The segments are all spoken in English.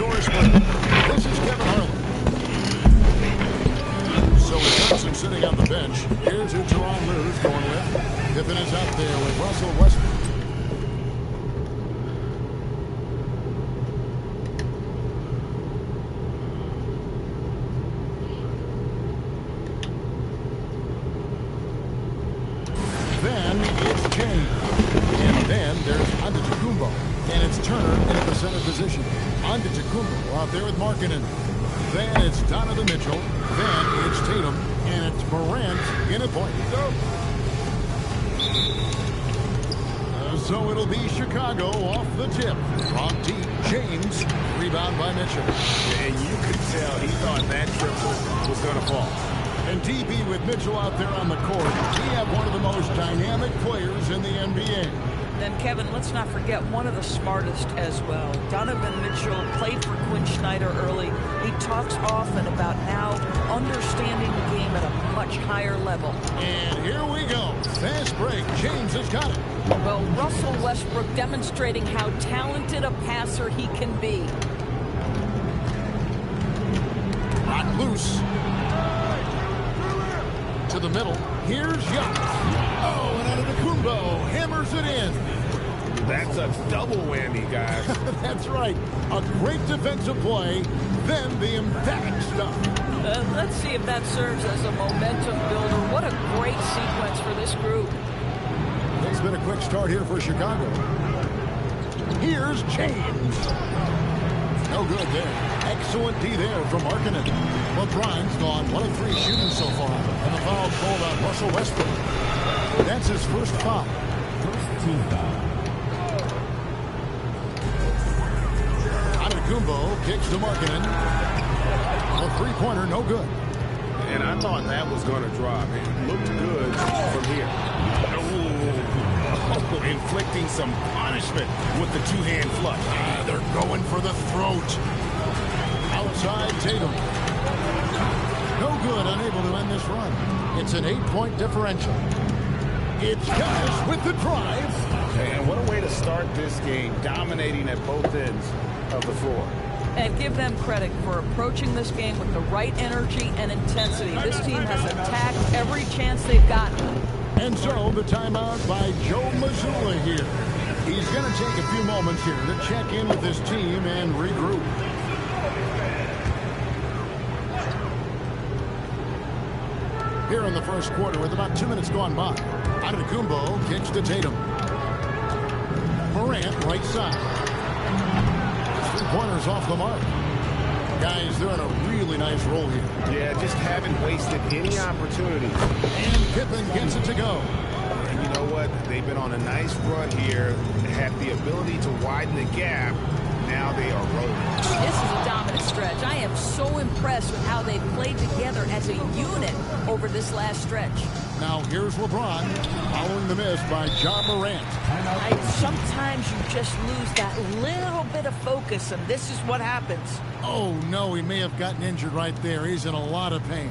source, but this is Kevin Harlan. So with Thompson sitting on the bench, here's who Teron Lue's going with. Pippen is out there with Russell Westbrook. Then it's James. And then there's Antetokounmpo. And it's Turner in at the center position. Antetokounmpo out there with Markkanen. Then it's Donovan Mitchell. Then it's Tatum. And it's Morant in at point. So it'll be Chicago off the tip. From deep, James. Rebound by Mitchell. And you could tell he thought that triple was going to fall. And DB with Mitchell out there on the court. We have one of the most dynamic players in the NBA. Then, Kevin, let's not forget one of the smartest as well. Donovan Mitchell played for Quinn Snyder early. He talks often about now understanding the game at a much higher level. And here we go. Fast break. James has got it. Well, Russell Westbrook demonstrating how talented a passer he can be. Not loose. To the middle. Here's Giannis. Oh, and Antetokounmpo hammers it in. That's a double whammy, guys. That's right. A great defensive play, then the emphatic stuff. Let's see if that serves as a momentum builder. What a great sequence for this group. It's been a quick start here for Chicago. Here's James. No good there. Excellent D there from Markkanen. LeBron's gone 1 of 3 shooting so far. And the foul called on Russell Westbrook. That's his first foul. First team foul. Antetokounmpo kicks to Markkanen. A three-pointer, no good. And I thought that was going to drop. It looked good from here. Oh, inflicting some punishment with the two-hand flush. They're going for the throat. Outside Tatum. No good, unable to end this run. It's an 8-point differential. It's Giannis with the drive. And what a way to start this game, dominating at both ends of the floor. And give them credit for approaching this game with the right energy and intensity. This team has attacked every chance they've gotten. And so the timeout by Joe Mazzulla here. He's going to take a few moments here to check in with his team and regroup. Here in the first quarter with about 2 minutes gone by. Antetokounmpo kicks to Tatum. Morant right side. 3-pointers off the mark. Guys, they're in a really nice roll here. Yeah, just haven't wasted any opportunities. And Pippen gets it to go. And you know what? They've been on a nice run here. They have the ability to widen the gap. Now they are rolling. This is a dominant stretch. I am so impressed with how they've played together as a unit over this last stretch. Now here's LeBron following the miss by Ja Morant. Sometimes you just lose that little bit of focus, and this is what happens. Oh, no, he may have gotten injured right there. He's in a lot of pain.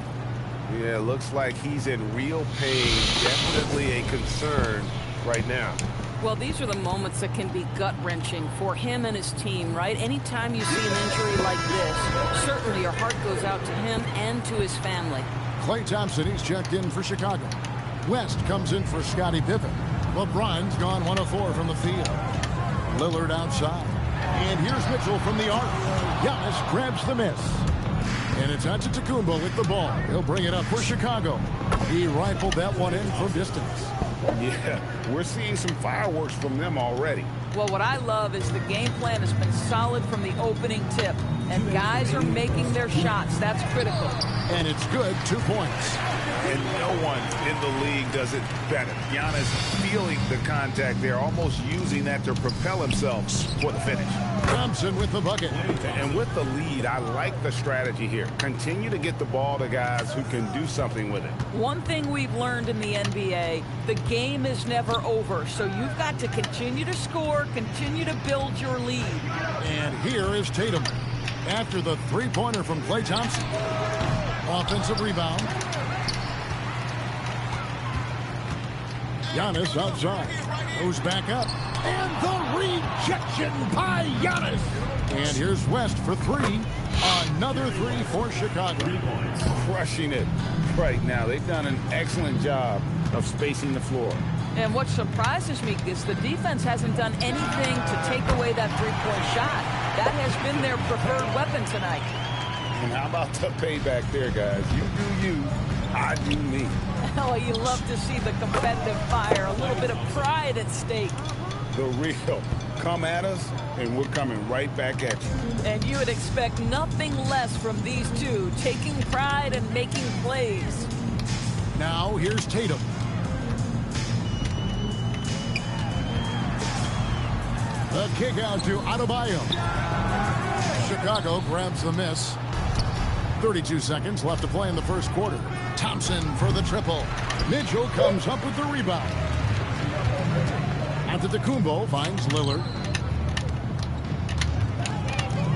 Yeah, looks like he's in real pain. Definitely a concern right now. Well, these are the moments that can be gut-wrenching for him and his team, right? Anytime you see an injury like this, certainly your heart goes out to him and to his family. Klay Thompson, he's checked in for Chicago. West comes in for Scottie Pippen. LeBron's gone 1 of 4 from the field. Lillard outside. And here's Mitchell from the arc. Giannis grabs the miss. And it's Antetokounmpo with the ball. He'll bring it up for Chicago. He rifled that one in from distance. Yeah, we're seeing some fireworks from them already. Well, what I love is the game plan has been solid from the opening tip. And guys are making their shots. That's critical. And it's good, 2 points. And no one in the league does it better. Giannis feeling the contact there, almost using that to propel himself for the finish. Thompson with the bucket. And with the lead, I like the strategy here. Continue to get the ball to guys who can do something with it. One thing we've learned in the NBA, the game is never over. So you've got to continue to score, continue to build your lead. And here is Tatum. After the three-pointer from Klay Thompson. Offensive rebound. Giannis outside. Goes back up. And the rejection by Giannis. And here's West for three. Another three for Chicago. Crushing it right now. They've done an excellent job of spacing the floor. And what surprises me is the defense hasn't done anything to take away that three-point shot. That has been their preferred weapon tonight. And how about the payback there, guys? You do you, I do me. Oh, you love to see the competitive fire, a little bit of pride at stake. The real. Come at us, and we're coming right back at you. And you would expect nothing less from these two, taking pride and making plays. Now here's Tatum. The kick out to Adebayo. Chicago grabs the miss. 32 seconds left to play in the first quarter. Thompson for the triple. Mitchell comes up with the rebound. Antetokounmpo finds Lillard.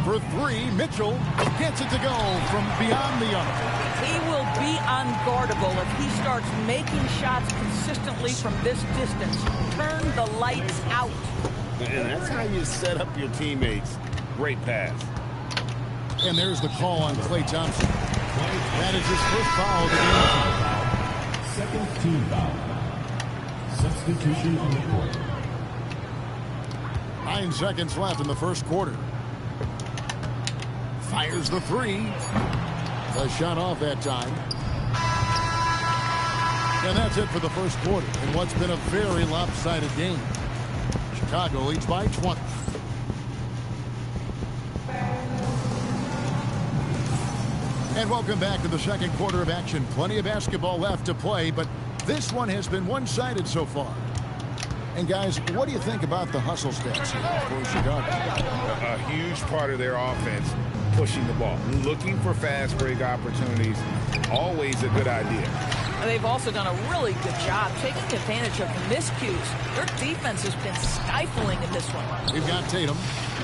For three, Mitchell gets it to go from beyond the arc. He will be unguardable if he starts making shots consistently from this distance. Turn the lights out. And that's how you set up your teammates. Great pass. And there's the call on Klay Thompson. That is his first foul of the game. Second team foul. Substitution on the court. 9 seconds left in the first quarter. Fires the three. A shot off that time. And that's it for the first quarter in what's been a very lopsided game. Chicago leads by 20. And welcome back to the second quarter of action. Plenty of basketball left to play, but this one has been one-sided so far. And guys, what do you think about the hustle stats here for Chicago? A huge part of their offense, pushing the ball, looking for fast break opportunities, always a good idea. They've also done a really good job taking advantage of miscues. Their defense has been stifling in this one. We've got Tatum.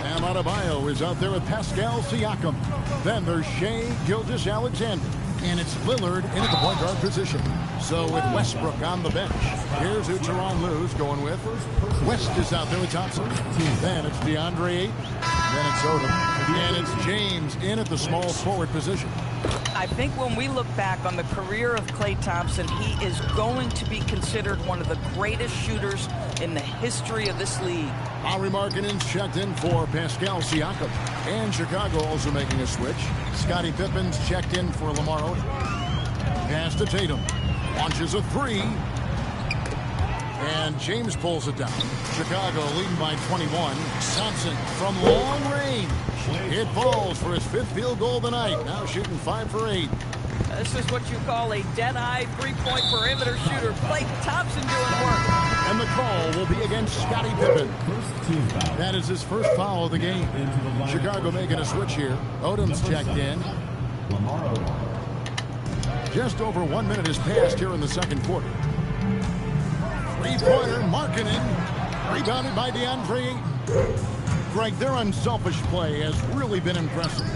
And Adebayo is out there with Pascal Siakam. Then there's Shai Gilgeous-Alexander. And it's Lillard in at the point guard position. So with Westbrook on the bench, here's who Tyronn Lue's going with. West is out there with Thompson. Then it's DeAndre Ayton. Then it's Odom. And it's James in at the small forward position. I think when we look back on the career of Klay Thompson, he is going to be considered one of the greatest shooters in the history of this league. Lauri Markkanen's checked in for Pascal Siakam. And Chicago also making a switch. Scottie Pippen's checked in for Lamar Odom. Pass to Tatum. Launches a three. And James pulls it down. Chicago leading by 21. Thompson from long range. It falls for his fifth field goal of the night. Now shooting 5 for 8. This is what you call a dead-eye three-point perimeter shooter. Klay Thompson doing work. And the call will be against Scottie Pippen. That is his first foul of the game. Chicago making a switch here. Odom's checked in. Just over 1 minute has passed here in the second quarter. Three-pointer, Markkanen. Rebounded by DeAndre Ayton. Greg, their unselfish play has really been impressive.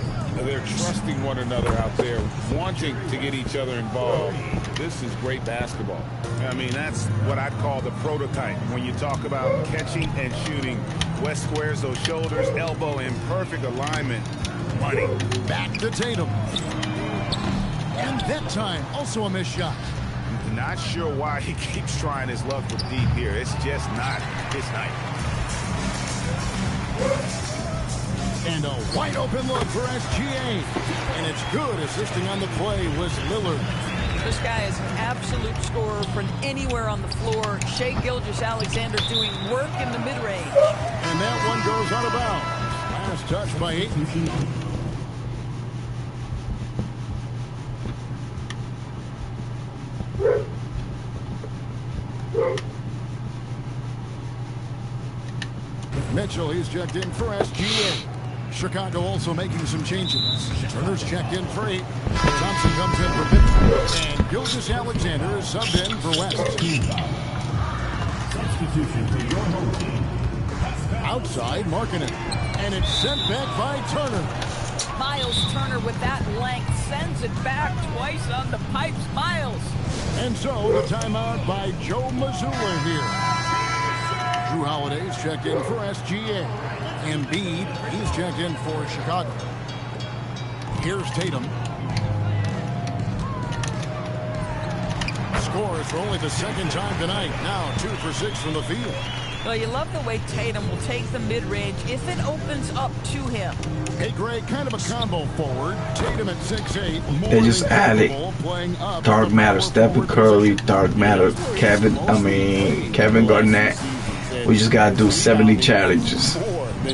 They're trusting one another out there, wanting to get each other involved. This is great basketball. I mean, that's what I'd call the prototype. When you talk about catching and shooting, West squares those shoulders, elbow in perfect alignment. Money. Back to Tatum. And that time, also a missed shot. Not sure why he keeps trying his luck from deep here. It's just not his night. And a wide open look for SGA. And it's good. Assisting on the play was Lillard. This guy is an absolute scorer from anywhere on the floor. Shai Gilgeous-Alexander doing work in the mid-range. And that one goes out of bounds. Last touch by Ayton. Mitchell, he's checked in for SGA. Chicago also making some changes. Turner's checked in for 8. Thompson comes in for 50. And Gilgeous-Alexander is subbed in for West. Substitution for your home team. Outside, Markkanen. And it's sent back by Turner. Miles Turner with that length sends it back twice on the pipes. Miles. And so the timeout by Joe Mazzulla here. Drew Holiday's checked in for SGA. Embiid, he's checked in for Chicago. Here's Tatum. Scores for only the second time tonight. Now 2 for 6 from the field. Well, you love the way Tatum will take the mid-range if it opens up to him. Hey, Greg, kind of a combo forward. Tatum at 6'8". They just added dark matter Stephen Curry, dark matter Kevin Garnett. We just gotta do 70 challenges.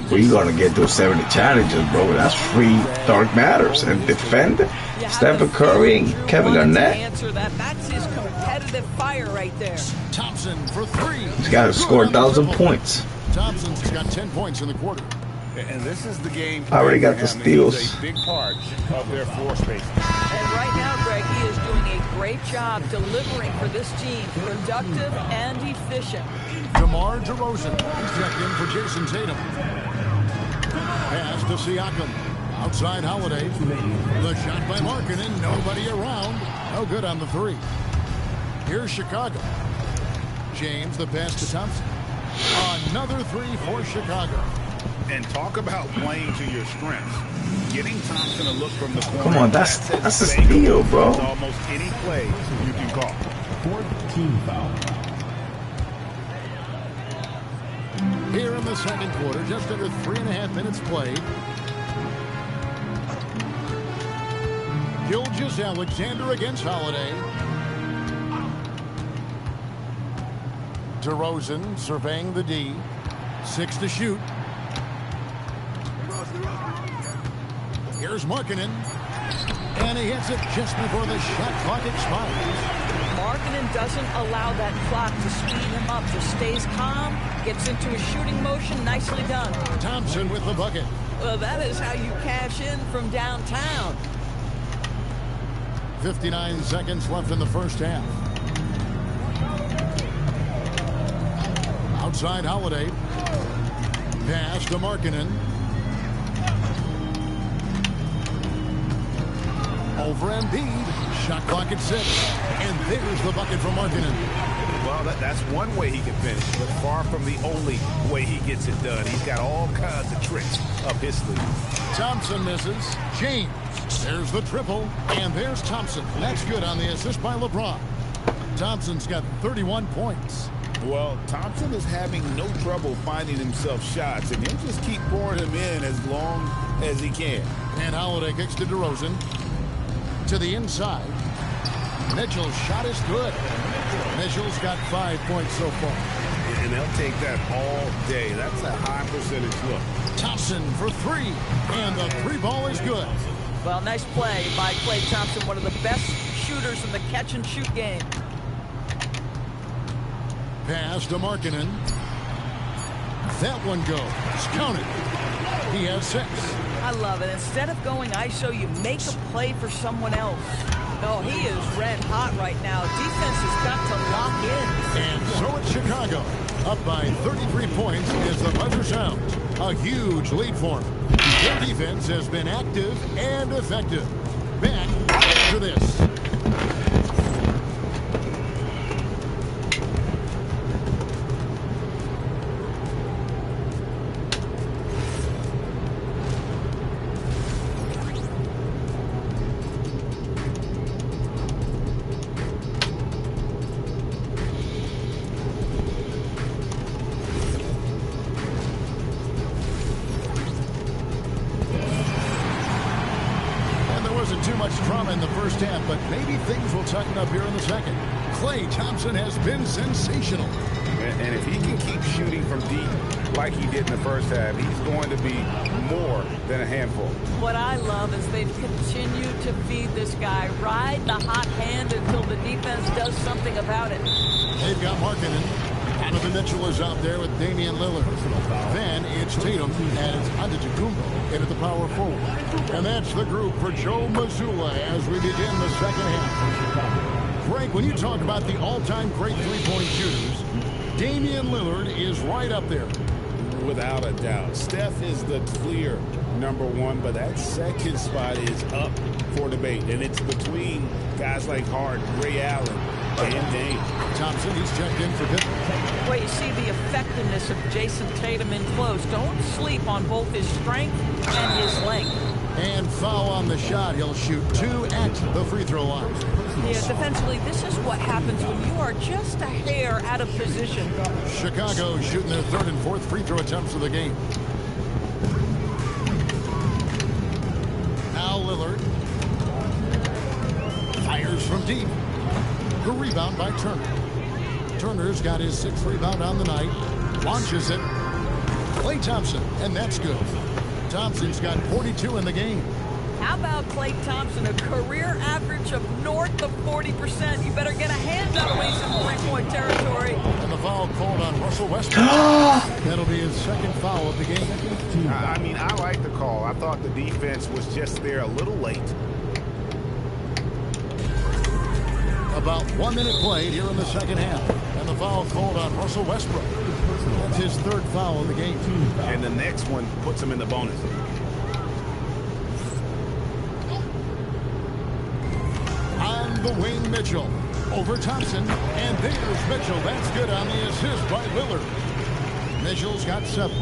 Well, you gonna get those 70 challenges, bro. That's free dark matters and defend Stephen Curry and Kevin Garnett. Answer that. That's his competitive fire right there. Thompson for 3. He's got to score 1,000 points. Thompson's got 10 points in the quarter. And this is the game. I already got the steals. This is a big part of their floor space. And right now, Greg, he is doing a great job delivering for this team, productive and efficient. DeMar DeRozan. He's checked in for Jason Tatum. Pass to Siakam. Outside Holiday. The shot by Markkanen. Nobody around. No good on the 3. Here's Chicago. James, the pass to Thompson. Another 3 for Chicago. And talk about playing to your strengths. Getting Thompson a look from the corner. Come on, that's a steal, bro. Almost any play you can call. 4th team foul. Here in the second quarter, just under 3.5 minutes played. Gilgeous-Alexander against Holiday. DeRozan surveying the D. 6 to shoot. Here's Markkanen. And he hits it just before the shot clock expires. Markkanen doesn't allow that clock to speed him up. Just stays calm, gets into a shooting motion. Nicely done. Thompson with the bucket. Well, that is how you cash in from downtown. 59 seconds left in the first half. Outside Holiday. Pass to Markkanen. Over Embiid. Shot clock at 6. And there's the bucket from Markkanen. Well, that's one way he can finish, but far from the only way he gets it done. He's got all kinds of tricks up his sleeve. Thompson misses. James. There's the triple. And there's Thompson. That's good on the assist by LeBron. Thompson's got 31 points. Well, Thompson is having no trouble finding himself shots, and he'll just keep pouring them in as long as he can. And Holiday kicks to DeRozan. To the inside. Mitchell's shot is good. Mitchell's got 5 points so far. And they'll take that all day. That's a high percentage look. Thompson for 3. And the 3 ball is good. Well, nice play by Klay Thompson, one of the best shooters in the catch-and-shoot game. Pass to Markkanen. That one goes. Counted. He has 6. I love it. Instead of going ISO, you make a play for someone else. Oh, he is red hot right now. Defense has got to lock in. And so it's Chicago. Up by 33 points as the buzzer sounds. A huge lead for them. Their defense has been active and effective. Back after this. Too much drama in the first half, but maybe things will tighten up here in the second. Klay Thompson has been sensational. And if he can keep shooting from deep like he did in the first half, he's going to be more than a handful. What I love is they've continued to feed this guy. Ride the hot hand until the defense does something about it. They've got Markkanen. Donovan Mitchell is out there with Damian Lillard. Then it's Tatum and it's Antetokounmpo into the power forward. And that's the group for Joe Mazzulla as we begin the second half. Greg, when you talk about the all-time great three-point shooters, Damian Lillard is right up there. Without a doubt. Steph is the clear #1, but that second spot is up for debate. And it's between guys like Harden, Ray Allen, And Dane. Thompson, he's checked in for Pippen. Well, you see the effectiveness of Jason Tatum in close. Don't sleep on both his strength and his length. And foul on the shot. He'll shoot 2 at the free throw line. Yeah, defensively, this is what happens when you are just a hair out of position. Chicago shooting their 3rd and 4th free throw attempts of the game. Now Lillard fires from deep. The rebound by Turner. Turner's got his 6th rebound on the night. Launches it. Klay Thompson, and that's good. Thompson's got 42 in the game. How about Klay Thompson, a career average of north of 40%? You better get a hand out of ways in three-point territory. And the foul called on Russell Westbrook. That'll be his 2nd foul of the game. I mean, I like the call. I thought the defense was just there a little late. About 1 minute played here in the 2nd half. And the foul called on Russell Westbrook. That's his 3rd foul of the game. And the next one puts him in the bonus. On the wing, Mitchell. Over Thompson. And there's Mitchell. That's good on the assist by Lillard. Mitchell's got 7.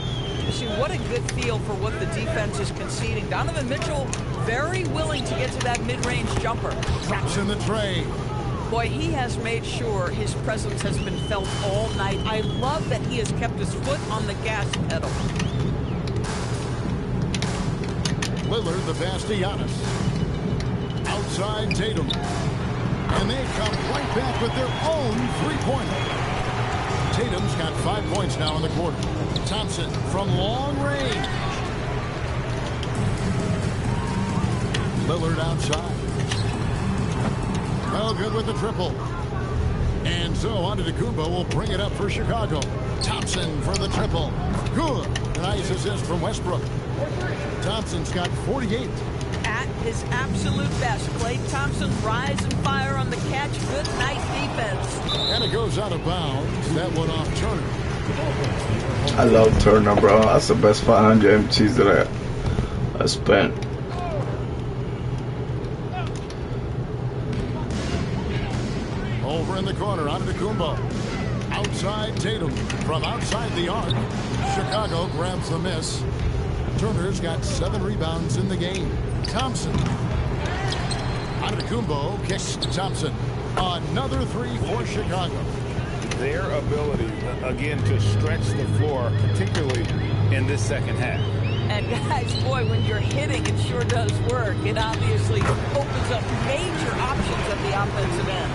You see, what a good feel for what the defense is conceding. Donovan Mitchell very willing to get to that mid-range jumper. Drops in the tray. Boy, he has made sure his presence has been felt all night. I love that he has kept his foot on the gas pedal. Lillard, the pass to Giannis. Outside Tatum. And they come right back with their own three-pointer. Tatum's got 5 points now in the quarter. Thompson from long range. Lillard outside. Well, good with the triple. And so Antetokounmpo will bring it up for Chicago. Thompson for the triple. Good. Nice assist from Westbrook. Thompson's got 48. At his absolute best, Klay Thompson rise and fire on the catch. Good night defense. And it goes out of bounds. That one off Turner. I love Turner, bro. That's the best 500 MTs that I spent. Over in the corner, Antetokounmpo. Outside Tatum. From outside the arc. Chicago grabs the miss. Turner's got 7 rebounds in the game. Thompson. Antetokounmpo kicks to Thompson. Another 3 for Chicago. Their ability, again, to stretch the floor, particularly in this 2nd half. And guys, boy, when you're hitting, it sure does work. It obviously opens up major options at the offensive end.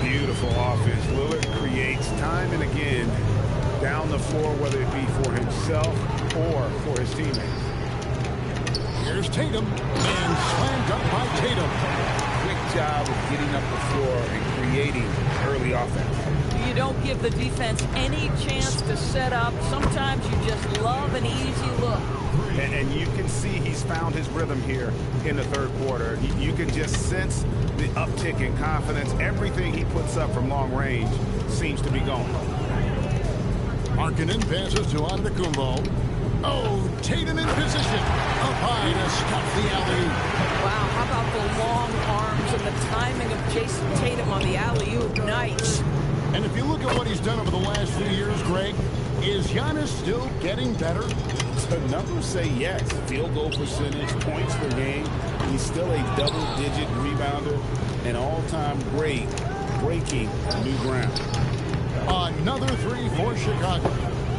Beautiful offense. Lillard creates time and again down the floor, whether it be for himself or for his teammates. Here's Tatum. And slammed up by Tatum. Quick job of getting up the floor and creating early offense. You don't give the defense any chance to set up. Sometimes you just love an easy look. And you can see he's found his rhythm here in the 3rd quarter. You can just sense the uptick in confidence. Everything he puts up from long range seems to be going. Markkanen passes to Antetokounmpo. Oh, Tatum in position. Up high to stop the alley. Wow, how about the long arms and the timing of Jason Tatum on the alley-oop? Nice. And if you look at what he's done over the last few years, Greg, is Giannis still getting better? The numbers say yes. Field goal percentage, points per game. He's still a double-digit rebounder, an all-time great, breaking new ground. Another 3 for Chicago.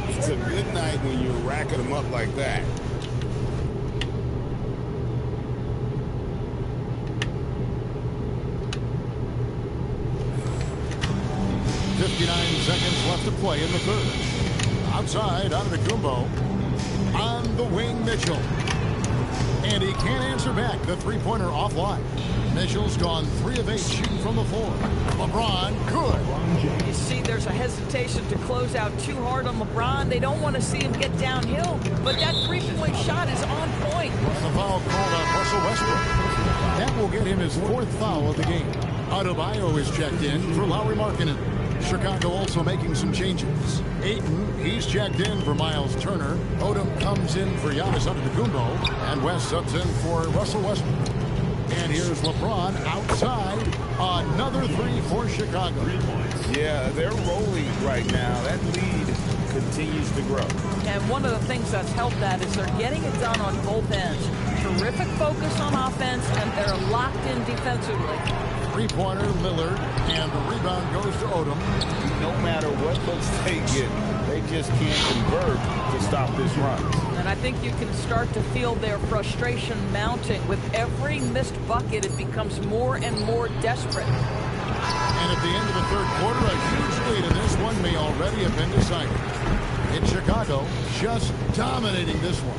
It's a good night when you're racking them up like that. Seconds left to play in the 3rd. Outside, Antetokounmpo. On the wing, Mitchell. And he can't answer back. The three-pointer offline. Mitchell's gone 3 of 8 shooting from the floor. LeBron, good. You see, there's a hesitation to close out too hard on LeBron. They don't want to see him get downhill. But that three-point shot is on point. And the foul called on Russell Westbrook. That will get him his 4th foul of the game. Adebayo is checked in for Lauri Markkanen. Chicago also making some changes. Ayton, he's checked in for Miles Turner. Odom comes in for Giannis Antetokounmpo. And West subs in for Russell Westbrook. And here's LeBron outside. Another three for Chicago. Yeah, they're rolling right now. That lead continues to grow. And one of the things that's helped that is they're getting it done on both ends. Terrific focus on offense, and they're locked in defensively. Three-pointer, Lillard, and the rebound goes to Odom. No matter what looks they get, they just can't convert to stop this run. And I think you can start to feel their frustration mounting. With every missed bucket, it becomes more and more desperate. And at the end of the third quarter, a huge lead, and this one may already have been decided. In Chicago, just dominating this one.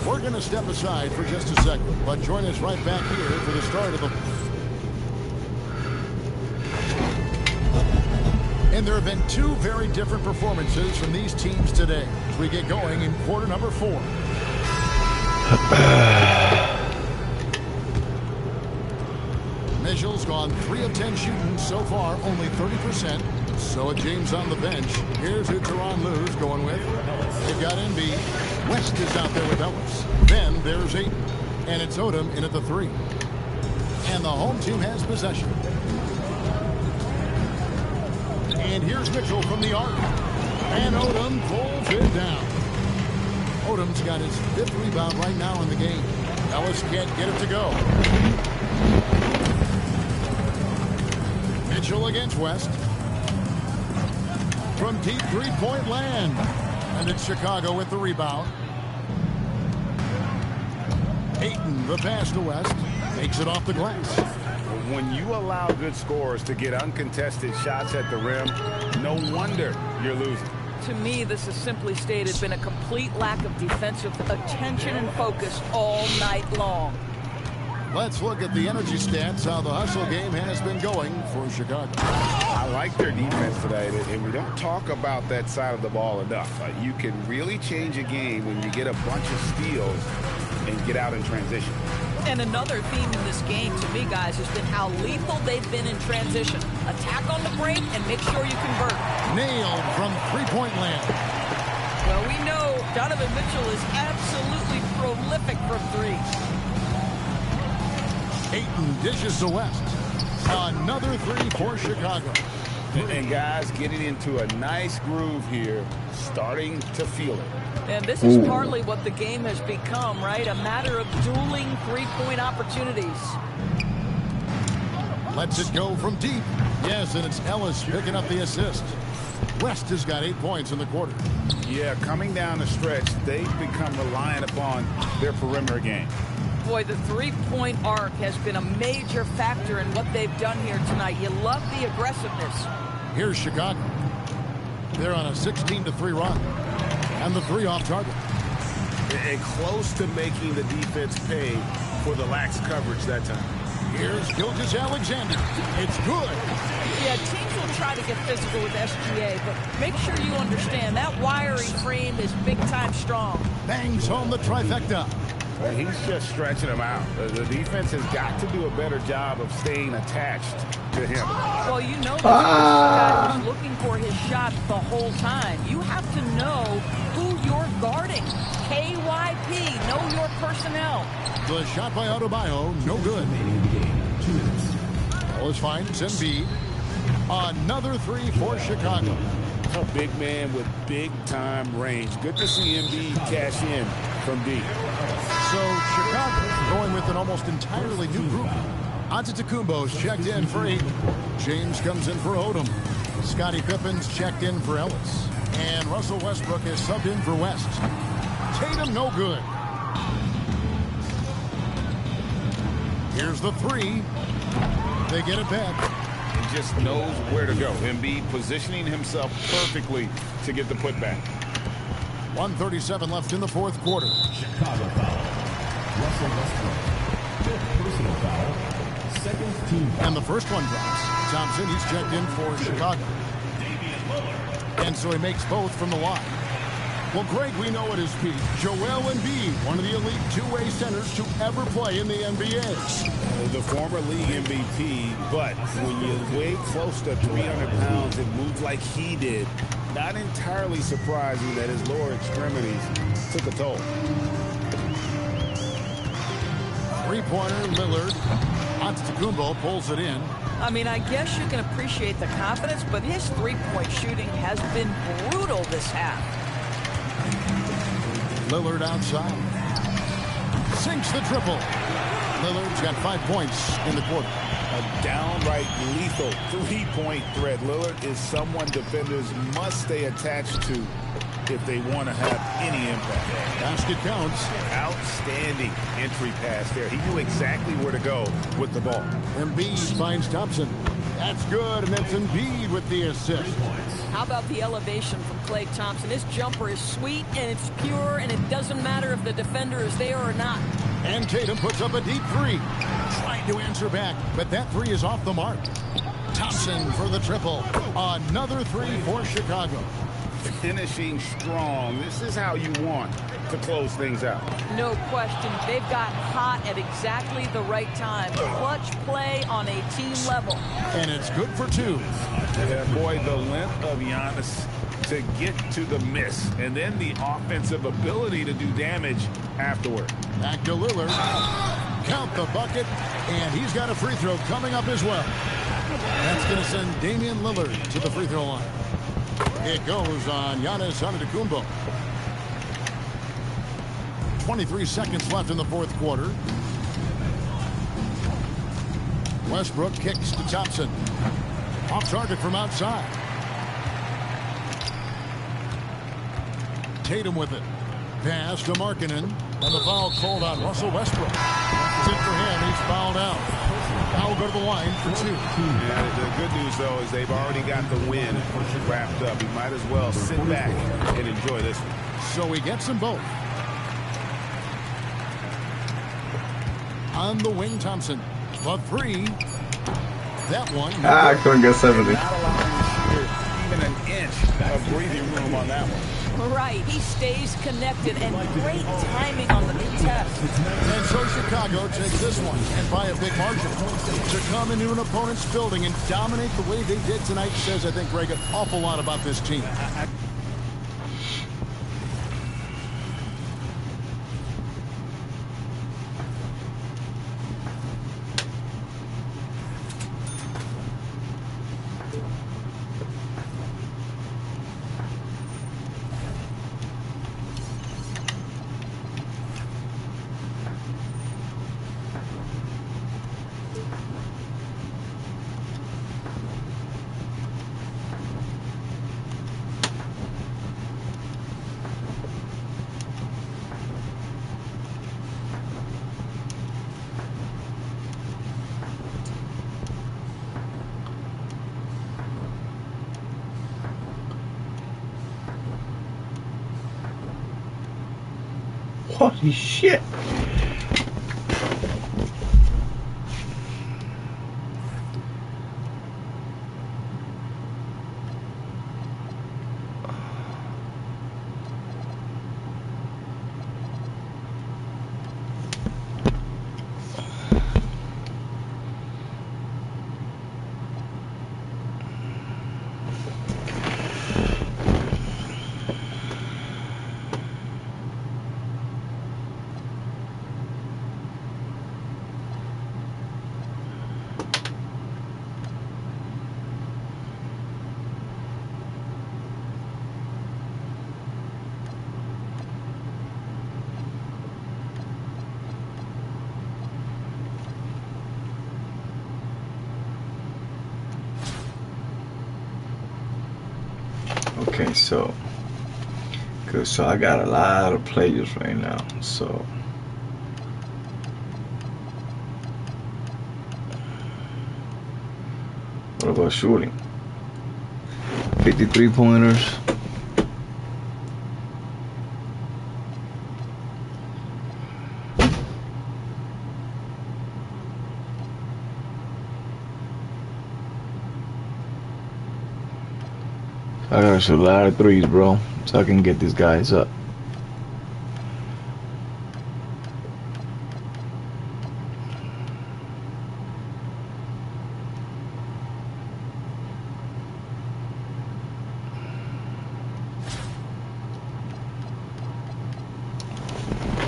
We're going to step aside for just a second, but join us right back here for the start of the... And there have been two very different performances from these teams today. We get going in quarter number 4. Mitchell's gone 3 of 10 shooting so far, only 30%. So James on the bench. Here's who Tyronn Lue's going with. They've got Embiid. West is out there with Ellis. Then there's Ayton. And it's Odom in at the 3. And the home team has possession. And here's Mitchell from the arc. And Odom pulls it down. Odom's got his 5th rebound right now in the game. Ellis can't get it to go. Mitchell against West. From deep three-point land. And it's Chicago with the rebound. Ayton, the pass to West. Takes it off the glass. When you allow good scorers to get uncontested shots at the rim, no wonder you're losing. To me, this is simply stated been a complete lack of defensive attention and focus all night long. Let's look at the energy stats, how the hustle game has been going for Chicago. I like their defense today, and we don't talk about that side of the ball enough. You can really change a game when you get a bunch of steals and get out in transition. And another theme in this game, to me, guys, has been how lethal they've been in transition. Attack on the break and make sure you convert. Nailed from three-point land. Well, we know Donovan Mitchell is absolutely prolific from threes. Ayton dishes to West. Another 3 for Chicago. And guys getting into a nice groove here, starting to feel it. And this is partly what the game has become, right? A matter of dueling three-point opportunities. Lets it go from deep. Yes, and it's Ellis picking up the assist. West has got 8 points in the quarter. Yeah, coming down the stretch, they've become reliant upon their perimeter game. Boy, the three-point arc has been a major factor in what they've done here tonight. You love the aggressiveness. Here's Chicago. They're on a 16-3 run. And the 3 off target. And close to making the defense pay for the lax coverage that time. Here's Gilgeous-Alexander. It's good. Yeah, teams will try to get physical with SGA, but make sure you understand that wiry frame is big-time strong. Bangs home the trifecta. He's just stretching him out. The defense has got to do a better job of staying attached to him. Well, you know this guy was looking for his shot the whole time. You have to know who you're guarding. KYP, know your personnel. The shot by Adebayo, no good. Ellis finds Embiid. Another 3 for Chicago. A big man with big-time range. Good to see Embiid cash in from deep. So Chicago going with an almost entirely new group. Antetokounmpo's checked in for Ayton. James comes in for Odom. Scottie Pippen's checked in for Ellis. And Russell Westbrook is subbed in for West. Tatum no good. Here's the 3. They get it back. He just knows where to go. Embiid positioning himself perfectly to get the putback. 1:37 left in the fourth quarter. Chicago foul. Russell Westbrook. Fifth personal foul. Second team foul. And the first one drops. Thompson, he's checked in for Chicago. And so he makes both from the line. Well, Greg, we know at his peak, Joel Embiid, one of the elite two-way centers to ever play in the NBA. The former league MVP, but when you weigh close to 300 pounds and move like he did, not entirely surprising that his lower extremities took a toll. Three-pointer, Lillard. Antetokounmpo pulls it in. I mean, I guess you can appreciate the confidence, but his three-point shooting has been brutal this half. Lillard outside. Sinks the triple. Lillard's got 5 points in the quarter. A downright lethal three-point threat. Lillard is someone defenders must stay attached to if they want to have any impact. Basket counts. Outstanding entry pass there. He knew exactly where to go with the ball. Embiid finds Thompson. That's good, and that's Embiid with the assist. How about the elevation from Klay Thompson? His jumper is sweet, and it's pure, and it doesn't matter if the defender is there or not. And Tatum puts up a deep three. Trying to answer back, but that three is off the mark. Thompson for the triple. Another three for Chicago. Finishing strong. This is how you want to close things out. No question. They've got hot at exactly the right time. Clutch play on a team level. And it's good for two. Yeah, boy, the length of Giannis to get to the miss, and then the offensive ability to do damage afterward. Back to Lillard. Count the bucket, and he's got a free throw coming up as well. That's going to send Damian Lillard to the free throw line. It goes on Giannis Antetokounmpo. 23 seconds left in the fourth quarter. Westbrook kicks to Thompson. Off target from outside. Tatum with it. Pass to Markkanen. And the foul called on Russell Westbrook. It's in for him. He's fouled out. Now we'll go to the line for two. Yeah, the good news, though, is they've already got the win wrapped up. He might as well sit back and enjoy this one. So he gets them both. On the wing, Thompson. For three. That one. I couldn't get 70. Not allowing even an inch of breathing room on that one. Right. He stays connected, and great timing on the contest. And so Chicago takes this one, and by a big margin. To come into an opponent's building and dominate the way they did tonight says, I think, Greg, an awful lot about this team. Holy shit. Okay, so good. So I got a lot of players right now. So what about shooting? 53 pointers. I gotta shoot a lot of threes, bro, so I can get these guys up.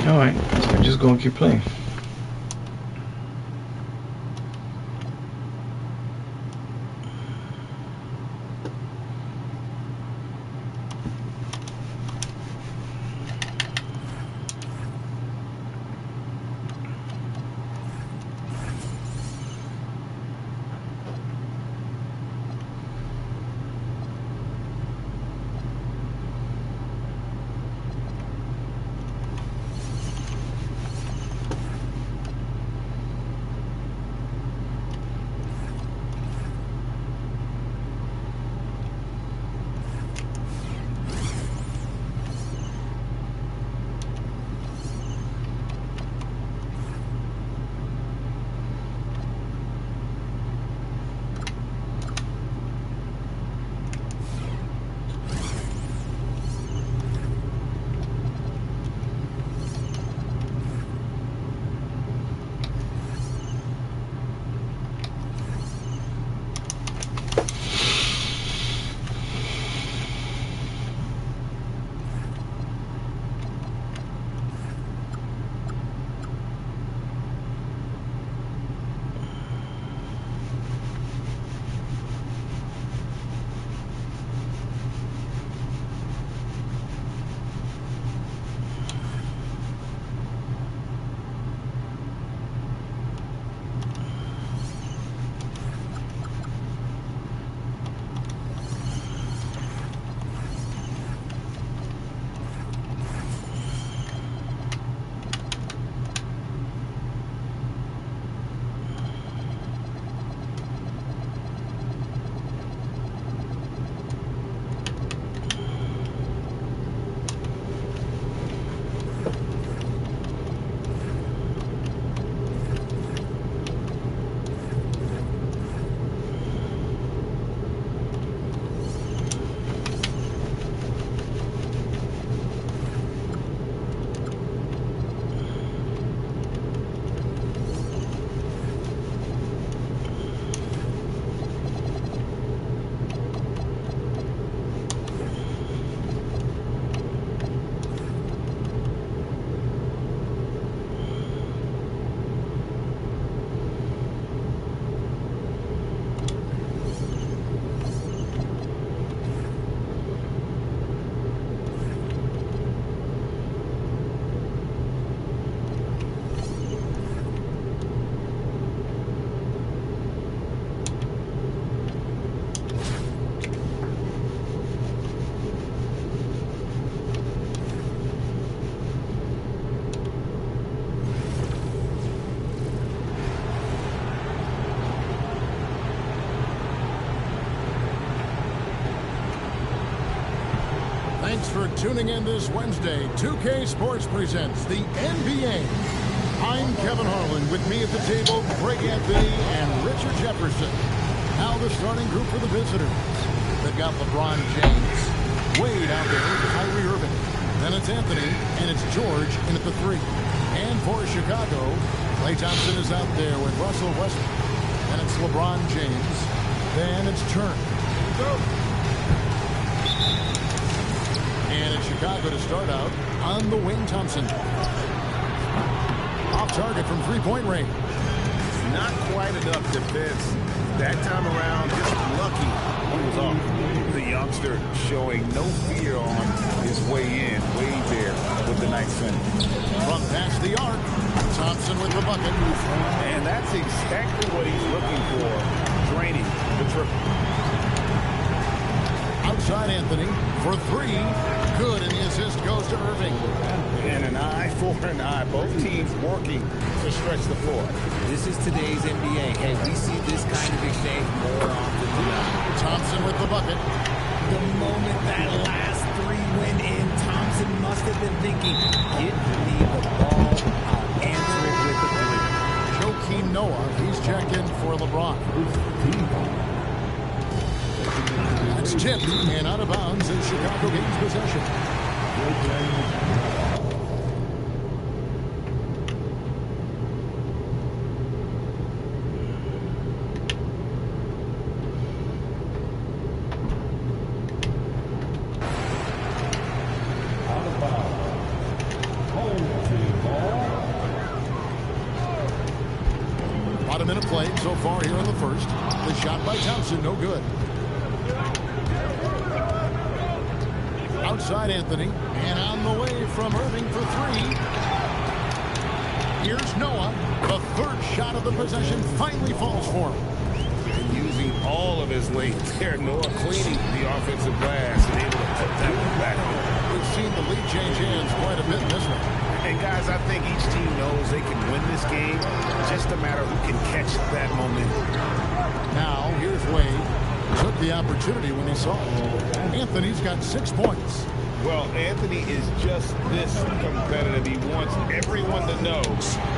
Alright, so I'm just gonna keep playing. for tuning in this Wednesday. 2K Sports presents the NBA. I'm Kevin Harlan. With me at the table, Greg Anthony and Richard Jefferson. Now the starting group for the visitors. They've got LeBron James, Wade out there with Kyrie Irving. Then it's Anthony, and it's George in at the 3. And for Chicago, Klay Thompson is out there with Russell Westbrook. And it's LeBron James. Then it's Turner. And it's Chicago to start out on the wing, Thompson. Off target from three-point range. Not quite enough defense. That time around, just lucky he was off. The youngster showing no fear on his way in. Wade there with the nice finish. From past the arc, Thompson with the bucket. And that's exactly what he's looking for. Draining the triple. Outside Anthony for 3. Good, and the assist goes to Irving. And an eye for an eye. Both teams working to stretch the floor. This is today's NBA. Hey, we see this kind of exchange more often than not. Thompson with the bucket. The moment that last 3 went in, Thompson must have been thinking, get me the ball, I'll answer it with the 3. Joakim Noah, he's checked in for LeBron. That's tipped and out of bounds as Chicago gains possession. About a minute played so far here in the first. The shot by Thompson, no good. Outside Anthony, and on the way from Irving for 3. Here's Noah. The third shot of the possession finally falls for him. And using all of his weight there. Noah cleaning the offensive glass and able to put that one back on. We've seen the lead change hands quite a bit in this one. And guys, I think each team knows they can win this game. Just a matter who can catch that momentum. Now, here's Wade. Took the opportunity when he saw it. Anthony's got 6 points. Well, Anthony is just this competitive. He wants everyone to know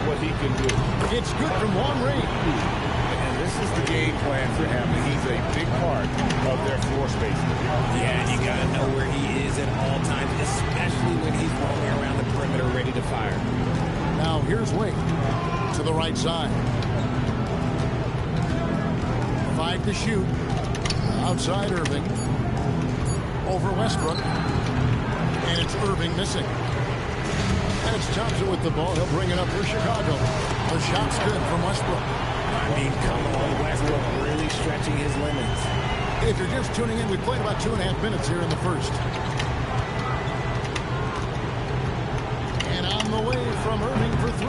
what he can do. It's good from long range. And this is the game plan for him. And he's a big part of their floor spacing. Yeah, and you got to know where he is at all times, especially when he's rolling around the perimeter ready to fire. Now, here's Wade to the right side. 5 to shoot. Outside Irving. Over Westbrook. And it's Irving missing. And it's Thompson with the ball. He'll bring it up for Chicago. The shot's good from Westbrook. I mean, come on, Westbrook really stretching his limits. If you're just tuning in, we played about 2.5 minutes here in the first. And on the way from Irving for 3.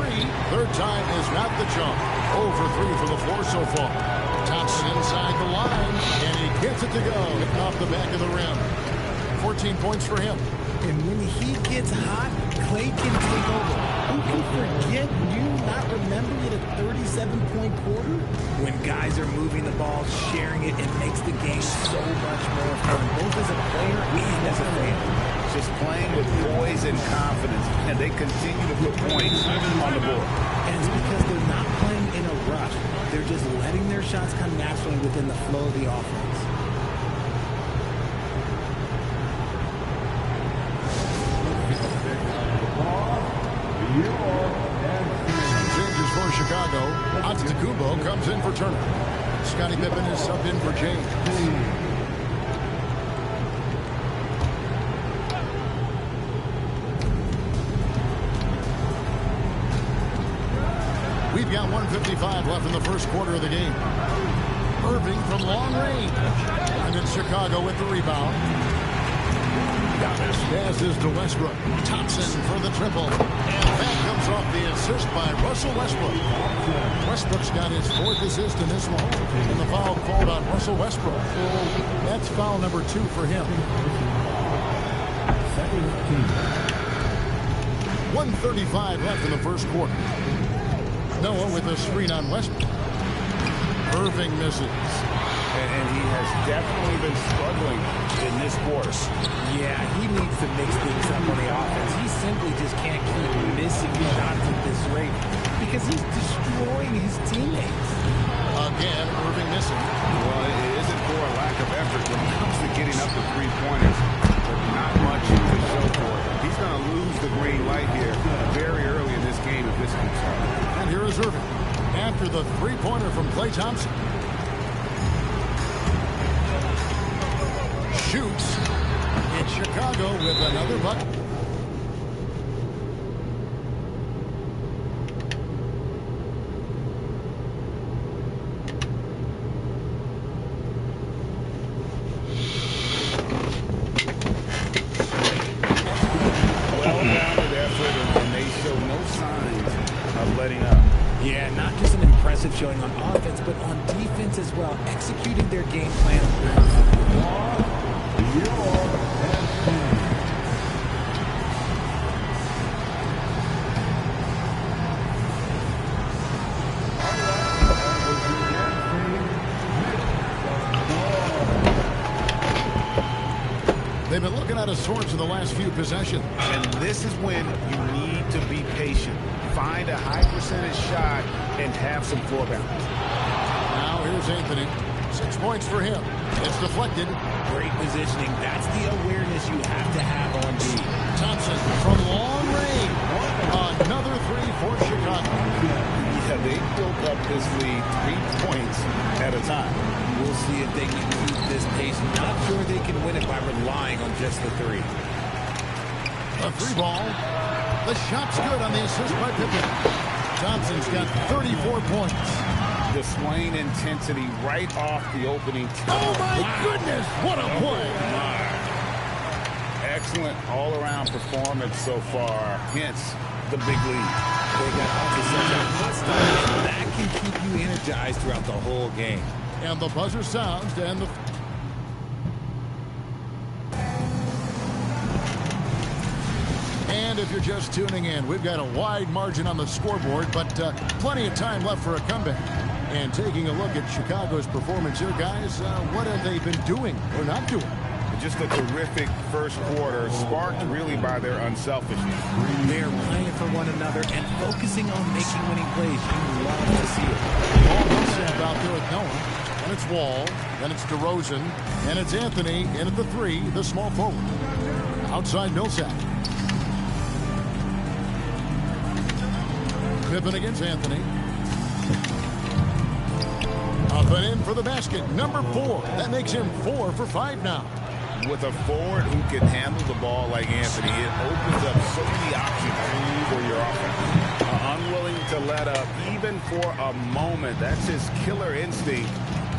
Third time is not the jump. 0 for 3 for the floor so far. Thompson inside the line, and he gets it to go. Hitting off the back of the rim. 14 points for him. And when he gets hot, Klay can take over. Who can forget you not remembering it a 37-point quarter? When guys are moving the ball, sharing it, it makes the game so much more fun, both as a player and as a fan. Just playing with poise and confidence, and they continue to put points on the board. And it's because they're not playing in a rush. They're just letting their shots come naturally within the flow of the offense. Changes for Chicago. Antetokounmpo comes in for Turner. Scottie Pippen is subbed in for James. We've got 1:55 left in the first quarter of the game. Irving from long range. And then Chicago with the rebound. Passes to Westbrook. Thompson for the triple. And that comes off the assist by Russell Westbrook. Westbrook's got his 4th assist in this one. And the foul called on Russell Westbrook. That's foul number 2 for him. 1:35 left in the first quarter. Noah with a screen on Westbrook. Irving misses. and he has definitely been struggling in this quarter. Yeah, he needs to mix things up on the offense. He simply just can't keep missing shots at this rate because he's destroying his teammates. Again, Irving missing. Well, it isn't for a lack of effort when it comes to getting up to three-pointers, but not much to show for it. He's going to lose the green light here very early in this game if this keeps up. And here is Irving after the three-pointer from Klay Thompson. Shoots. It's Chicago with another bucket. Well-rounded effort, and they show no signs of letting up. Yeah, not just an impressive showing on offense, but on defense as well, executing their game plan perfectly. They've been looking out of sorts in the last few possessions. And this is when you need to be patient. Find a high percentage shot and have some floor balance. Now here's Anthony. 6 points for him. It's deflected. Great positioning. That's the awareness you have to have on D. Thompson from long range. Another three for Chicago. Yeah, they built up this lead 3 points at a time. We'll see if they can keep this pace. Not sure they can win it by relying on just the three. A three ball. The shot's good on the assist by Pippen. Thompson's got 34 points. Displaying intensity right off the opening. Oh, my goodness. What a play. Excellent all-around performance so far. Hence, the big lead. They got off to such a hot start, and that can keep you energized throughout the whole game. And the buzzer sounds to end the... And if you're just tuning in, we've got a wide margin on the scoreboard, but plenty of time left for a comeback. And taking a look at Chicago's performance here, guys, what have they been doing or not doing? Just a terrific first quarter, sparked really by their unselfishness. They're playing for one another and focusing on making winning plays. You love to see it. Ball Millsap out there with Noah. And it's Wall. Then it's DeRozan. And it's Anthony in at the three, the small forward. Outside Millsap. Pippen against Anthony. Up and in for the basket. Number 4. That makes him 4 for 5 now. With a forward who can handle the ball like Anthony, it opens up so many options for your offense. Unwilling to let up even for a moment. That's his killer instinct,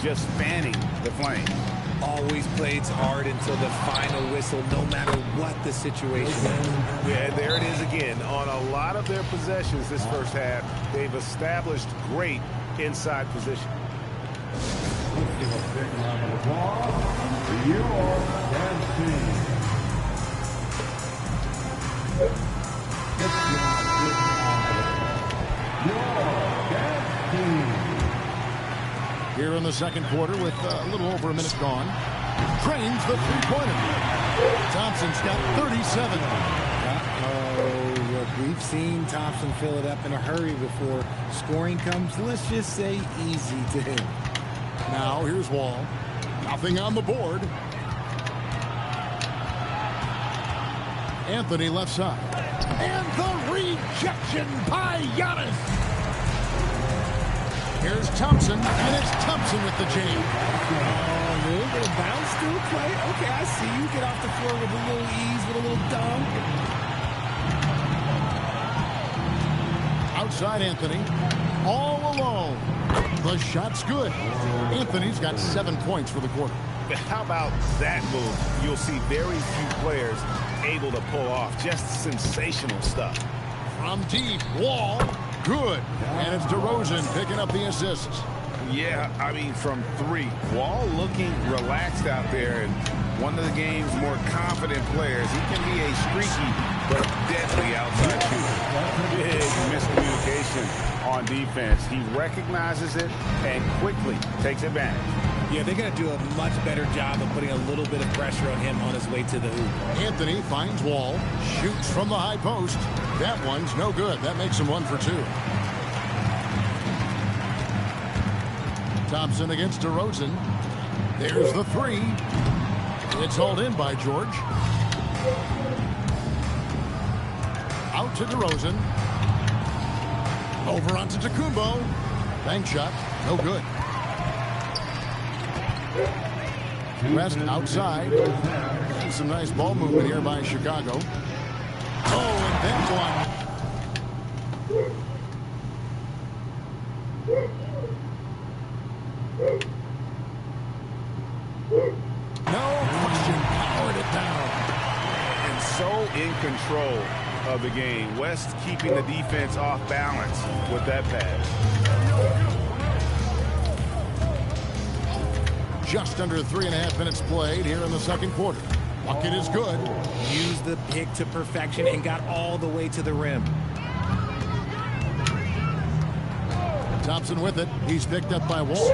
just fanning the flame. Always plays hard until the final whistle, no matter what the situation is. Yeah, there it is again. On a lot of their possessions this first half, they've established great inside position. Here in the second quarter with a little over a minute gone. Trains the three-pointer. Thompson's got 37. Uh-oh. Look, we've seen Thompson fill it up in a hurry before scoring comes, let's just say, easy to him. Now here's Wall. Nothing on the board. Anthony left side. And the rejection by Giannis. Here's Thompson, and it's Thompson with the jam. Oh, little bounce through play. Okay, I see you. Get off the floor with a little ease, with a little dunk. Outside Anthony. All alone. The shot's good. Anthony's got 7 points for the quarter. How about that move? You'll see very few players able to pull off just sensational stuff. From deep, Wall, good. And it's DeRozan picking up the assists. Yeah, I mean, from 3. Wall looking relaxed out there, and one of the game's more confident players. He can be a streaky but deadly outside shooter. Big miscommunication on defense. He recognizes it and quickly takes advantage. Yeah, they're going to do a much better job of putting a little bit of pressure on him on his way to the hoop. Anthony finds Wall, shoots from the high post. That one's no good. That makes him 1 for 2. Thompson against DeRozan. There's the 3. It's hauled in by George. Out to DeRozan. Over onto Tacumbo. Bank shot. No good. West outside. Some nice ball movement here by Chicago. Oh, and that one. No question. Powered it down. And so in control of the game. West keeping the defense off balance with that pass. Just under 3.5 minutes played here in the second quarter. Bucket is good. Used the pick to perfection and got all the way to the rim. Thompson with it. He's picked up by Wall.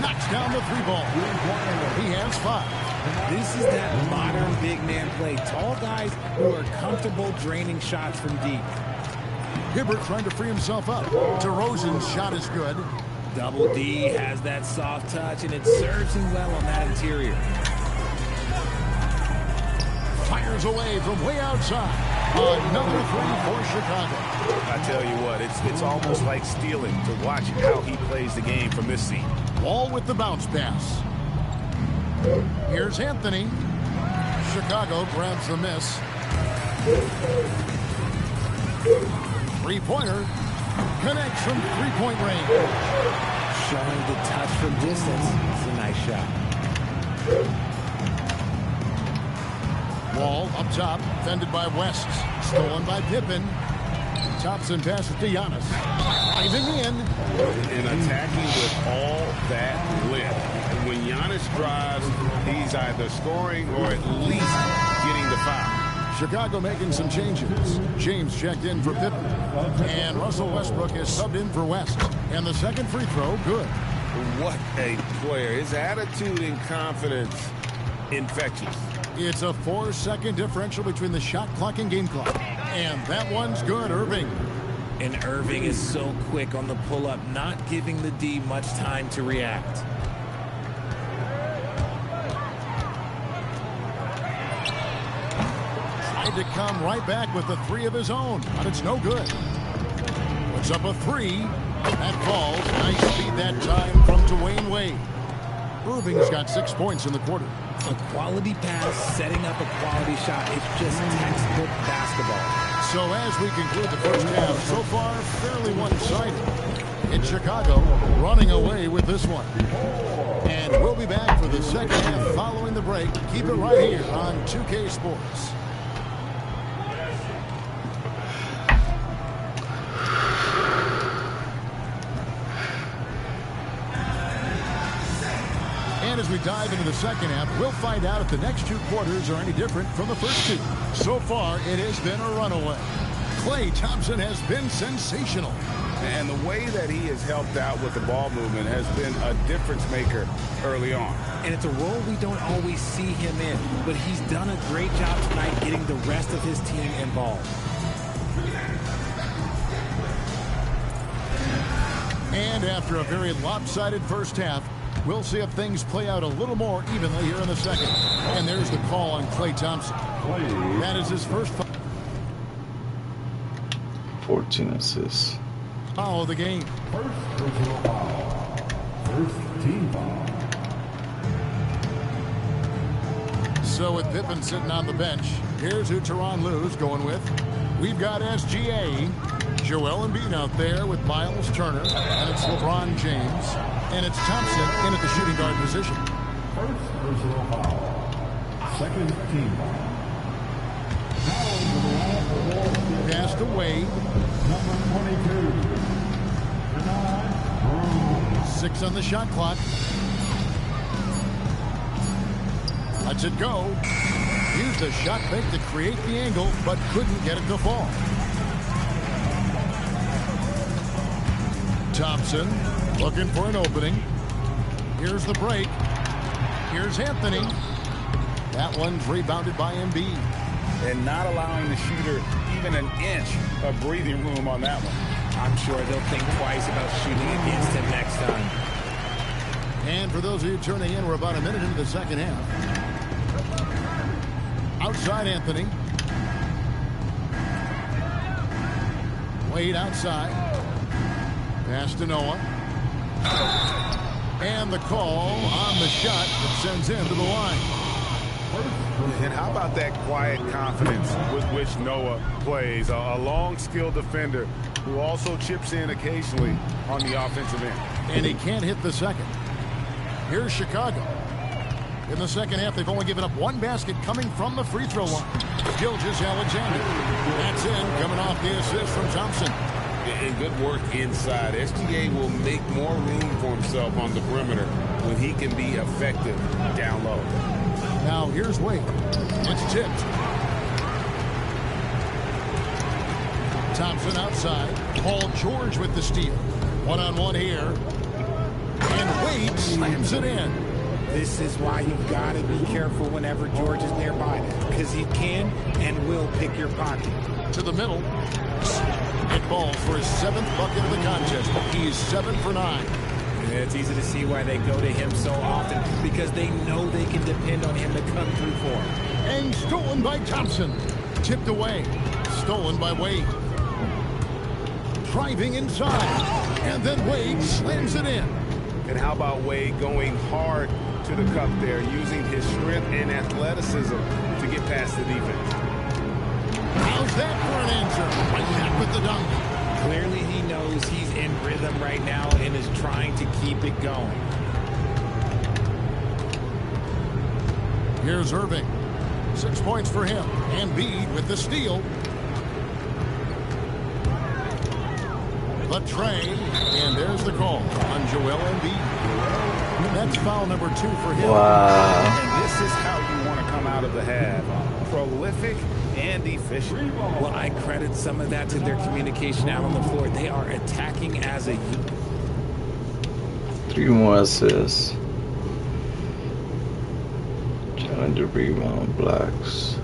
Knocks down the 3-ball. He has 5. This is that modern big man play. Tall guys who are comfortable draining shots from deep. Hibbert trying to free himself up. DeRozan's shot is good. Double D has that soft touch, and it serves him well on that interior. Fires away from way outside. Another 3 for Chicago. I tell you what, it's almost like stealing to watch how he plays the game from this seat. Wall with the bounce pass. Here's Anthony. Chicago grabs the miss. 3-pointer. Connects from 3-point range. Showing the touch from distance. It's a nice shot. Wall up top, defended by West. Stolen by Pippen. Thompson passes to Giannis. Driving in. And attacking with all that lift. When Giannis drives, he's either scoring or at least getting the foul. Chicago making some changes. James checked in for Pippen. And Russell Westbrook is subbed in for West. And the second free throw, good. What a player. His attitude and confidence, infectious. It's a 4-second differential between the shot clock and game clock. And that one's good, Irving. And Irving is so quick on the pull-up, not giving the D much time to react. Tried to come right back with the 3 of his own, but it's no good. Puts up a 3. That falls. Nice feed that time from Dwayne Wade. Irving's got 6 points in the quarter. A quality pass, setting up a quality shot. It's just textbook basketball. So as we conclude the first half, so far fairly one-sided. It's Chicago running away with this one. And we'll be back for the second half following the break. Keep it right here on 2K Sports. And as we dive into the second half, we'll find out if the next 2 quarters are any different from the first 2. So far, it has been a runaway. Klay Thompson has been sensational. And the way that he has helped out with the ball movement has been a difference maker early on. And it's a role we don't always see him in, but he's done a great job tonight getting the rest of his team involved. And after a very lopsided first half, we'll see if things play out a little more evenly here in the second. And there's the call on Klay Thompson. That is his first 14 assists. foul of the game. First personal foul. First team foul. So with Pippen sitting on the bench, here's who Tyronn Lue's going with. We've got SGA, Joel Embiid out there with Miles Turner, and it's LeBron James, and it's Thompson in at the shooting guard position. First personal foul. Second team foul. Passed away. Number 22. 6 on the shot clock. Lets it go. Used a shot fake to create the angle, but couldn't get it to fall. Thompson looking for an opening. Here's the break. Here's Anthony. That one's rebounded by Embiid. And not allowing the shooter even an inch of breathing room on that one. I'm sure they'll think twice about shooting against him next time. And for those of you turning in, we're about a minute into the second half. Outside Anthony. Wade outside. Pass to Noah. And the call on the shot that sends him to the line. And how about that quiet confidence with which Noah plays? A long, skilled defender who also chips in occasionally on the offensive end. And he can't hit the second. Here's Chicago. In the second half, they've only given up one basket coming from the free throw line. Gilgeous-Alexander. That's in, coming off the assist from Thompson. And good work inside. SGA will make more room for himself on the perimeter when he can be effective down low. Now here's Wade. It's tipped. Thompson outside. Paul George with the steal. One-on-one here. And Wade slams it in. This is why you've got to be careful whenever George is nearby, because he can and will pick your pocket. To the middle. It falls for his 7th bucket of the contest. He's 7 for 9. It's easy to see why they go to him so often, because they know they can depend on him to come through for them. And stolen by Thompson. Tipped away. Stolen by Wade. Driving inside. And then Wade slams it in. And how about Wade going hard to the cup there, using his strength and athleticism to get past the defense. How's that for an answer? Right back with the dunk. Clearly he knows he's in rhythm right now and is trying to keep it going. Here's Irving. 6 points for him. Embiid with the steal. The tray. And there's the call on Joel Embiid. That's foul number 2 for him. Wow. And this is how you want to come out of the half. Prolific and efficient. Well, I credit some of that to their communication out on the floor. They are attacking as a unit. 3 more assists. Challenger rebound blocks.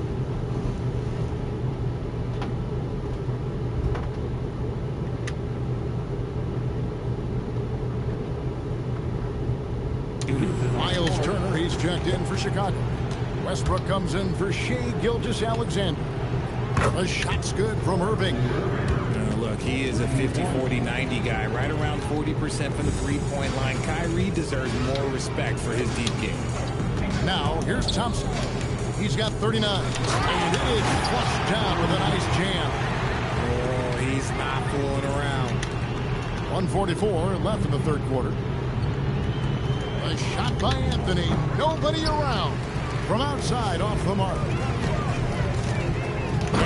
Miles Turner, he's checked in for Chicago. Westbrook comes in for Shai Gilgeous-Alexander. A shot's good from Irving. Look, he is a 50-40-90 guy, right around 40% from the three-point line. Kyrie deserves more respect for his deep game. Now, here's Thompson. He's got 39. And it is flushed down with a nice jam. Oh, he's not fooling around. 1:44 left in the third quarter. A shot by Anthony. Nobody around. From outside, off the mark. And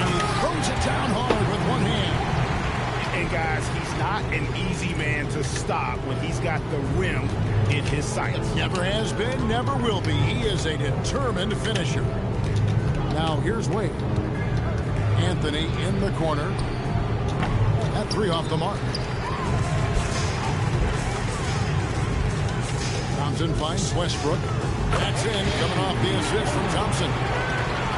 he throws it down hard with one hand. And guys, he's not an easy man to stop when he's got the rim in his sights. Never has been, never will be. He is a determined finisher. Now here's Wade. Anthony in the corner. That 3 off the mark. Thompson finds Westbrook. That's in, coming off the assist from Thompson.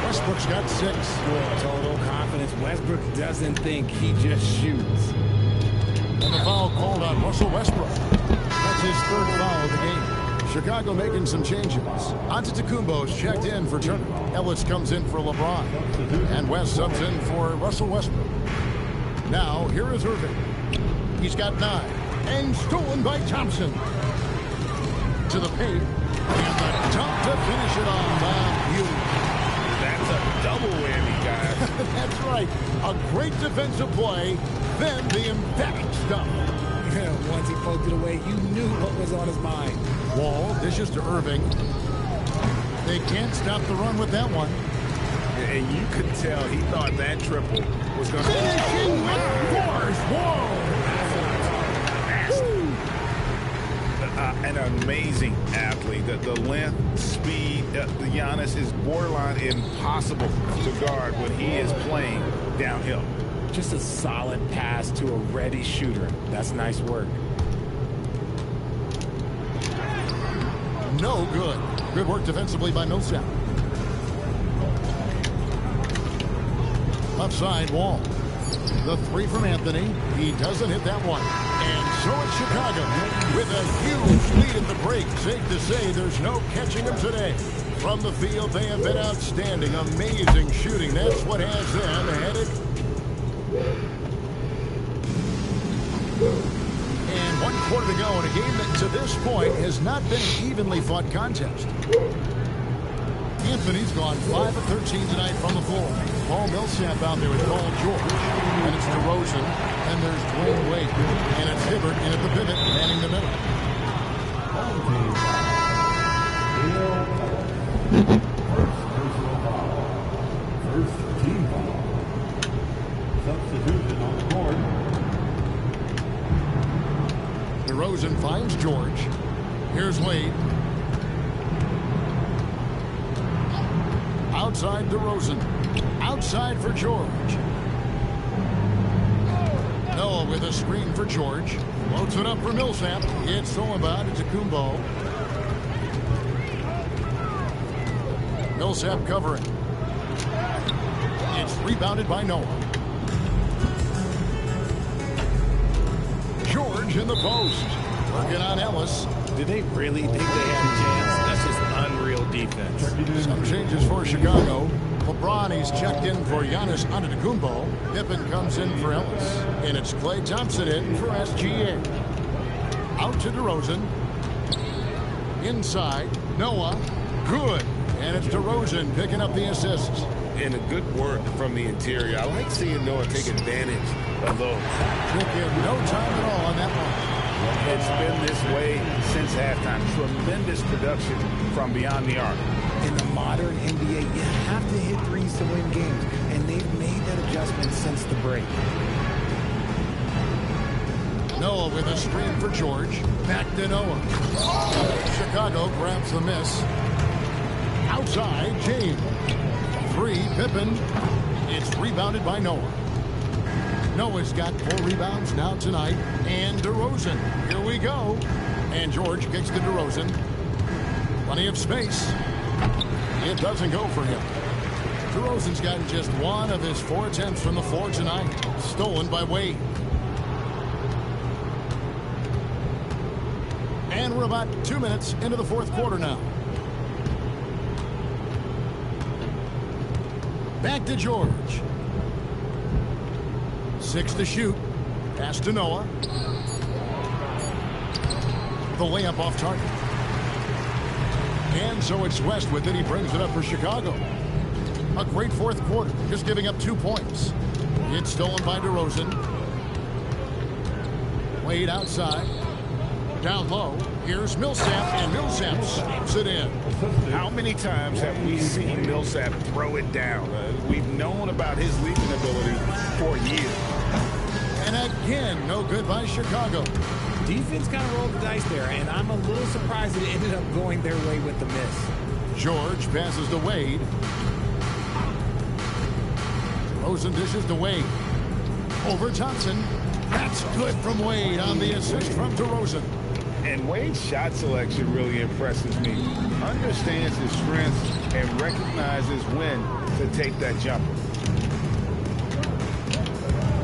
Westbrook's got 6. Total confidence. Westbrook doesn't think, he just shoots. And the foul called on Russell Westbrook. That's his 3rd foul of the game. Chicago making some changes. Antetokounmpo's checked in for Turner. Ellis comes in for LeBron. And West subs in for Russell Westbrook. Now, here is Irving. He's got 9. And stolen by Thompson. To the paint. And the dunk to finish it on by Hughes. That's a double whammy, guys. That's right. A great defensive play. Then the emphatic stuff. Once he poked it away, you knew what was on his mind. Wall dishes to Irving. They can't stop the run with that one. And you could tell he thought that triple was going to be Finishing with force. Whoa! an amazing athlete. The length, speed, Giannis is borderline impossible to guard when he is playing downhill. Just a solid pass to a ready shooter. That's nice work. no good. Good work defensively by Millsap. Left side, Wall. The three from Anthony. He doesn't hit that one. And so it's Chicago with a huge lead at the break. Safe to say there's no catching them today. From the field, they have been outstanding. Amazing shooting. That's what has them headed. And 1 quarter to go in a game that to this point has not been an evenly fought contest. Anthony's gone 5 of 13 tonight from the floor. Paul Millsap out there with Paul George. And it's DeRozan. And there's Dwayne Wade. And it's Hibbert in at the pivot, manning the middle. First team foul. Substitution on the court. DeRozan finds George. Here's Wade. Outside DeRozan. Outside for George. Noah with a screen for George. Floats it up for Millsap. It's stolen by Antetokounmpo. Millsap covering. It's rebounded by Noah. George in the post. Working on Ellis. Do they really think they have a chance? That's just unreal defense. Some changes for Chicago. LeBron, he's checked in for Giannis Antetokounmpo. Pippen comes in for Ellis. And it's Klay Thompson in for SGA. Out to DeRozan. Inside, Noah. Good. And it's DeRozan picking up the assists. And a good work from the interior. I like seeing Noah take advantage of those. Took him no time at all on that one. It's been this way since halftime. Tremendous production from beyond the arc. In the modern NBA, you have to hit threes to win games, and they've made that adjustment since the break. Noah with a screen for George. Back to Noah. Chicago grabs the miss. Outside, James. 3, Pippen. It's rebounded by Noah. Noah's got 4 rebounds now tonight. And DeRozan. Here we go. And George kicks to DeRozan. Plenty of space. It doesn't go for him. DeRozan's gotten just 1 of his 4 attempts from the floor tonight. Stolen by Wade. And we're about 2 minutes into the 4th quarter now. Back to George. 6 to shoot. Pass to Noah. The layup off target. And so it's West with it. He brings it up for Chicago. A great 4th quarter. Just giving up 2 points. It's stolen by DeRozan. Wade outside. Down low. Here's Millsap. And Millsap slaps it in. How many times have we seen Millsap throw it down? We've known about his leaping ability for years. And again, no good by Chicago. Defense kind of rolled the dice there, and I'm a little surprised that it ended up going their way with the miss. George passes to Wade. Rosen dishes to Wade. Over Thompson. That's good from Wade on the assist from DeRozan. And Wade's shot selection really impresses me. Understands his strengths and recognizes when to take that jumper.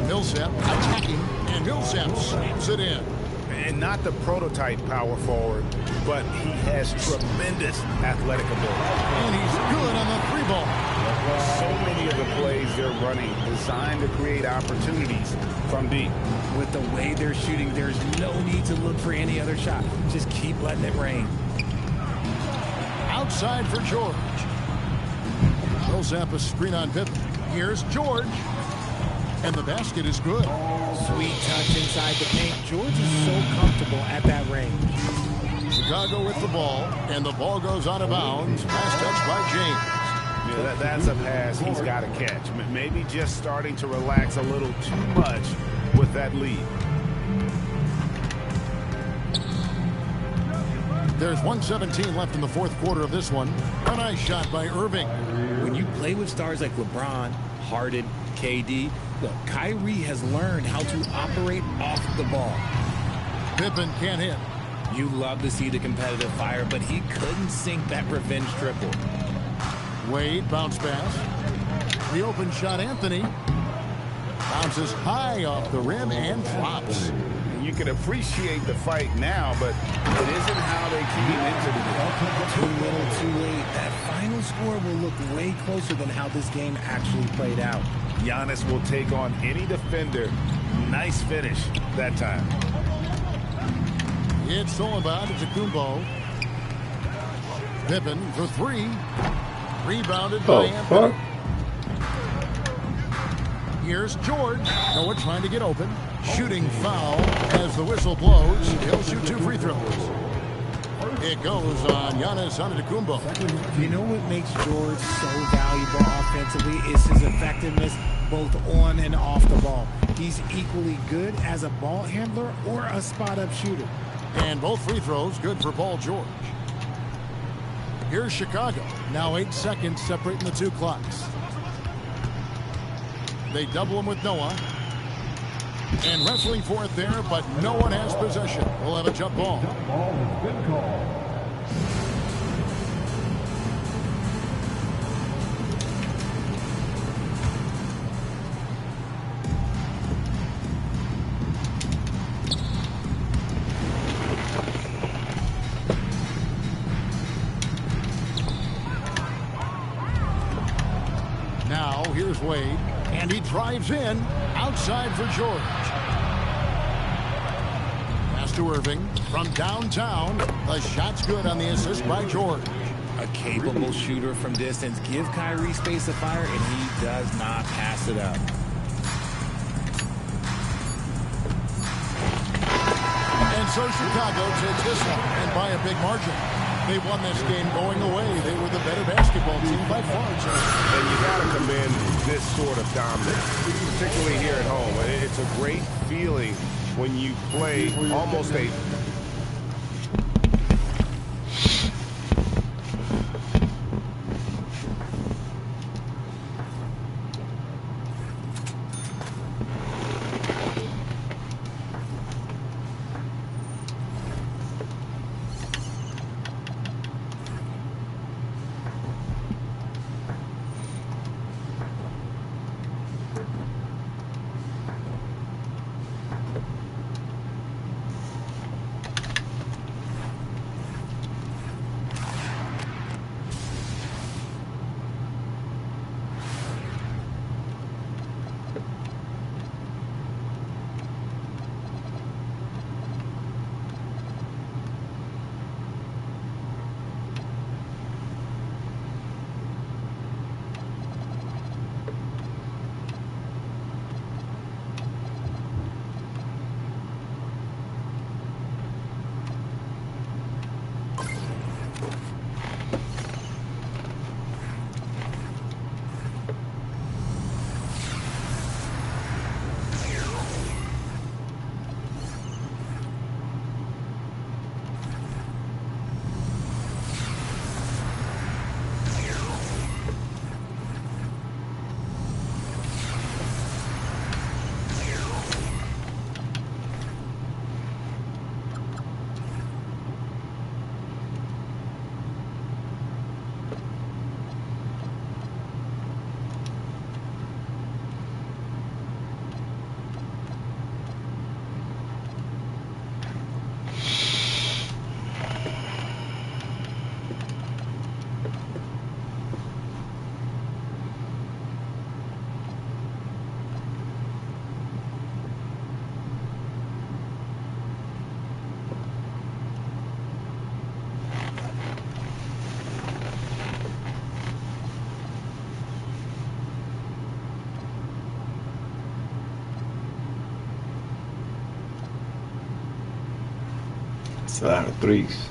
Millsap attacking, and Millsap slams it in. And not the prototype power forward, but he has tremendous athletic ability. And he's good on the 3-ball. So many of the plays they're running designed to create opportunities from deep. With the way they're shooting, there's no need to look for any other shot. Just keep letting it rain. Outside for George. Millsap a screen on Pippen. Here's George. And the basket is good. Sweet touch inside the paint. George is so comfortable at that range. Chicago with the ball, and the ball goes out of bounds. Pass touch by James. Yeah, that's a pass he's got to catch. Maybe just starting to relax a little too much with that lead. There's 1:17 left in the 4th quarter of this one. A nice shot by Irving. When you play with stars like LeBron, Harden, KD, look, Kyrie has learned how to operate off the ball. Pippen can't hit. You love to see the competitive fire, but he couldn't sink that revenge triple. Wade, bounce pass. The open shot, Anthony. Bounces high off the rim and drops. You can appreciate the fight now, but it isn't how they came into the game. Too little, too late. That final score will look way closer than how this game actually played out. Giannis will take on any defender. Nice finish that time. It's Solomon to Kumbo. Pippen for three. Rebounded by Anthony. Here's George. Noah trying to get open. Shooting foul as the whistle blows. He'll shoot 2 free throws. It goes on Giannis Antetokounmpo. You know what makes George so valuable offensively is his effectiveness both on and off the ball. He's equally good as a ball handler or a spot-up shooter. And both free throws good for Paul George. Here's Chicago. Now 8 seconds separating the two clocks. They double him with Noah. And wrestling for it there, but no one has possession. We'll have a jump ball. Jump ball has been called. Now here's Wade. And he drives in. Outside for George. Pass to Irving from downtown. The shot's good on the assist by George. A capable shooter from distance. Give Kyrie space to fire, and he does not pass it up. And so Chicago takes this one, and by a big margin. They won this game going away. They were the better basketball team by far. And you got to commend this sort of dominance, particularly here at home. It's a great feeling when you play almost a It's a lot of threes.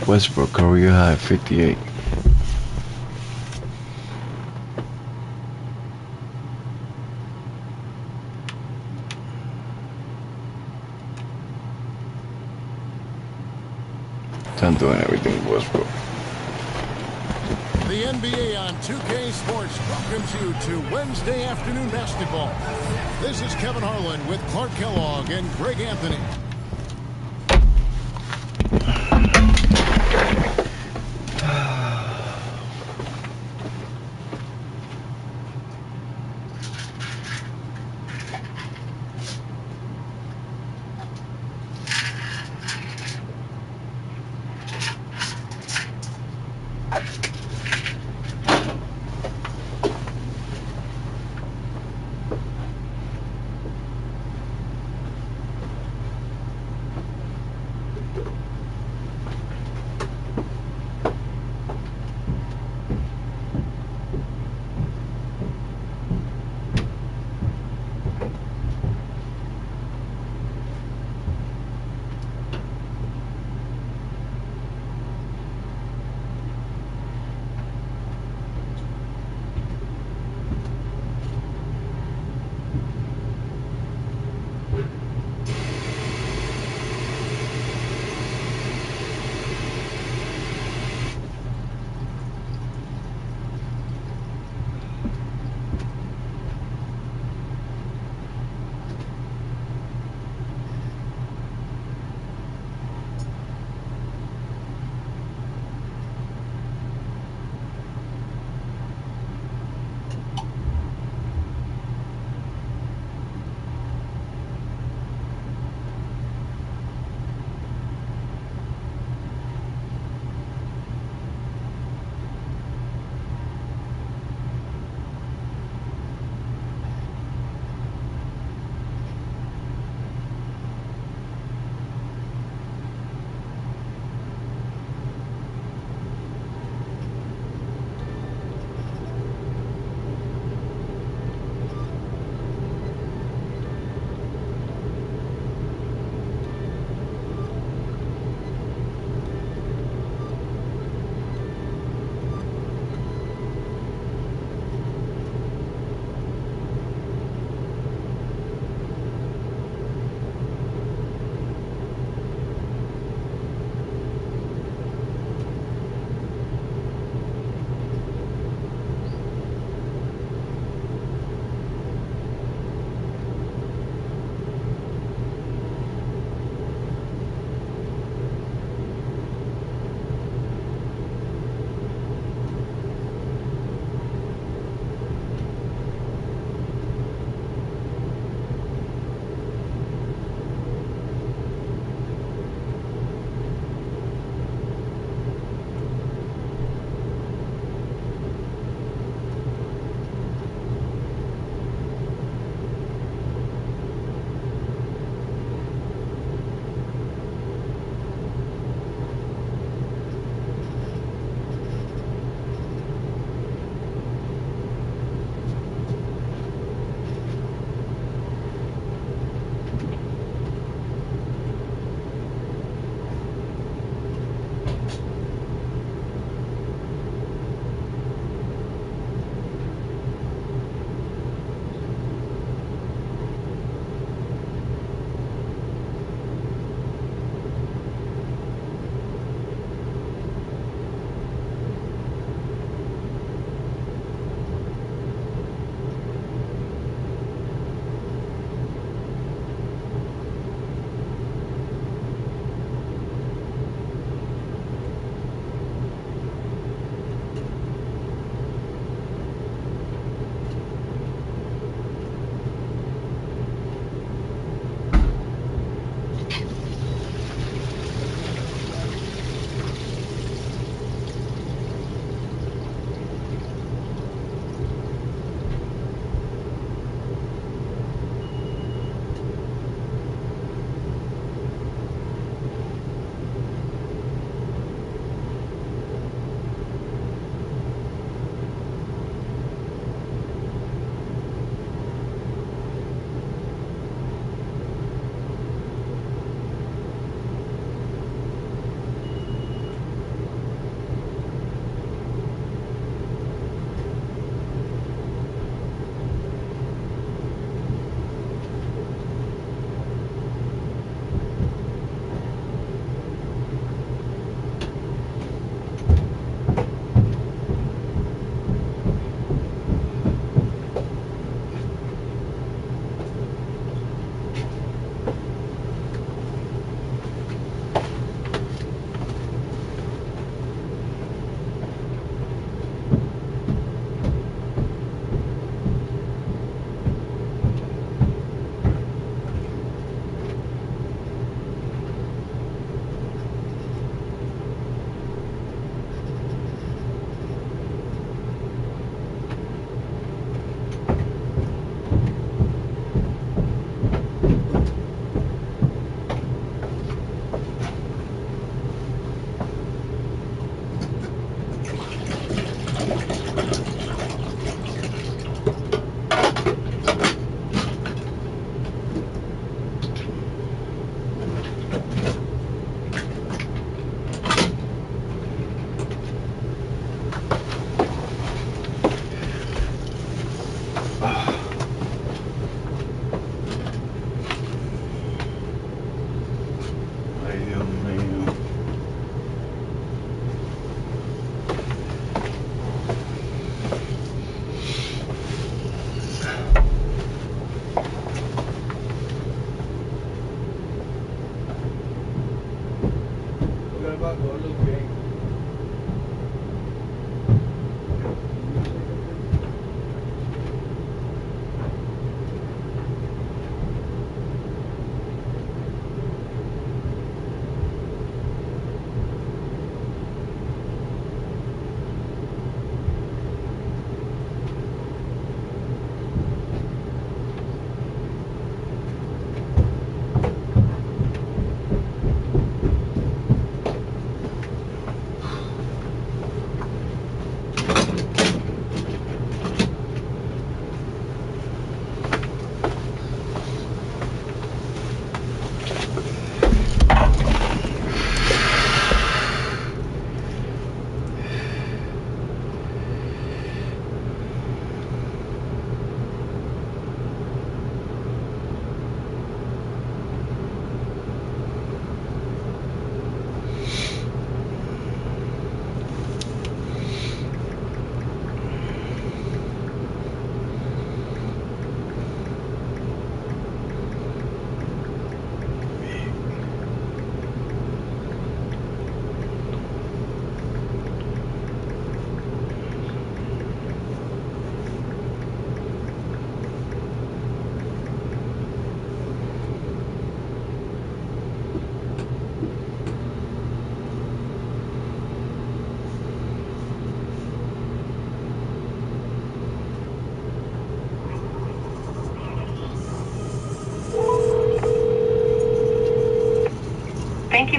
Westbrook career high 58. I'm doing everything with Westbrook. The NBA on 2K Sports welcomes you to Wednesday afternoon basketball. This is Kevin Harlan with Clark Kellogg and Greg Anthony.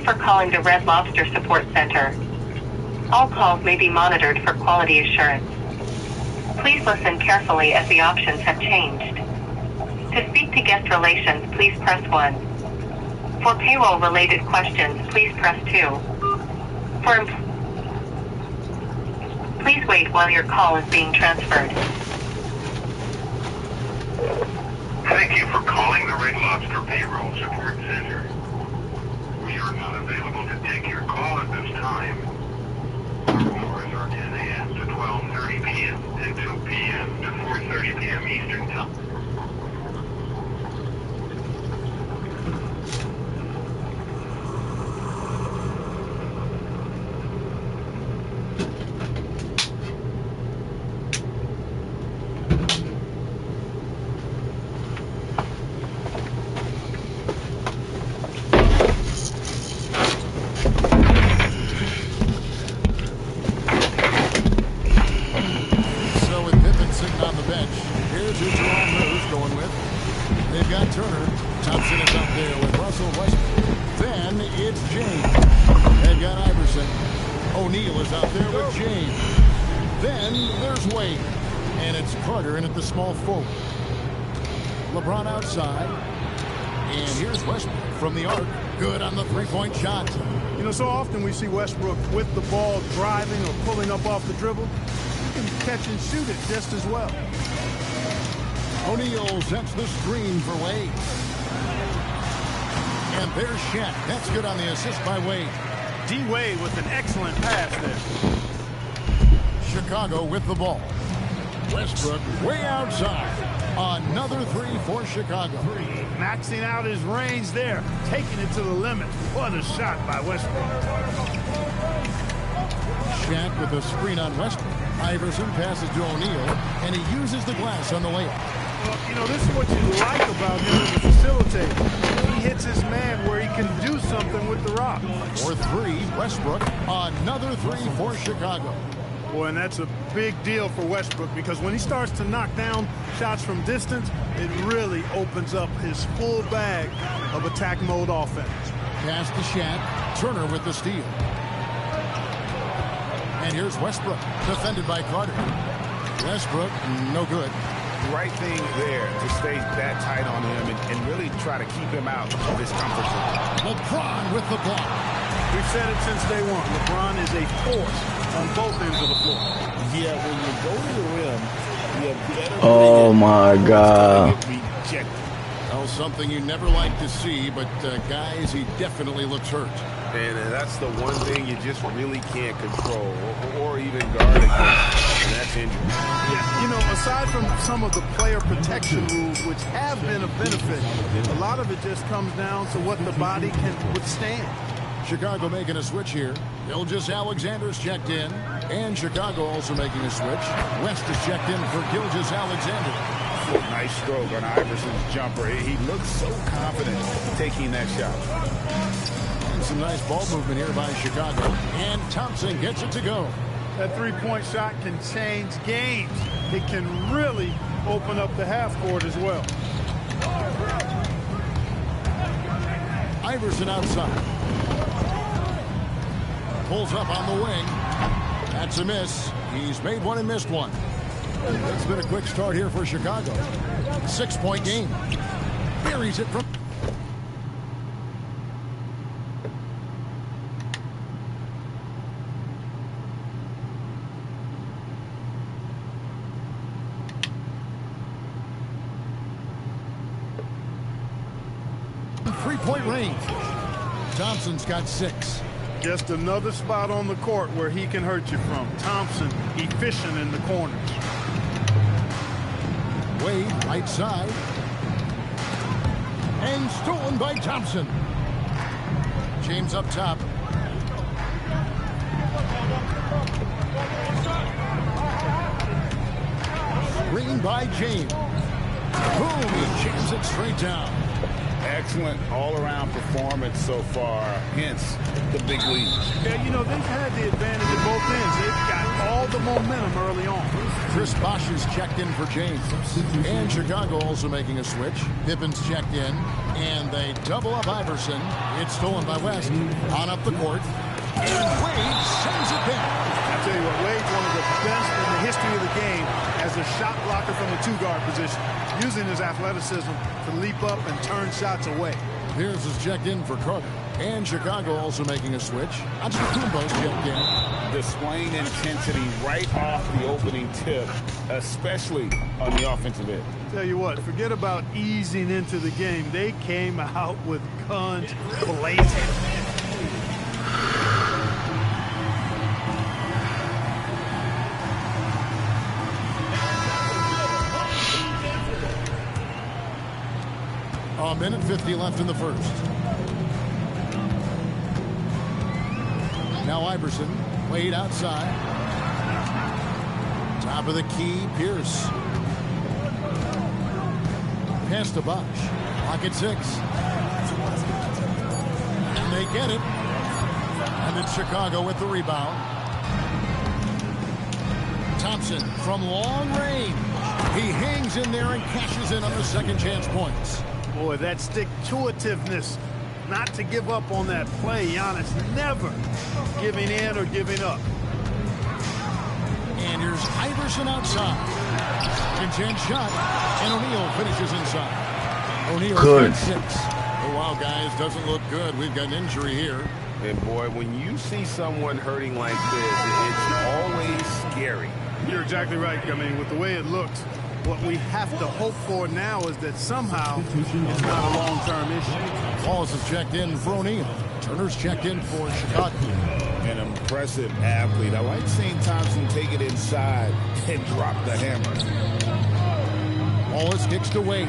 for calling the Red Lobster Support Center. All calls may be monitored for quality assurance. Please listen carefully as the options have changed. To speak to guest relations, please press 1. For payroll-related questions, please press 2. Please wait while your call is being transferred. Thank you for calling the Red Lobster Payroll Support Center. We are not available to take your call at this time. Our hours are 10 a.m. to 12:30 p.m. and 2 p.m. to 4:30 p.m. Eastern Time. LeBron outside, and here's Westbrook from the arc. Good on the three-point shot. You know, so often we see Westbrook with the ball driving or pulling up off the dribble. He can catch and shoot it just as well. O'Neal sets the screen for Wade. And there's Shaq. That's good on the assist by Wade. D-Wade with an excellent pass there. Chicago with the ball. Westbrook way outside. Another three for Chicago. Maxing out his range there, taking it to the limit. What a shot by Westbrook. Shaq with a screen on Westbrook. Iverson passes to O'Neal, and he uses the glass on the layup. Well, you know, this is what you like about him as a facilitator. He hits his man where he can do something with the rock. For three, Westbrook. Another three for Chicago. Boy, and that's a big deal for Westbrook because when he starts to knock down shots from distance, it really opens up his full bag of attack mode offense. Pass to Shaq. Turner with the steal. And here's Westbrook, defended by Carter. Westbrook, no good. Right thing there to stay that tight on him and really try to keep him out of his comfort zone. LeBron with the block. We've said it since day one. LeBron is a force on both ends of the floor. Yeah, when you go to the rim, you have better. Oh my God. Well, something you never like to see, but guys, he definitely looks hurt. And that's the one thing you just really can't control or even guard against, and that's injury. Yeah, you know, aside from some of the player protection rules, which have been a benefit, a lot of it just comes down to what the body can withstand. Chicago making a switch here. Gilgeous-Alexander's checked in. And Chicago also making a switch. West is checked in for Gilgeous-Alexander. Nice stroke on Iverson's jumper. He looks so confident taking that shot. And some nice ball movement here by Chicago. And Thompson gets it to go. That three-point shot can change games. It can really open up the half court as well. Iverson outside. Pulls up on the wing. That's a miss. He's made one and missed one. It's been a quick start here for Chicago. 6-point game. Buries it from... Three-point range. Thompson's got 6. Just another spot on the court where he can hurt you from. Thompson efficient in the corners. Wade, right side. And stolen by Thompson. James up top. Screen by James. Boom, he jams it straight down. Excellent all-around performance so far, hence the big lead. Yeah, you know, they've had the advantage at both ends. They've got all the momentum early on. Chris Bosh is checked in for James. And Chicago also making a switch. Pippen's checked in. And they double up Iverson. It's stolen by West. On up the court. And Wade sends it back. I tell you what, Wade's one of the best in the history of the game as a shot blocker from the two-guard position, using his athleticism to leap up and turn shots away. Pierce is checked in for Carter. And Chicago also making a switch. Antetokounmpo's checked in. Displaying intensity right off the opening tip, especially on the offensive end. Tell you what, forget about easing into the game. They came out with guns blazing. A minute 50 left in the first. Now Iverson, Wade outside. Top of the key, Pierce. Pass to Bosh. Clock at 6. And they get it. And it's Chicago with the rebound. Thompson from long range. He hangs in there and cashes in on the second chance points. Boy, that stick-to-itiveness, not to give up on that play. Giannis never giving in or giving up. And here's Iverson outside. Second shot, and O'Neal finishes inside. O'Neal Good. 6. Oh, wow, guys, doesn't look good. We've got an injury here. And boy, when you see someone hurting like this, it's always scary. You're exactly right. I mean, with the way it looks, what we have to hope for now is that somehow it's not a long-term issue. Wallace is checked in for O'Neal. Turner's checked in for Chicago. An impressive athlete. I like seeing Thompson take it inside and drop the hammer. Wallace kicks to Wade.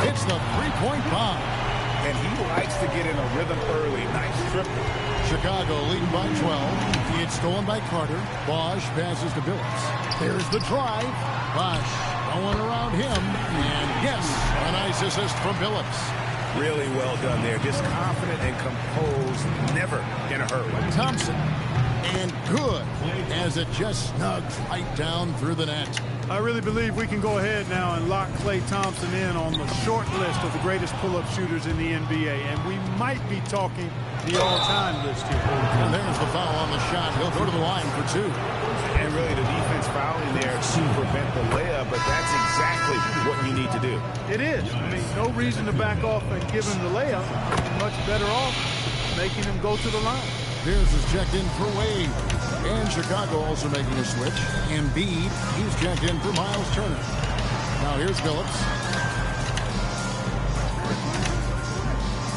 It's the three-point bomb. And he likes to get in a rhythm early. Nice triple. Chicago leading by 12. It's stolen by Carter. Bosh passes to Billups. There's the drive. Bosh going around him. And yes, a nice assist from Billups. Really well done there. Just confident and composed. Never in a hurry. Thompson. And good as it just snugs right down through the net. I really believe we can go ahead now and lock Klay Thompson in on the short list of the greatest pull-up shooters in the NBA. And we might be talking the all-time list here. And there's the foul on the shot. He'll go to the line for 2. And really the defense fouling there to prevent the layup, but that's exactly what you need to do. It is. I mean, no reason to back off and give him the layup. Much better off making him go to the line. Pierce is checked in for Wade. And Chicago also making a switch. Embiid, he's checked in for Miles Turner. Now here's Billups.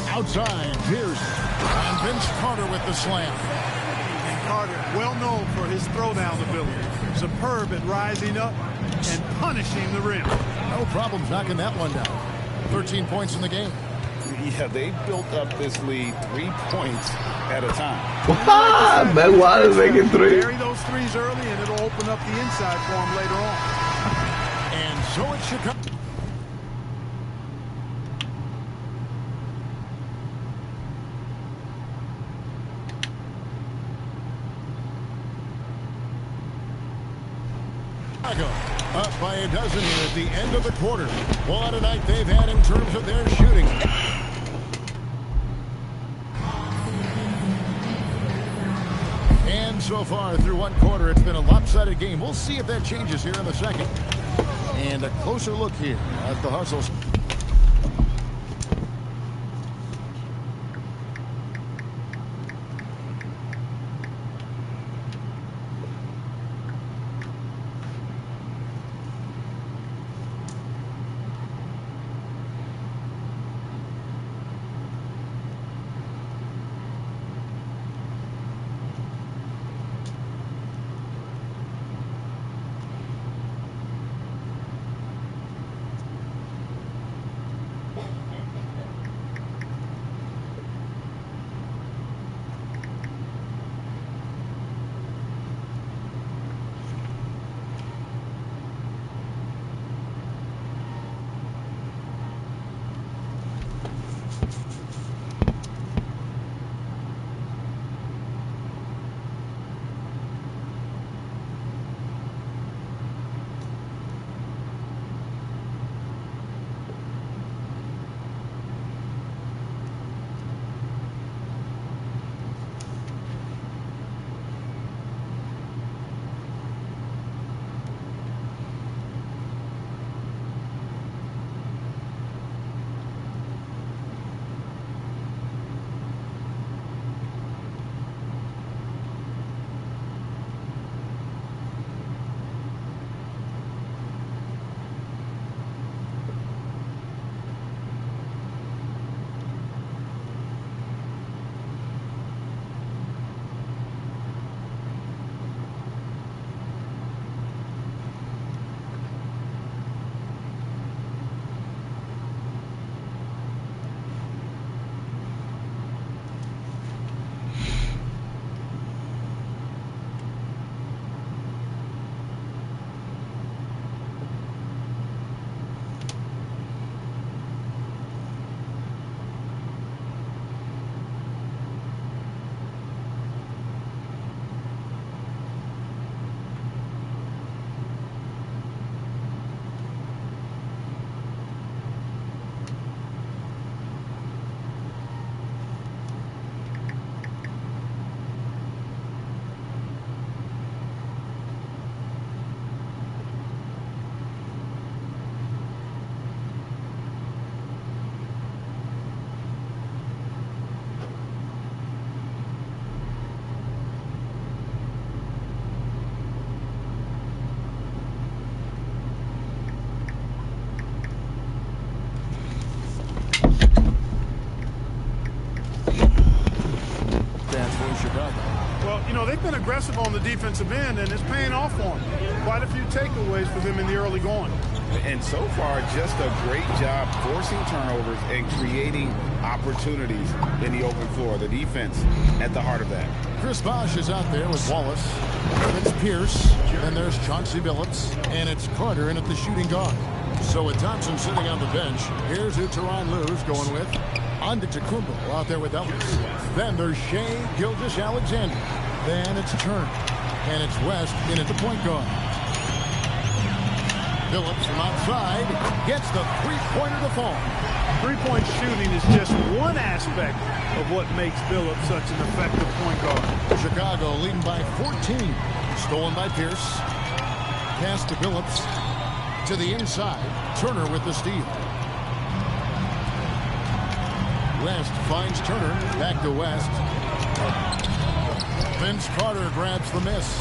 Outside, Pierce. And Vince Carter with the slam. And Carter, well known for his throwdown ability. Superb at rising up and punishing the rim. No problems knocking that one down. 13 points in the game. Yeah, they built up this lead 3 points at a time. Wow, man, Wallace making 3. Bury those threes early, and it'll open up the inside for him later on. And so it's Chicago. Up by a dozen here at the end of the quarter. What a night they've had in terms of their shooting. And so far through one quarter, it's been a lopsided game. We'll see if that changes here in the second. And a closer look here at the hustles. aggressive on the defensive end, and it's paying off for him. Quite a few takeaways for them in the early going. And so far, just a great job forcing turnovers and creating opportunities in the open floor. The defense at the heart of that. Chris Bosh is out there with Wallace. It's Pierce. Then there's Chauncey Billups. And it's Carter in at the shooting guard. So with Thompson sitting on the bench, here's who Tyronn Lue's going with. Antetokounmpo out there with Ellis. Then there's Shai Gilgeous-Alexander. Then it's Turner. And it's West in at the point guard. Billups from outside gets the three-pointer to fall. Three-point shooting is just one aspect of what makes Billups such an effective point guard. Chicago leading by 14. Stolen by Pierce. Pass to Billups. To the inside. Turner with the steal. West finds Turner. Back to West. Vince Carter grabs the miss.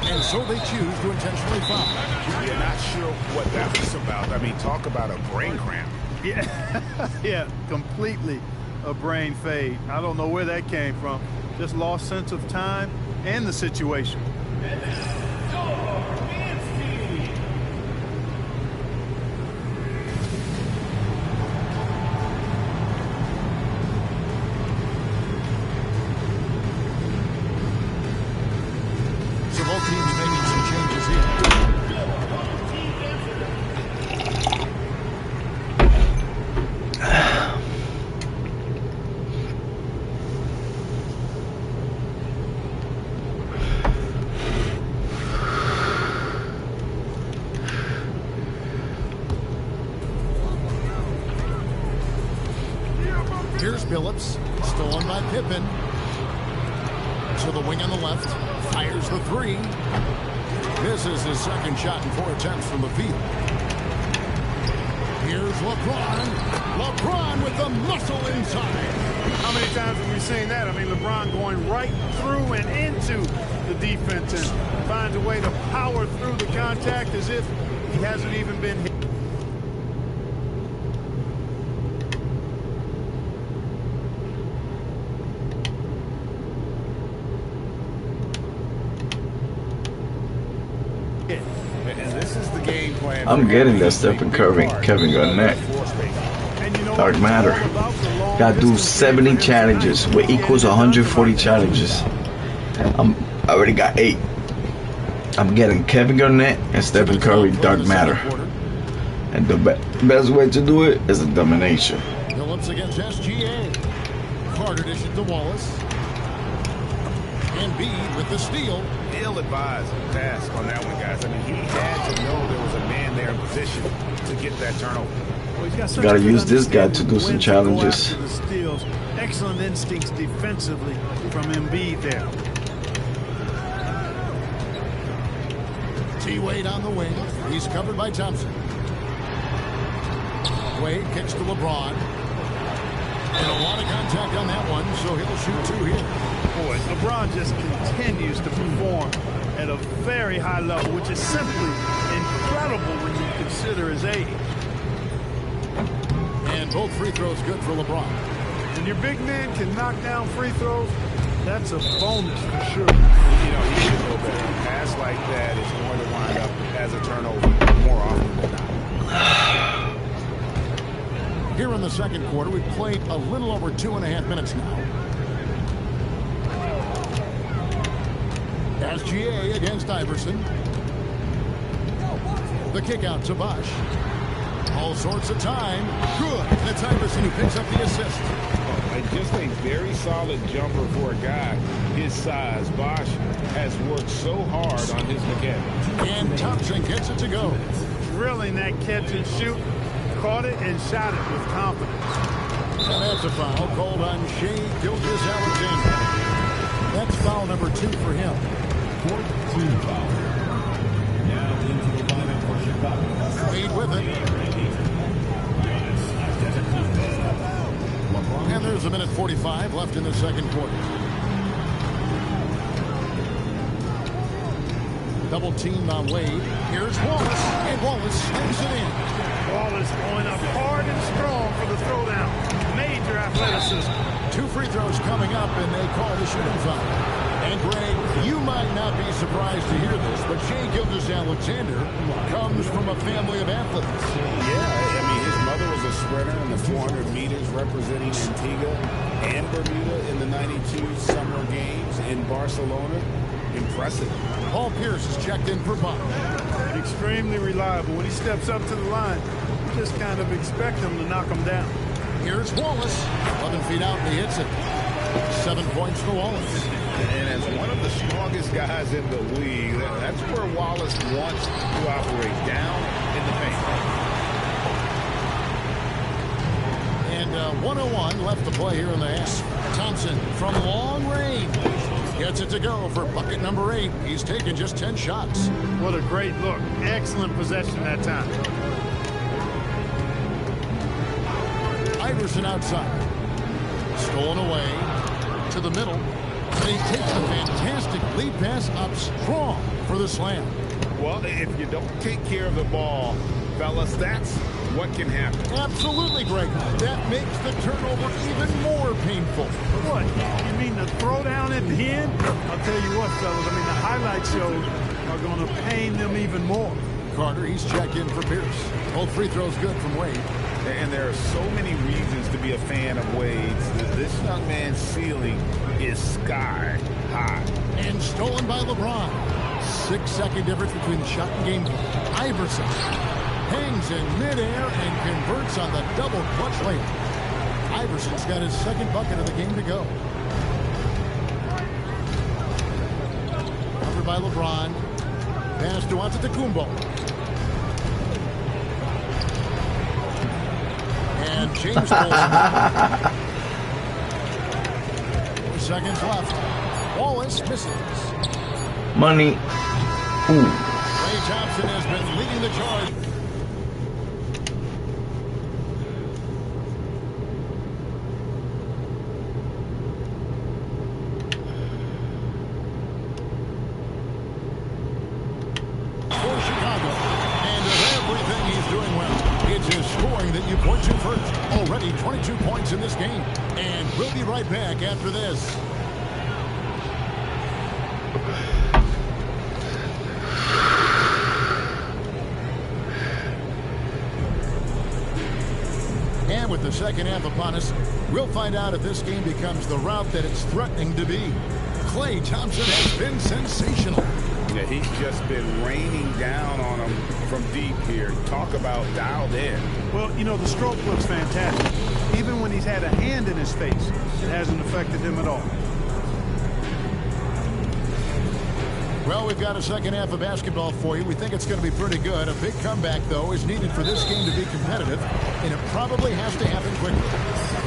And so they choose to intentionally foul. You're not sure what that was about. I mean, talk about a brain cramp. Yeah, yeah, completely a brain fade. I don't know where that came from. Just lost sense of time and the situation. So both teams making some changes here. Here's Billups, stolen by Pippen. To the wing on the left, fires the three. This is his second shot in 4 attempts from the field. Here's LeBron. LeBron with the muscle inside. How many times have we seen that? I mean, LeBron going right through and into the defense and finds a way to power through the contact as if he hasn't even been hit. I'm getting that Stephen Curry, Kevin Garnett. Dark Matter. Gotta do 70 challenges, which equals 140 challenges. I already got 8. I'm getting Kevin Garnett and Stephen Curry, Dark Matter. And the best way to do it is a domination. Billups against SGA. Carter dishes to Wallace. Embiid with the steal. Ill-advised pass on that one, guys. I mean, he had to know there was a man there in position to get that turnover. Well, gotta use this guy to do some challenges. Excellent instincts defensively from Embiid there. T-Wade on the wing. He's covered by Thompson. Wade kicks to LeBron. And a lot of contact on that one, so he'll shoot 2 here. Boy, LeBron just continues to perform at a very high level, which is simply incredible when you consider his age. And both free throws good for LeBron. When your big man can knock down free throws, that's a bonus for sure. You know, he should know better. A pass like that is going to wind up as a turnover more often than not. Here in the second quarter, we've played a little over 2.5 minutes now. SGA against Iverson. The kick out to Bosh. All sorts of time. Good. And it's Iverson who picks up the assist. Just a very solid jumper for a guy his size. Bosh has worked so hard on his mechanics. And Thompson gets it to go. Drilling that catch and shoot. Caught it and shot it with confidence. And that's a foul called on Shai Gilgeous-Alexander. That's foul number 2 for him. 4th team foul. Now into the lineup for Chicago. Lead with it. And there's a minute 45 left in the second quarter. Double teamed on Wade. Here's Wallace. And Wallace slams it in. Wallace going up hard and strong for the throwdown. Major athleticism. 2 free throws coming up, and they call the shooting foul. And Greg, you might not be surprised to hear this, but Shai Gilgeous-Alexander comes from a family of athletes. Yeah, I mean, his mother was a sprinter in the 400 meters representing Antigua and Bermuda in the 92 Summer Games in Barcelona. Impressive. Paul Pierce is checked in for Buck. Extremely reliable. When he steps up to the line, you just kind of expect him to knock him down. Here's Wallace. 11 feet out, and he hits it. 7 points for Wallace. And as one of the strongest guys in the league, that's where Wallace wants to operate, down in the paint. And 101 left to play here in the half. Thompson from long range gets it to go for bucket number 8. He's taken just 10 shots. What a great look. Excellent possession that time. Iverson outside. Stolen away to the middle. And he takes a fantastic lead pass up strong for the slam. Well, if you don't take care of the ball, fellas, that's what can happen. Absolutely, Greg. That makes the turnover even more painful. What? You mean the throwdown at the end? I'll tell you what, fellas. I mean, the highlight shows are going to pain them even more. Carter, he's checked in for Pierce. Both free throws good from Wade. And there are so many reasons to be a fan of Wade's. This young man's ceiling is sky high. And stolen by LeBron. 6-second difference between the shot and game point. Iverson hangs in midair and converts on the double clutch layup. Iverson's got his second bucket of the game to go. Covered by LeBron. Pass to Antetokounmpo. And James Wilson. 4 seconds left. Wallace misses. Money. Ooh. Klay Thompson has been leading the charge. For Chicago. And of everything he's doing well, it's his scoring that you point to first. Already 22 points in this game. And we'll be right back after this. And with the second half upon us, we'll find out if this game becomes the route that it's threatening to be. Klay Thompson has been sensational. Yeah, he's just been raining down on him from deep here. Talk about dialed in. Well, you know, the stroke looks fantastic. Even when he's had a hand in his face, it hasn't affected him at all. Well, we've got a second half of basketball for you. We think it's going to be pretty good. A big comeback, though, is needed for this game to be competitive, and it probably has to happen quickly.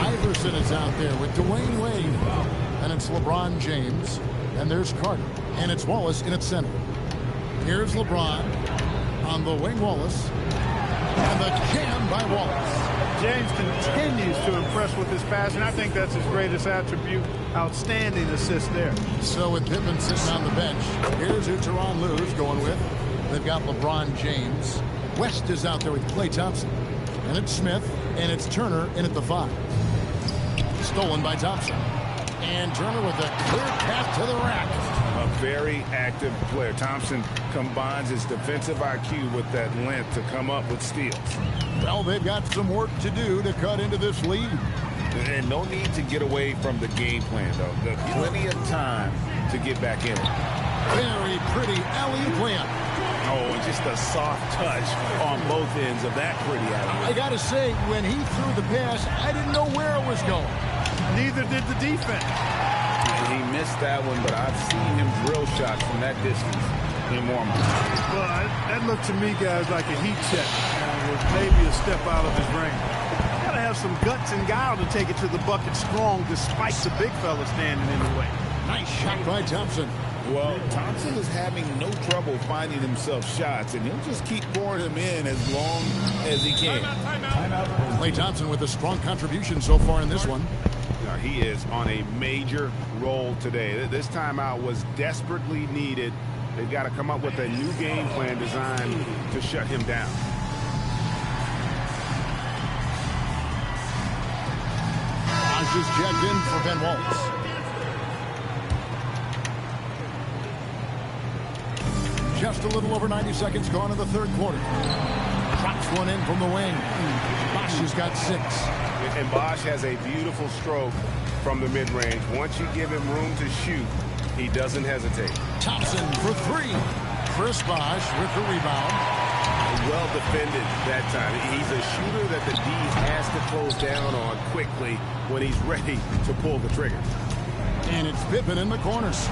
Iverson is out there with Dwayne Wade, and it's LeBron James, and there's Carter, and it's Wallace in its center. Here's LeBron on the wing. Wallace, and the jam by Wallace. James continues to impress with his passing. I think that's his greatest attribute. Outstanding assist there. So with Pippen sitting on the bench, here's who Tyronn Lue's going with. They've got LeBron James. West is out there with Klay Thompson. And it's Smith, and it's Turner in at the 5. Stolen by Thompson. And Turner with a clear path to the rack. A very active player. Thompson combines his defensive IQ with that length to come up with steals. Well, they've got some work to do to cut into this lead. And no need to get away from the game plan, though. There's plenty of time to get back in it. Very pretty alley-oop layup. Oh, and just a soft touch on both ends of that pretty alley-oop. I got to say, when he threw the pass, I didn't know where it was going. Neither did the defense. He missed that one, but I've seen him drill shots from that distance in warm-up. Well, that looked to me, guys, like a heat check. With maybe a step out of his range. Got to have some guts and guile to take it to the bucket strong, despite the big fella standing in the way. Nice shot by Thompson. Well, Thompson is having no trouble finding himself shots, and he'll just keep pouring them in as long as he can. Klay Thompson with a strong contribution so far in this one. Now, he is on a major roll today. This timeout was desperately needed. They've got to come up with a new game plan designed to shut him down. Just checked in for Ben Wallace. Just a little over 90 seconds gone in the third quarter. Drops one in from the wing. Bosch has got 6. And Bosch has a beautiful stroke from the mid-range. Once you give him room to shoot, he doesn't hesitate. Thompson for 3. Chris Bosch with the rebound. Well defended that time. He's a shooter that the D has to close down on quickly when he's ready to pull the trigger. And it's Pippen in the corners.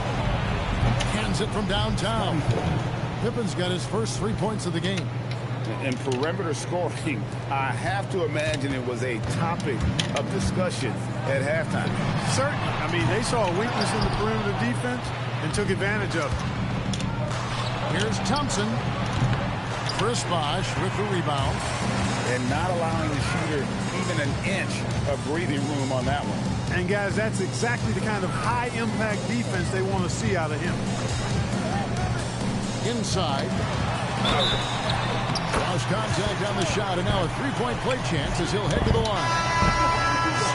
Hands it from downtown. Pippen's got his first 3 points of the game. And perimeter scoring, I have to imagine it was a topic of discussion at halftime. Certainly. I mean, they saw a weakness in the perimeter defense and took advantage of it. Here's Thompson. Chris Bosch with the rebound. And not allowing the shooter even an inch of breathing room on that one. And, guys, that's exactly the kind of high-impact defense they want to see out of him. Inside. Lost contact on the shot, and now a three-point play chance as he'll head to the line.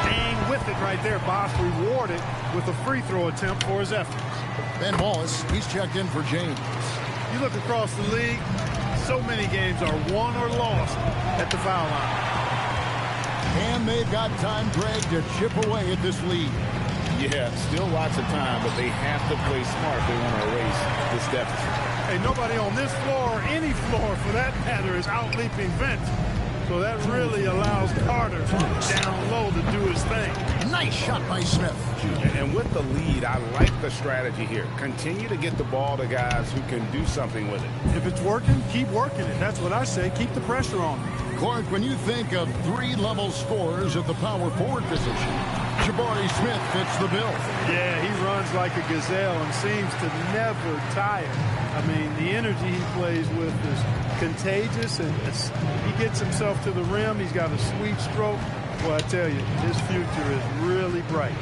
Staying with it right there. Bosch rewarded with a free throw attempt for his efforts. Ben Wallace, he's checked in for James. You look across the league, so many games are won or lost at the foul line. And they've got time, Greg, to chip away at this lead. Yeah, still lots of time, but they have to play smart if they want to erase this deficit. Hey, nobody on this floor, or any floor for that matter, is out-leaping Vince. So that really allows Carter down low to do his thing. Nice shot by Smith. And with the lead, I like the strategy here. Continue to get the ball to guys who can do something with it. If it's working, keep working it. That's what I say. Keep the pressure on them. Clark, when you think of three-level scorers at the power forward position, Jabari Smith fits the bill. Yeah, he runs like a gazelle and seems to never tire. I mean, the energy he plays with is contagious, and he gets himself to the rim. He's got a sweet stroke. Well, I tell you, his future is really bright.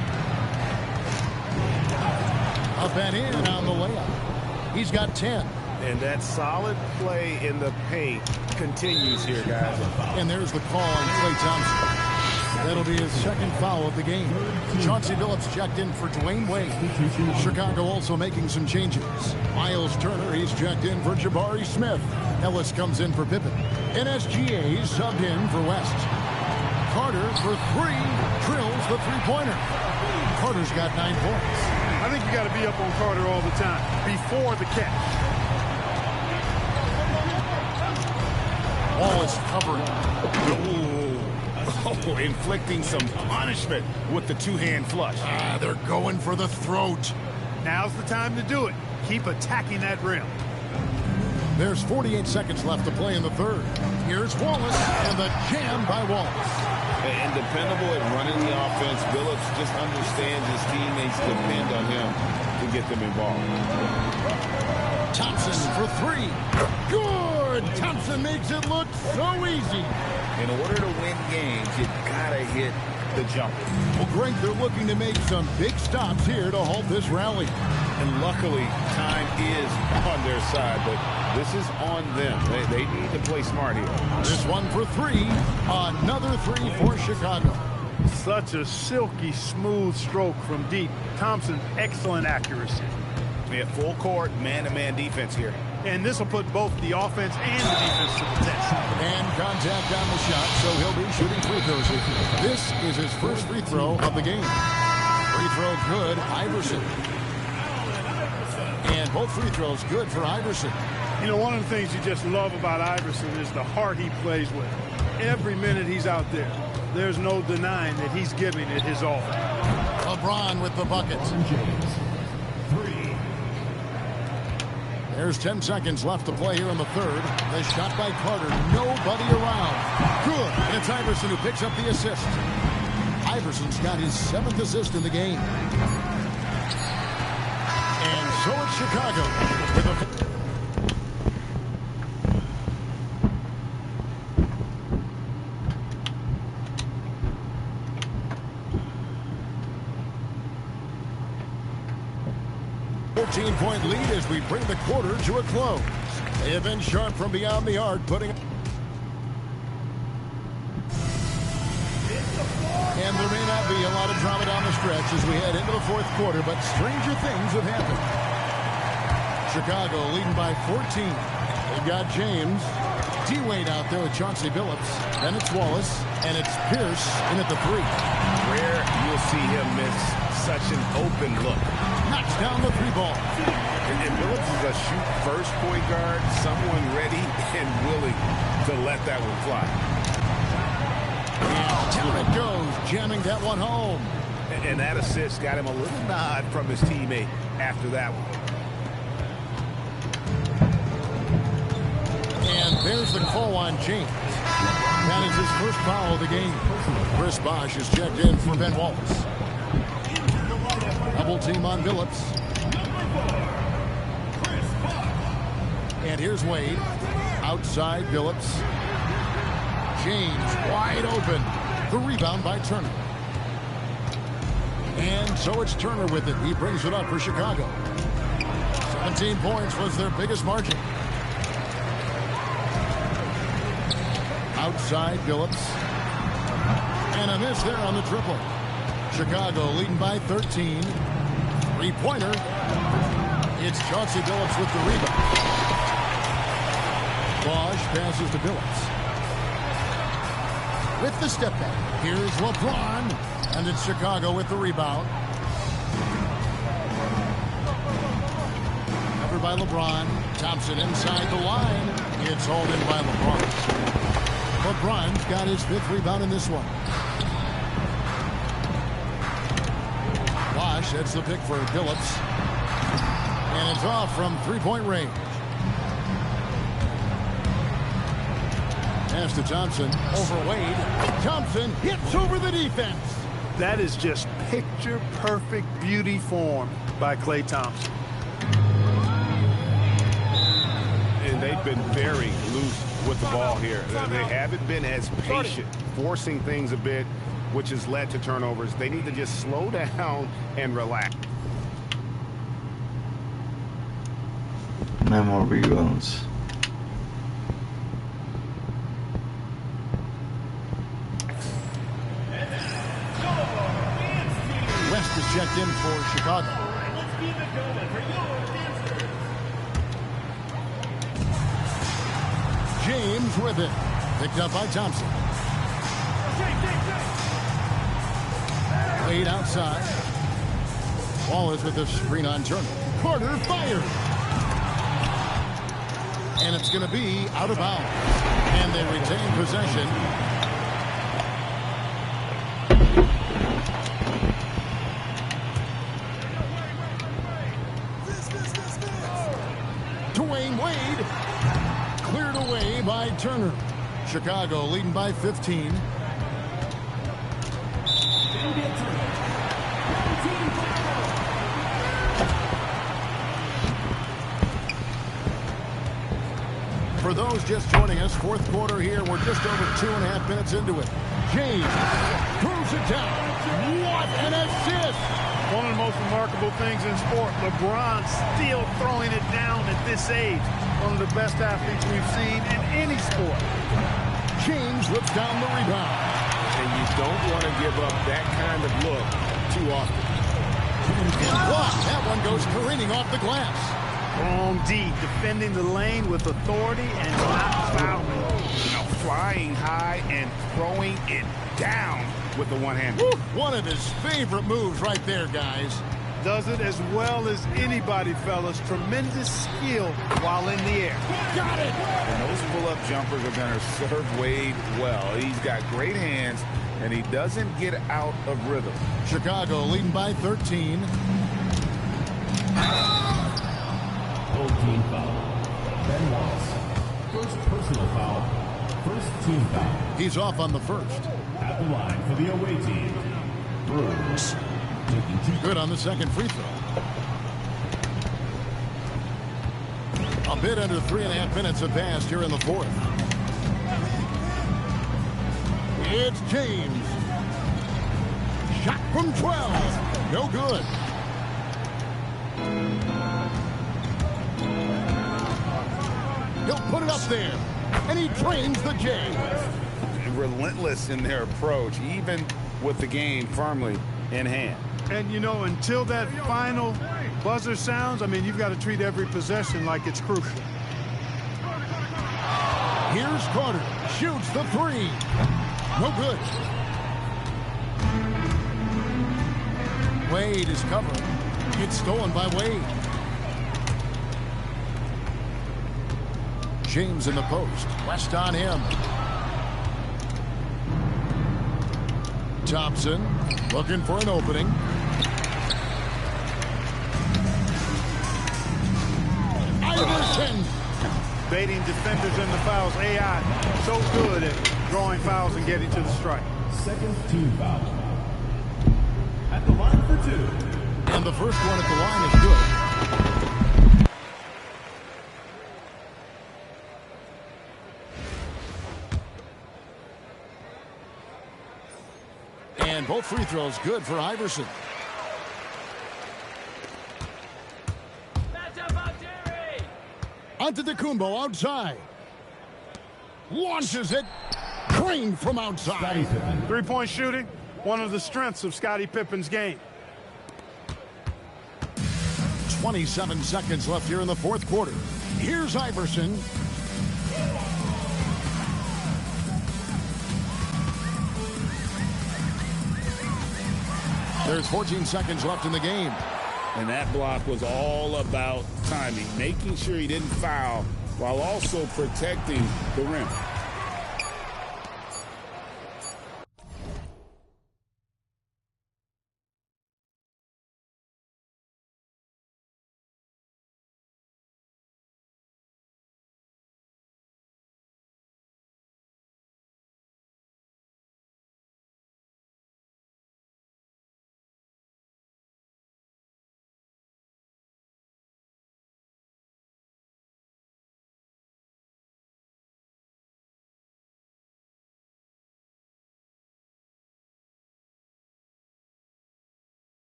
Up and in on the layup. He's got 10. And that solid play in the paint continues here, guys. And there's the call on Klay Thompson. That'll be his second foul of the game. Chauncey Billups checked in for Dwayne Wade. Chicago also making some changes. Miles Turner, he's checked in for Jabari Smith. Ellis comes in for Pippen. NSGA subbed in for West. Carter for 3, drills the three-pointer. Carter's got 9 points. I think you got to be up on Carter all the time, before the catch. Ball is covering. Oh, inflicting some punishment with the two-hand flush. They're going for the throat. Now's the time to do it. Keep attacking that rim. There's 48 seconds left to play in the third. Here's Wallace, and the jam by Wallace. And dependable at running the offense. Billups just understands his teammates depend on him to get them involved. Thompson for 3. Good! Thompson makes it look so easy. In order to win games, you've got to hit the jumper. Well, Greg, they're looking to make some big stops here to halt this rally. And luckily, time is on their side, but this is on them. They need to play smart here. This one for 3. Another 3 for Chicago. Such a silky, smooth stroke from deep. Thompson, excellent accuracy. Yeah, full court, man-to-man defense here. And this will put both the offense and the defense to the test. And contact on the shot, so he'll be shooting free throws. This is his first free throw of the game. Free throw good, Iverson. And both free throws good for Iverson. You know, one of the things you just love about Iverson is the heart he plays with. Every minute he's out there, there's no denying that he's giving it his all. LeBron with the bucket. There's 10 seconds left to play here in the third. The shot by Carter. Nobody around. Good. And it's Iverson who picks up the assist. Iverson's got his 7th assist in the game. And so it's Chicago with a... 14-point lead as we bring the quarter to a close. They have been sharp from beyond the arc, putting... And there may not be a lot of drama down the stretch as we head into the fourth quarter, but stranger things have happened. Chicago leading by 14. They've got James. D-Wade out there with Chauncey Billups. Then it's Wallace. And it's Pierce in at the 3. Rare you'll see him miss such an open look. Knocks down the 3 ball. And Billups is a shoot-first point guard, someone ready and willing to let that one fly. And down it goes, jamming that one home. And that assist got him a little nod from his teammate after that one. And there's the call on James. That is his first foul of the game. Chris Bosh is checked in for Ben Wallace. Double team on Billups. And here's Wade. Outside Billups. James wide open. The rebound by Turner. And so it's Turner with it. He brings it up for Chicago. 17 points was their biggest margin. Outside Billups. And a miss there on the triple. Chicago leading by 13. Three-pointer. It's Chauncey Billups with the rebound. Bosh passes to Billups. With the step back. Here's LeBron. And it's Chicago with the rebound. Covered by LeBron. Thompson inside the line. It's hauled in by LeBron. LeBron's got his 5th rebound in this one. Bosh, that's the pick for Billups. And it's off from 3-point range. Pass to Thompson. Over Wade. Thompson hits over the defense. That is just picture-perfect beauty form by Klay Thompson. And they've been very loose with the ball here. They haven't been as patient, forcing things a bit, which has led to turnovers. They need to just slow down and relax. No more rebounds. West is checked in for Chicago. James with it. Picked up by Thompson. Wade outside. Wallace with the screen on Turner. Carter fired. And it's going to be out of bounds. And they retain possession. Dwayne Wade. Cleared away by Turner. Chicago leading by 15. For those just joining us, 4th quarter here. We're just over 2.5 minutes into it. James throws it down. What an assist! One of the most remarkable things in sport, LeBron still throwing it down at this age. One of the best athletes we've seen in any sport. James whips down the rebound. And you don't want to give up that kind of look too often. And block. That one goes careening off the glass. Wrong D, defending the lane with authority and not fouling. Flying high and throwing it down with the one hand. One of his favorite moves right there, guys. Does it as well as anybody, fellas. Tremendous skill while in the air. Got it! And those pull-up jumpers are going to serve Wade well. He's got great hands, and he doesn't get out of rhythm. Chicago leading by 13. Old team foul. Ben Wallace. First personal foul. First team foul. He's off on the first. At the line for the away team. Brooks. Good on the second free throw. A bit under 3.5 minutes have passed here in the 4th. It's James. Shot from 12. No good. He'll put it up there. And he trains the J. Relentless in their approach, even with the game firmly in hand. And, you know, until that final Buzzer sounds, I mean, you've got to treat every possession like it's crucial. Here's Carter. Shoots the three. No good. Wade is covering. It's stolen by Wade. James in the post. West on him. Thompson looking for an opening. Iverson. Baiting defenders in the fouls. AI so good at drawing fouls and getting to the strike. Second team foul. At the line for two. And the first one at the line is good. And both free throws good for Iverson. Antetokounmpo outside. Launches it. Crane from outside. Three-point shooting, one of the strengths of Scottie Pippen's game. 27 seconds left here in the fourth quarter. Here's Iverson. There's 14 seconds left in the game. And that block was all about timing, making sure he didn't foul while also protecting the rim.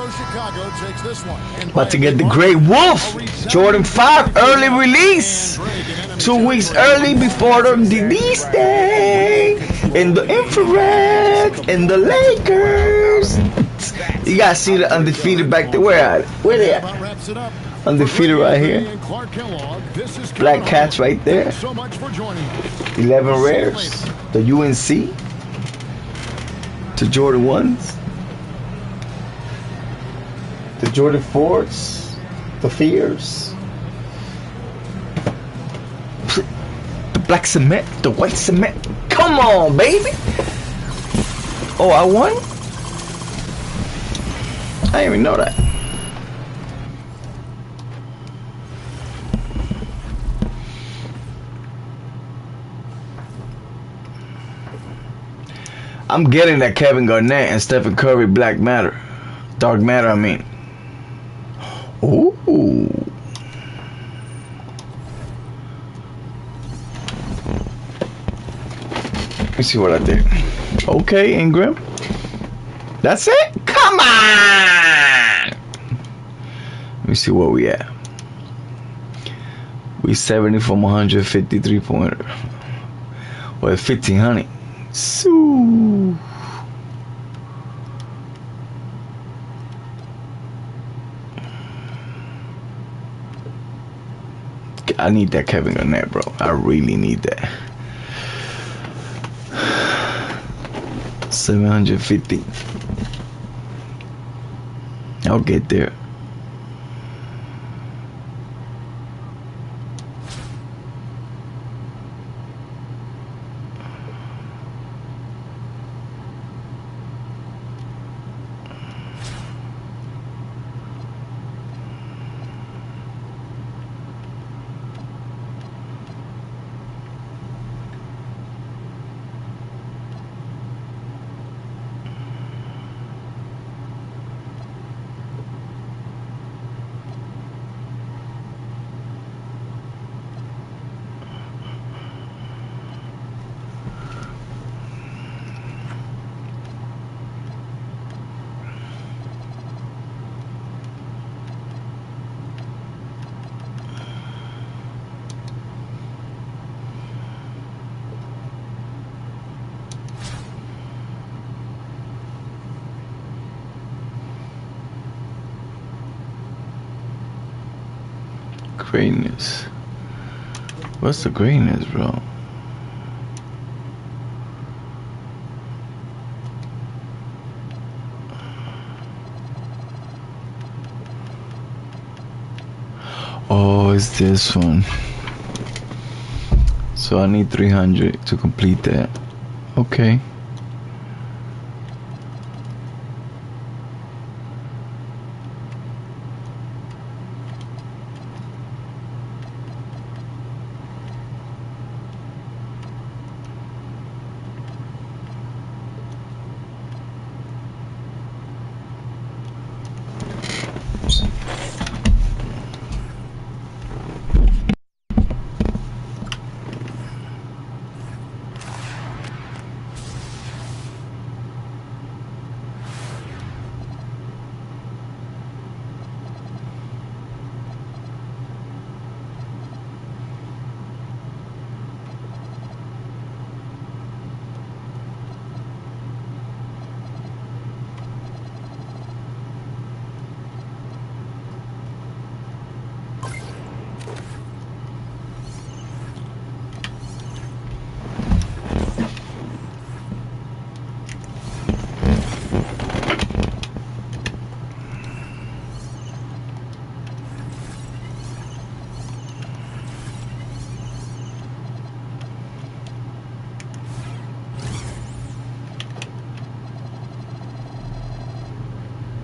So Chicago takes this one. About to get the Great Wolf. Jordan 5 early release. 2 weeks early before the release day. In the infrared. In the Lakers. You guys see the undefeated back there. Where they at? Undefeated right here. Black Cats right there. 11 rares. The UNC. The Jordan 1s. The Jordan 4s. The Fears. The black cement. The white cement. Come on, baby. Oh, I won? I didn't even know that. I'm getting that Kevin Garnett and Stephen Curry Black Matter. Dark Matter, I mean. Ooh. Let me see what I did. Okay, Ingram. That's it? Come on! Let me see where we at. We 70 from 153 pointer. Well, 1500. So I need that Kevin Garnett, bro. I really need that. 750. I'll get there. Greatness. What's the greatness, bro? Oh, it's this one. So I need 300 to complete that. Okay.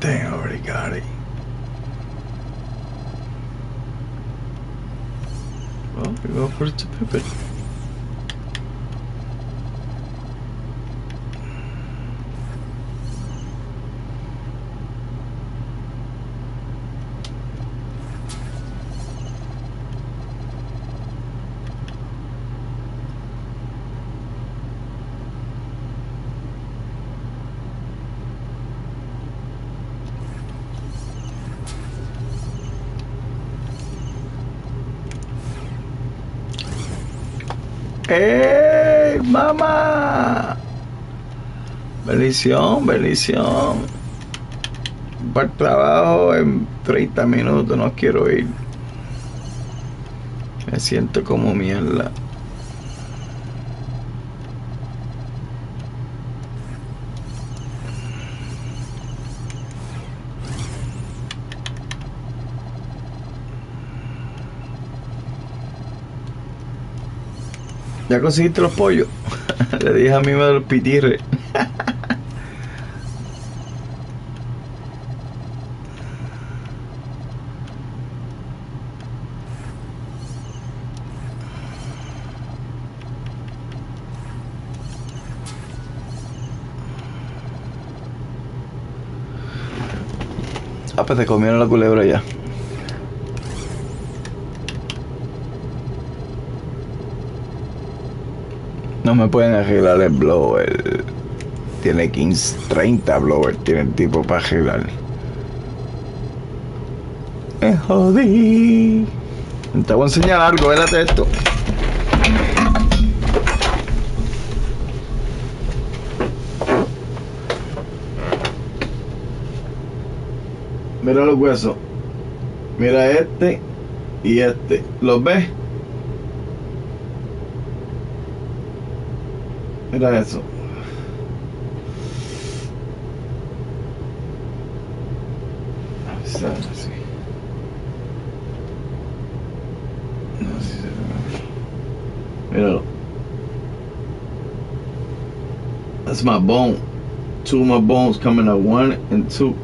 Dang, I already got it. Well, we go for it to Pippin. ¡Ey, mamá! Bendición, bendición. Para el trabajo en 30 minutos, no quiero ir. Me siento como mierda. ¿Ya conseguiste los pollos? Le dije a mí de los pitirres. Ah, pues te comieron la culebra ya. No me pueden arreglar el blower. Tiene 30 blower. Tiene el tipo para arreglar. Me jodí. Te voy a enseñar algo. Vélate esto. Mira los huesos. Mira este y este. ¿Los ves? Mira eso. Así. No, así se ve. Míralo. That's my bone. Two of my bones coming out, 1 and 2.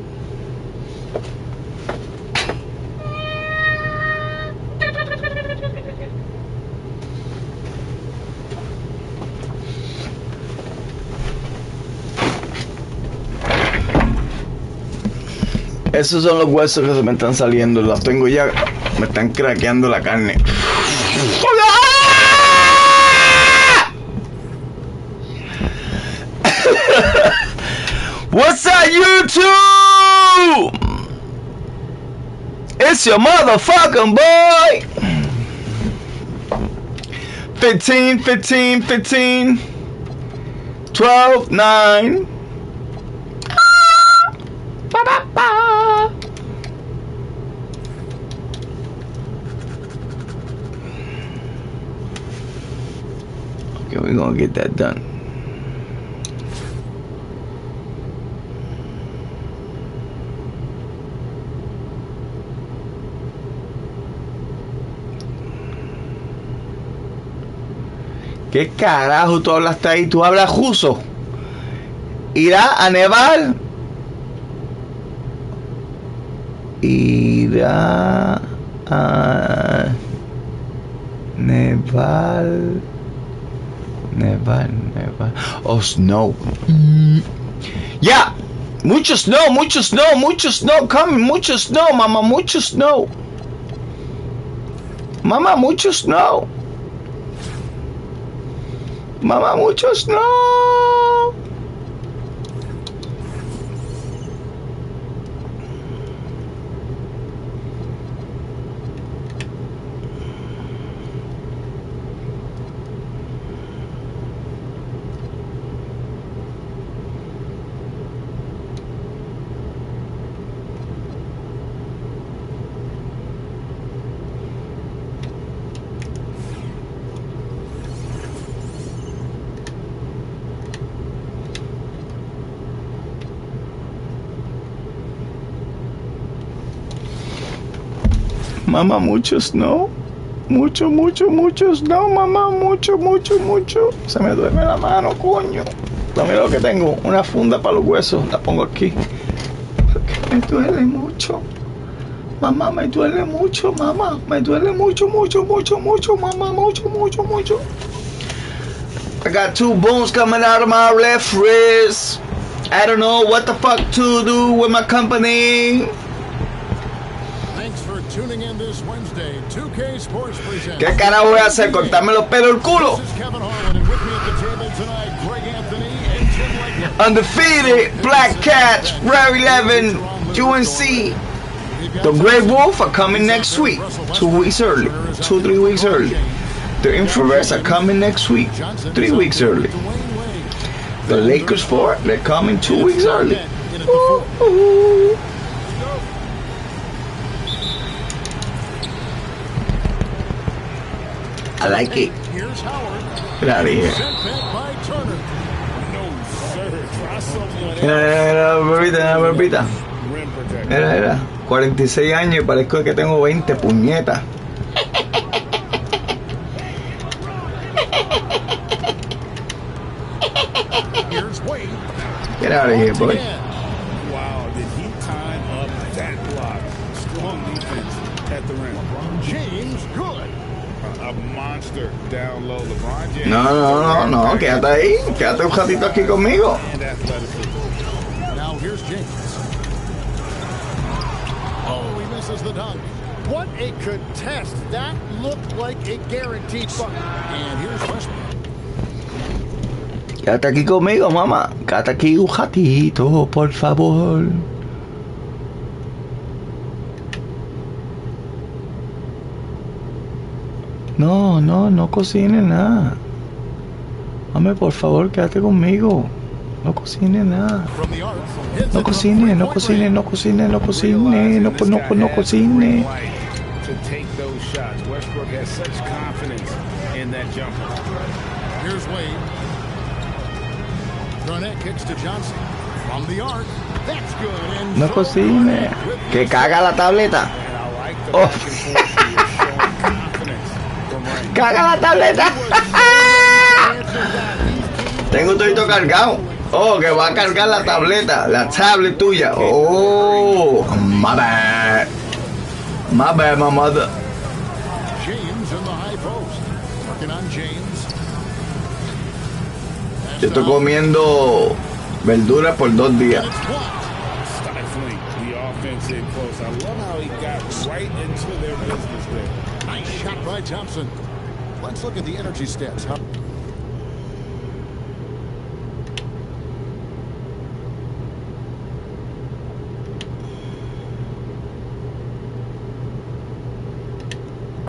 Esos son los huesos que se me están saliendo. Los tengo ya. Me están craqueando la carne. What's up, YouTube? It's your motherfucking boy. 15, 15, 15. 12, 9. Okay, we're gonna get that done. ¿Qué carajo tú hablaste ahí? ¿Tú hablas ruso? ¿Irá a nevar? Irá a nevar. Nevar. Oh, snow. Yeah. Mucho snow. Coming. Mucho snow, mama. Mucho snow. Mama, mucho snow. Mama, mucho snow. Mamá, mucho snow. Mucho snow, mamá. Mucho. Se me duerme la mano, coño. Mira lo que tengo. Una funda para los huesos. La pongo aquí. Porque me duele mucho. Mamá, me duele mucho, mamá. Me duele mucho, mamá. Mucho. I got 2 bones coming out of my left wrist. I don't know what the fuck to do with my company. Tuning in this Wednesday, 2K Sports presents. ¿Qué carajo voy a hacer? ¿Cortarme los pelos del culo? Undefeated, Black Cats, Rare 11, UNC. The Grey Wolf are coming next week. 2 weeks early. 2-3 weeks early. The infrareds are coming next week, 3 weeks early. The Lakers 4, they're coming 2 weeks early. Ooh. I like it. Get out of here. Mira. 46 años y parezco que tengo 20, puñetas. Get out of here, boy. Wow, did he time up that block? Strong defense at the rim. James, good. A monster down low. LeBron James. No. Quédate ahí. Quédate un ratito aquí conmigo. Now here's James. Oh, he misses the dunk. What a contest. That looked like a guaranteed bucket. And here's Westbrook. Quédate aquí conmigo, mamá. Quédate aquí un ratito, por favor. No cocines nada. Mami, por favor, quédate conmigo. No cocines nada. No cocines. To take those shots. Westbrook has such confidence in that jumper. Here's Wade. Garnett kicks to Johnson. From the arc. That's good. And no cocines. Que caga la tableta. Oh. Caga la tableta. Tengo todo cargado. Oh, que va a cargar la tableta. La tablet tuya. Oh, my bad. My bad, my mother. James in the high post. Working on James. Yo estoy comiendo verduras por 2 días. Stifling the offense in close. I love how he got right into their business there. Nice shot by Thompson. Let's look at the energy stats.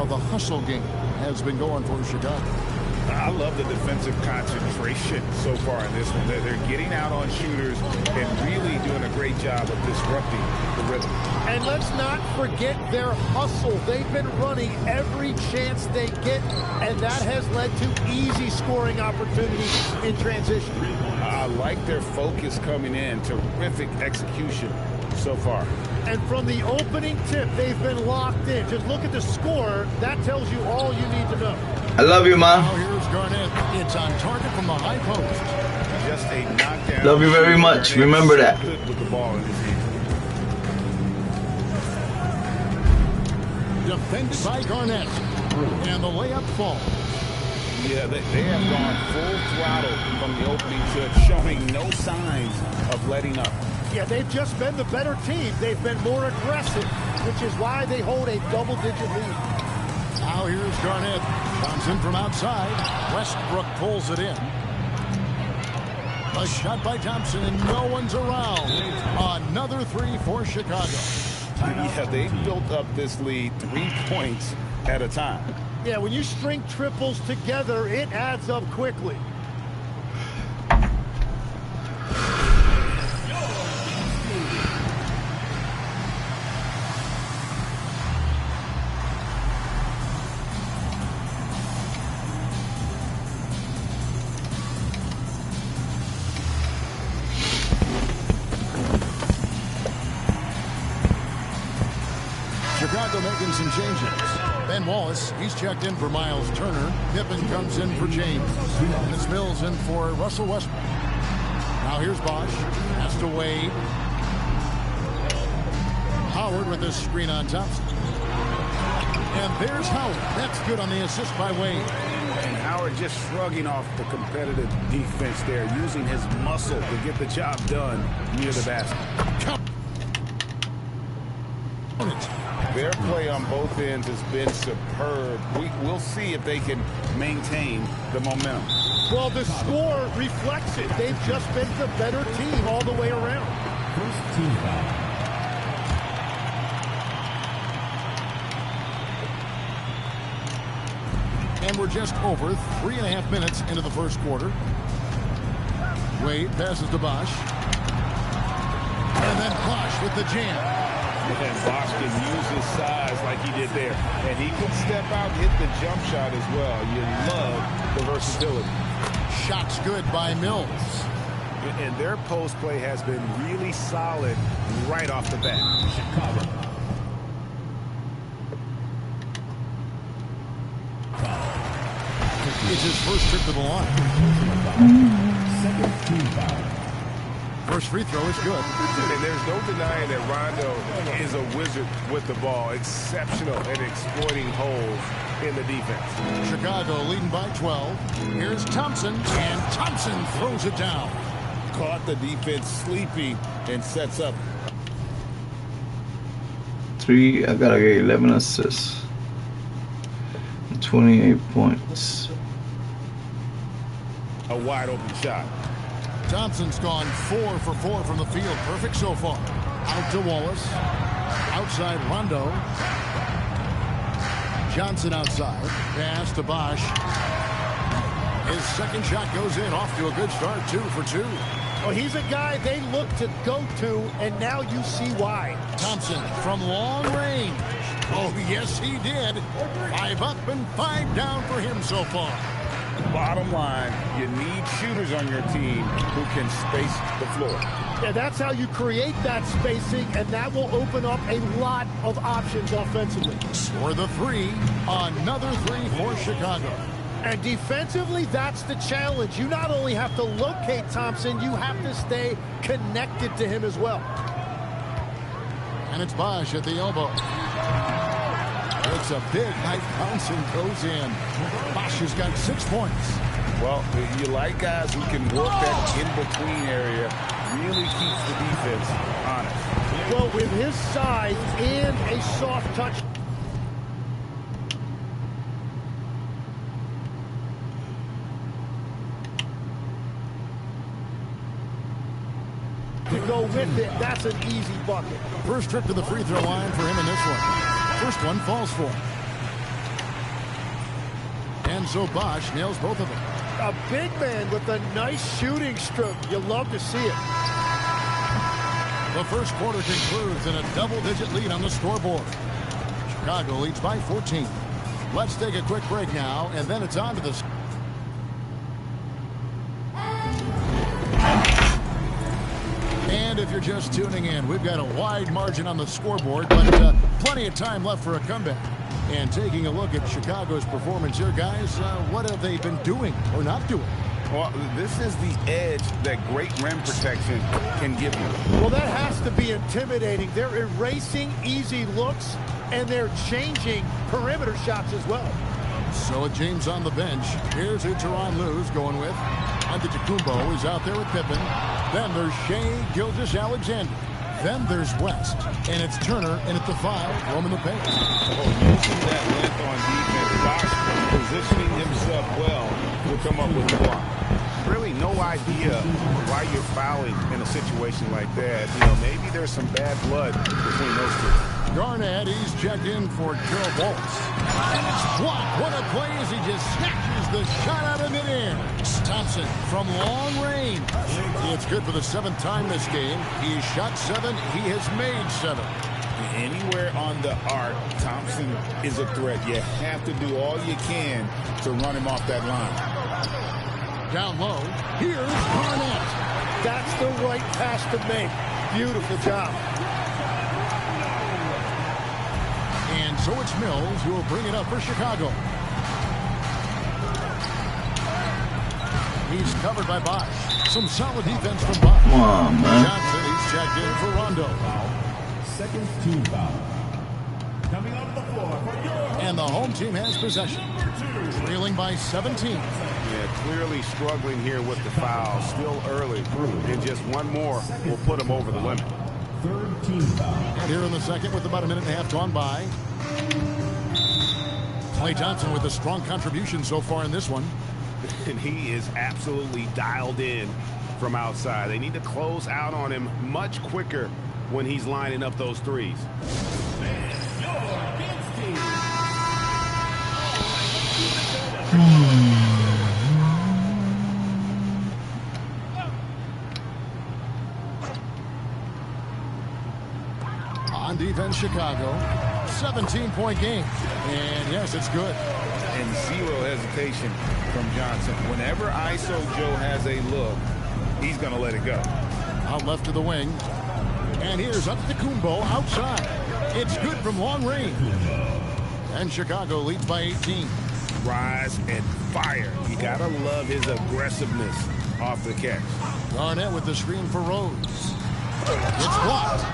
The hustle game has been going for Chicago. I love the defensive concentration so far in this one. They're getting out on shooters and really doing a great job of disrupting the rhythm. And let's not forget their hustle. They've been running every chance they get, and that has led to easy scoring opportunities in transition. I like their focus coming in. Terrific execution so far. And from the opening tip, they've been locked in. Just look at the score. That tells you all you need to know. I love you, Ma. Now here's Garnett. It's on target from the high post. Just a knockdown. Love you very much. Remember that. Good with the ball in his hand. Defended by Garnett. And the layup falls. Yeah, they have gone full throttle from the opening tip, showing no signs of letting up. Yeah, they've just been the better team. They've been more aggressive, which is why they hold a double-digit lead. Now here's Garnett. Comes in from outside. Westbrook pulls it in. A shot by Thompson, and no one's around. Another 3 for Chicago. Yeah, they built up this lead 3 points at a time. Yeah, when you string triples together, it adds up quickly. Chicago making some changes. Ben Wallace, he's checked in for Miles Turner. Pippen comes in for James. And it's Mills in for Russell Westbrook. Now here's Bosch. Pass to Wade. Howard with this screen on Thompson. And there's Howard. That's good on the assist by Wade. And Howard just shrugging off the competitive defense there, using his muscle to get the job done near the basket. Their play on both ends has been superb. We'll see if they can maintain the momentum. Well, the score reflects it. They've just been the better team all the way around. First team foul. And we're just over 3.5 minutes into the first quarter. Wade passes to Bosch. And then Bosch with the jam. And Bosch can use his size like he did there. And he can step out and hit the jump shot as well. You love the versatility. Shot's good by Mills. And their post play has been really solid right off the bat. Chicago. It's his first trip to the line. Second team foul. First free throw is good. And there's no denying that Rondo is a wizard with the ball. Exceptional at exploiting holes in the defense. Chicago leading by 12. Here's Thompson, and Thompson throws it down. Caught the defense sleeping and sets up. 3, I gotta get 11 assists. 28 points. A wide open shot. Thompson's gone 4 for 4 from the field. Perfect so far. Out to Wallace. Outside Rondo. Johnson outside. Pass to Bosch. His second shot goes in. Off to a good start. 2 for 2. Well, he's a guy they look to go to, and now you see why. Thompson from long range. Oh, yes, he did. 5 up and 5 down for him so far. Bottom line, you need shooters on your team who can space the floor. Yeah, that's how you create that spacing, and that will open up a lot of options offensively. For the 3, another 3 for Chicago. And defensively, that's the challenge. You not only have to locate Thompson, you have to stay connected to him as well. And it's Bosch at the elbow. It's a big height bounce and goes in. Bosch has got 6 points. Well, you like guys who can work that in-between area, really keeps the defense honest. Well, with his size and a soft touch. To go with it, that's an easy bucket. First trip to the free throw line for him in this one. First one falls for him. And so Bosch nails both of them. A big man with a nice shooting stroke. You love to see it. The first quarter concludes in a double-digit lead on the scoreboard. Chicago leads by 14. Let's take a quick break now, and then it's on to the... And if you're just tuning in, we've got a wide margin on the scoreboard, but plenty of time left for a comeback. And taking a look at Chicago's performance here, guys, what have they been doing or not doing? Well, this is the edge that great rim protection can give you. Well, that has to be intimidating. They're erasing easy looks, and they're changing perimeter shots as well. So with James on the bench, here's who Tyronn Lue's going with. Antetokounmpo is out there with Pippen. Then there's Shai Gilgeous-Alexander. Then there's West. And it's Turner in at the 5, roaming the paint. Oh, using that length on defense, Bosch positioning himself well to come up with the block. Really no idea why you're fouling in a situation like that. You know, maybe there's some bad blood between those two. Garnett, he's checked in for Gerald Wallace. And it's blocked. What a play as he just snatches the shot out of midair. Thompson from long range. It's good for the 7th time this game. He shot 7. He has made 7. Anywhere on the arc, Thompson is a threat. You have to do all you can to run him off that line. Down low, here's Garnett. That's the right pass to make. Beautiful job. And so it's Mills who will bring it up for Chicago. He's covered by Bosch. Some solid defense from Bosch. Come on, man. Johnson, he's checked in for Rondo. Second team foul. Coming off the floor for your... And the home team has possession. Trailing by 17. Yeah, clearly struggling here with the foul. Still early. And just one more will put him over the limit. Third team foul. And here in the second with about a minute and a half gone by. Klay Thompson with a strong contribution so far in this one. And he is absolutely dialed in from outside. They need to close out on him much quicker when he's lining up those threes. On defense, Chicago. 17-point game. And yes, it's good. And zero hesitation from Johnson. Whenever ISO Joe has a look, he's going to let it go. Out left to the wing. And here's Antetokounmpo outside. It's good from long range. And Chicago leads by 18. Rise and fire. You got to love his aggressiveness off the catch. Garnett with the screen for Rose. It's blocked.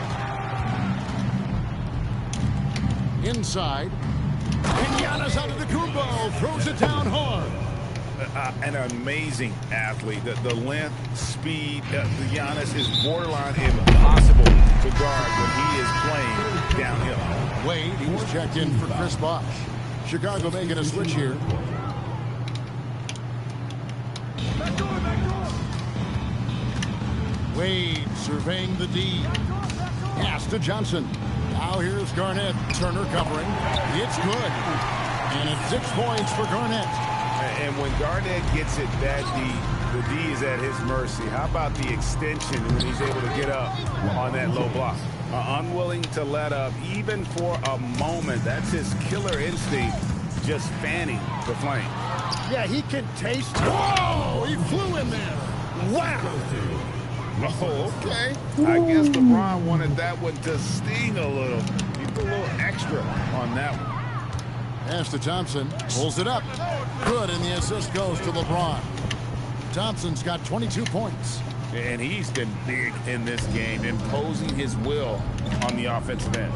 Inside. And Giannis Antetokounmpo throws it down hard. An amazing athlete. The length, speed, the Giannis is borderline impossible to guard when he is playing downhill. Wade, he's checked in for Chris Bosh. Chicago making a switch here. Wade surveying the D. Pass to Johnson. Now here's Garnett. Turner covering. It's good. And it's 6 points for Garnett. And when Garnett gets it that deep, the D is at his mercy. How about the extension when he's able to get up on that low block? Unwilling to let up even for a moment. That's his killer instinct, just fanning the flame. Yeah, he can taste. Whoa! He flew in there. Wow. Oh, okay. I guess LeBron wanted that one to sting a little. He put a little extra on that one. Pass to Thompson. Pulls it up. Good, and the assist goes to LeBron. Thompson's got 22 points. And he's been big in this game, imposing his will on the offensive end.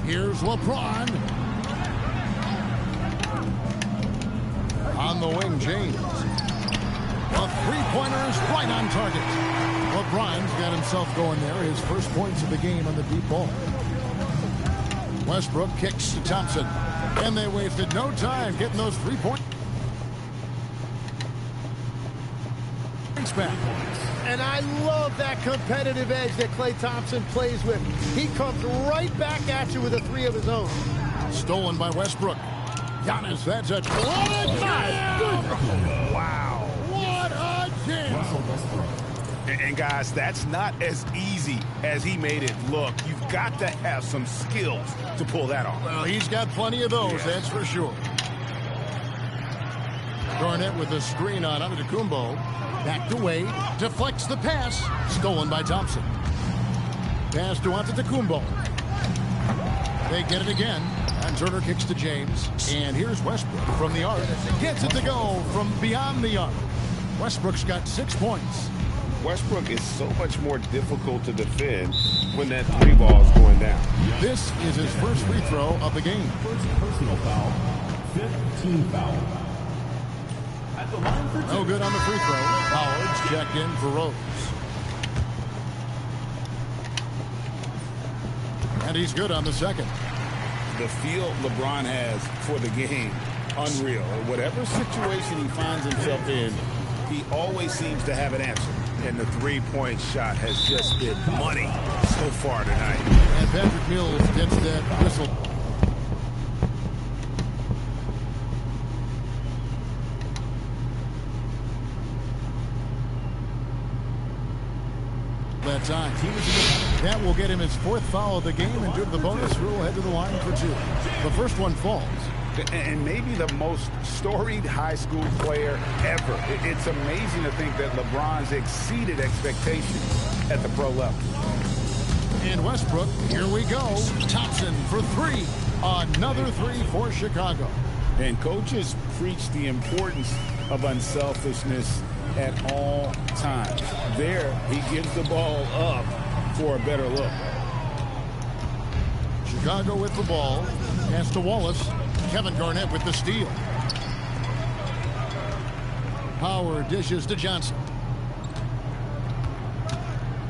Here's LeBron. On the wing, James. The three-pointer's right on target. LeBron's got himself going there. His first points of the game on the deep ball. Westbrook kicks to Thompson. And they wasted no time getting those 3 points back. And I love that competitive edge that Klay Thompson plays with. He comes right back at you with a three of his own. Stolen by Westbrook. Giannis, that's a... What a jam! Wow. What a jam! And guys, that's not as easy as he made it look. You've got to have some skills to pull that off. Well, he's got plenty of those, that's for sure. Garnett with a screen on Antetokounmpo. Back to Wade. Deflects the pass. Stolen by Thompson. Pass to Antetokounmpo. They get it again. And Turner kicks to James. And here's Westbrook from the arc. Gets it to go from beyond the arc. Westbrook's got 6 points. Westbrook is so much more difficult to defend when that three ball is going down. This is his first free throw of the game. First personal foul, 15 foul. At the line for two. No good on the free throw. Howard's checked in for Rose. And he's good on the second. The feel LeBron has for the game, unreal. Whatever situation he finds himself in, he always seems to have an answer. And the three-point shot has just been money so far tonight. And Patrick Mills gets that whistle. That time. That will get him his 4th foul of the game, and due to the bonus rule, head to the line for 2. The first one falls. And maybe the most storied high school player ever. It's amazing to think that LeBron's exceeded expectations at the pro level. And Westbrook, here we go. Thompson for 3. Another 3 for Chicago. And coaches preach the importance of unselfishness at all times. There, he gives the ball up for a better look. Chicago with the ball. Pass to Wallace. Kevin Garnett with the steal. Howard dishes to Johnson.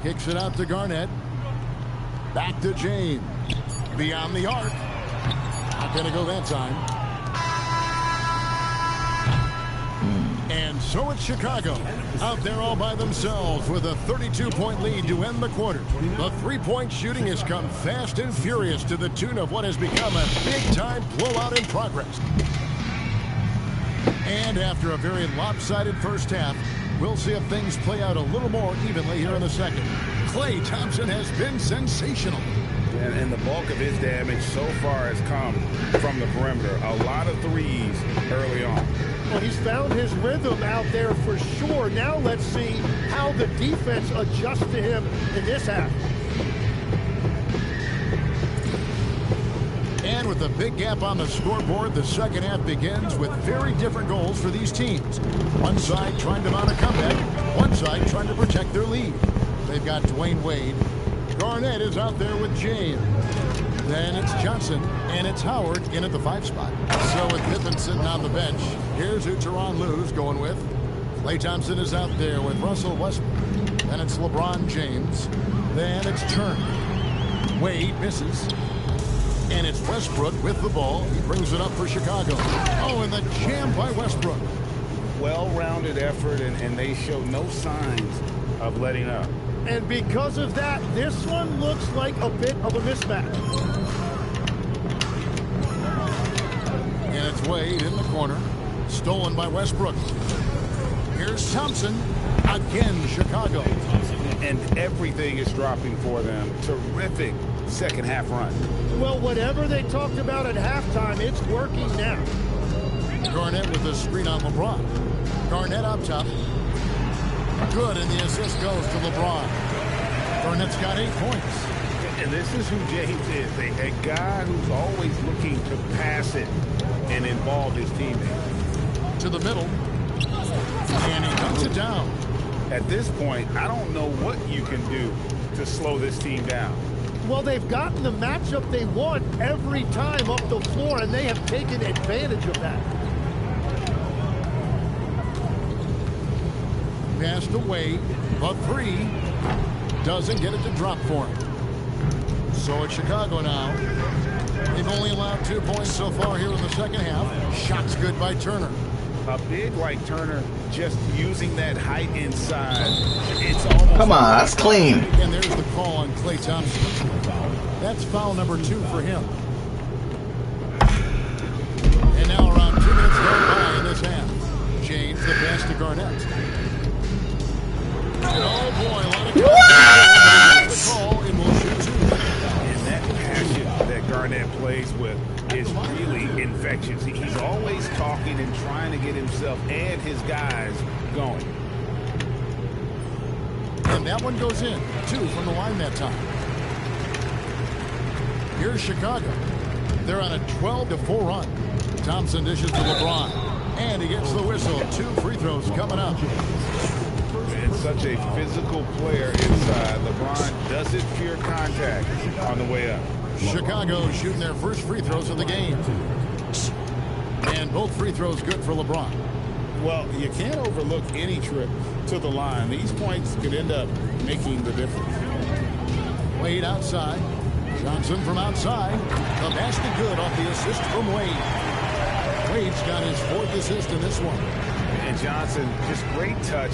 Kicks it out to Garnett. Back to James. Beyond the arc. Not going to go that time. And so it's Chicago out there all by themselves with a 32-point lead to end the quarter. The three-point shooting has come fast and furious to the tune of what has become a big-time blowout in progress. And after a very lopsided first half, we'll see if things play out a little more evenly here in the second. Klay Thompson has been sensational. And the bulk of his damage so far has come from the perimeter. A lot of threes early on. Well, he's found his rhythm out there for sure. Now let's see how the defense adjusts to him in this half. And with a big gap on the scoreboard, the second half begins with very different goals for these teams. One side trying to mount a comeback, one side trying to protect their lead. They've got Dwayne Wade. Garnett is out there with James. Then it's Johnson, and it's Howard in at the 5 spot. So with Pippen sitting on the bench, here's who Tyronn Lue's going with. Klay Thompson is out there with Russell Westbrook. Then it's LeBron James. Then it's Turner. Wade misses. And it's Westbrook with the ball. He brings it up for Chicago. Oh, and the jam by Westbrook. Well-rounded effort, and they show no signs of letting up. And because of that, this one looks like a bit of a mismatch. And it's Wade in the corner. Stolen by Westbrook. Here's Thompson. Again, Chicago. And everything is dropping for them. Terrific second half run. Well, whatever they talked about at halftime, it's working now. Garnett with the screen on LeBron. Garnett up top. Good, and the assist goes to LeBron. Garnett's got 8 points. And this is who James is, a guy who's always looking to pass it and involve his teammates. To the middle, and he knocks it down. At this point, I don't know what you can do to slow this team down. Well, they've gotten the matchup they want every time up the floor, and they have taken advantage of that. Pass to Wade, but 3 doesn't get it to drop for him. So it's Chicago now. They've only allowed 2 points so far here in the second half. Shots good by Turner. A big like Turner just using that height inside. It's almost... Come on, that's clean. And there's the call on Klay Thompson. That's foul number 2 for him. And now around 2 minutes gone by in this half. James the pass to Garnett. And oh boy, a lot of what? And that passion that Garnett plays with is really infectious. He's always talking and trying to get himself and his guys going. And that one goes in. 2 from the line that time. Here's Chicago. They're on a 12-4 run. Thompson dishes to LeBron. And he gets the whistle. 2 free throws coming up. And such a physical player inside. LeBron doesn't fear contact on the way up. Chicago shooting their first free throws of the game. And both free throws good for LeBron. Well, you can't overlook any trip to the line. These points could end up making the difference. Wade outside. Johnson from outside. The basket good off the assist from Wade. Wade's got his 4th assist in this one. And Johnson, just great touch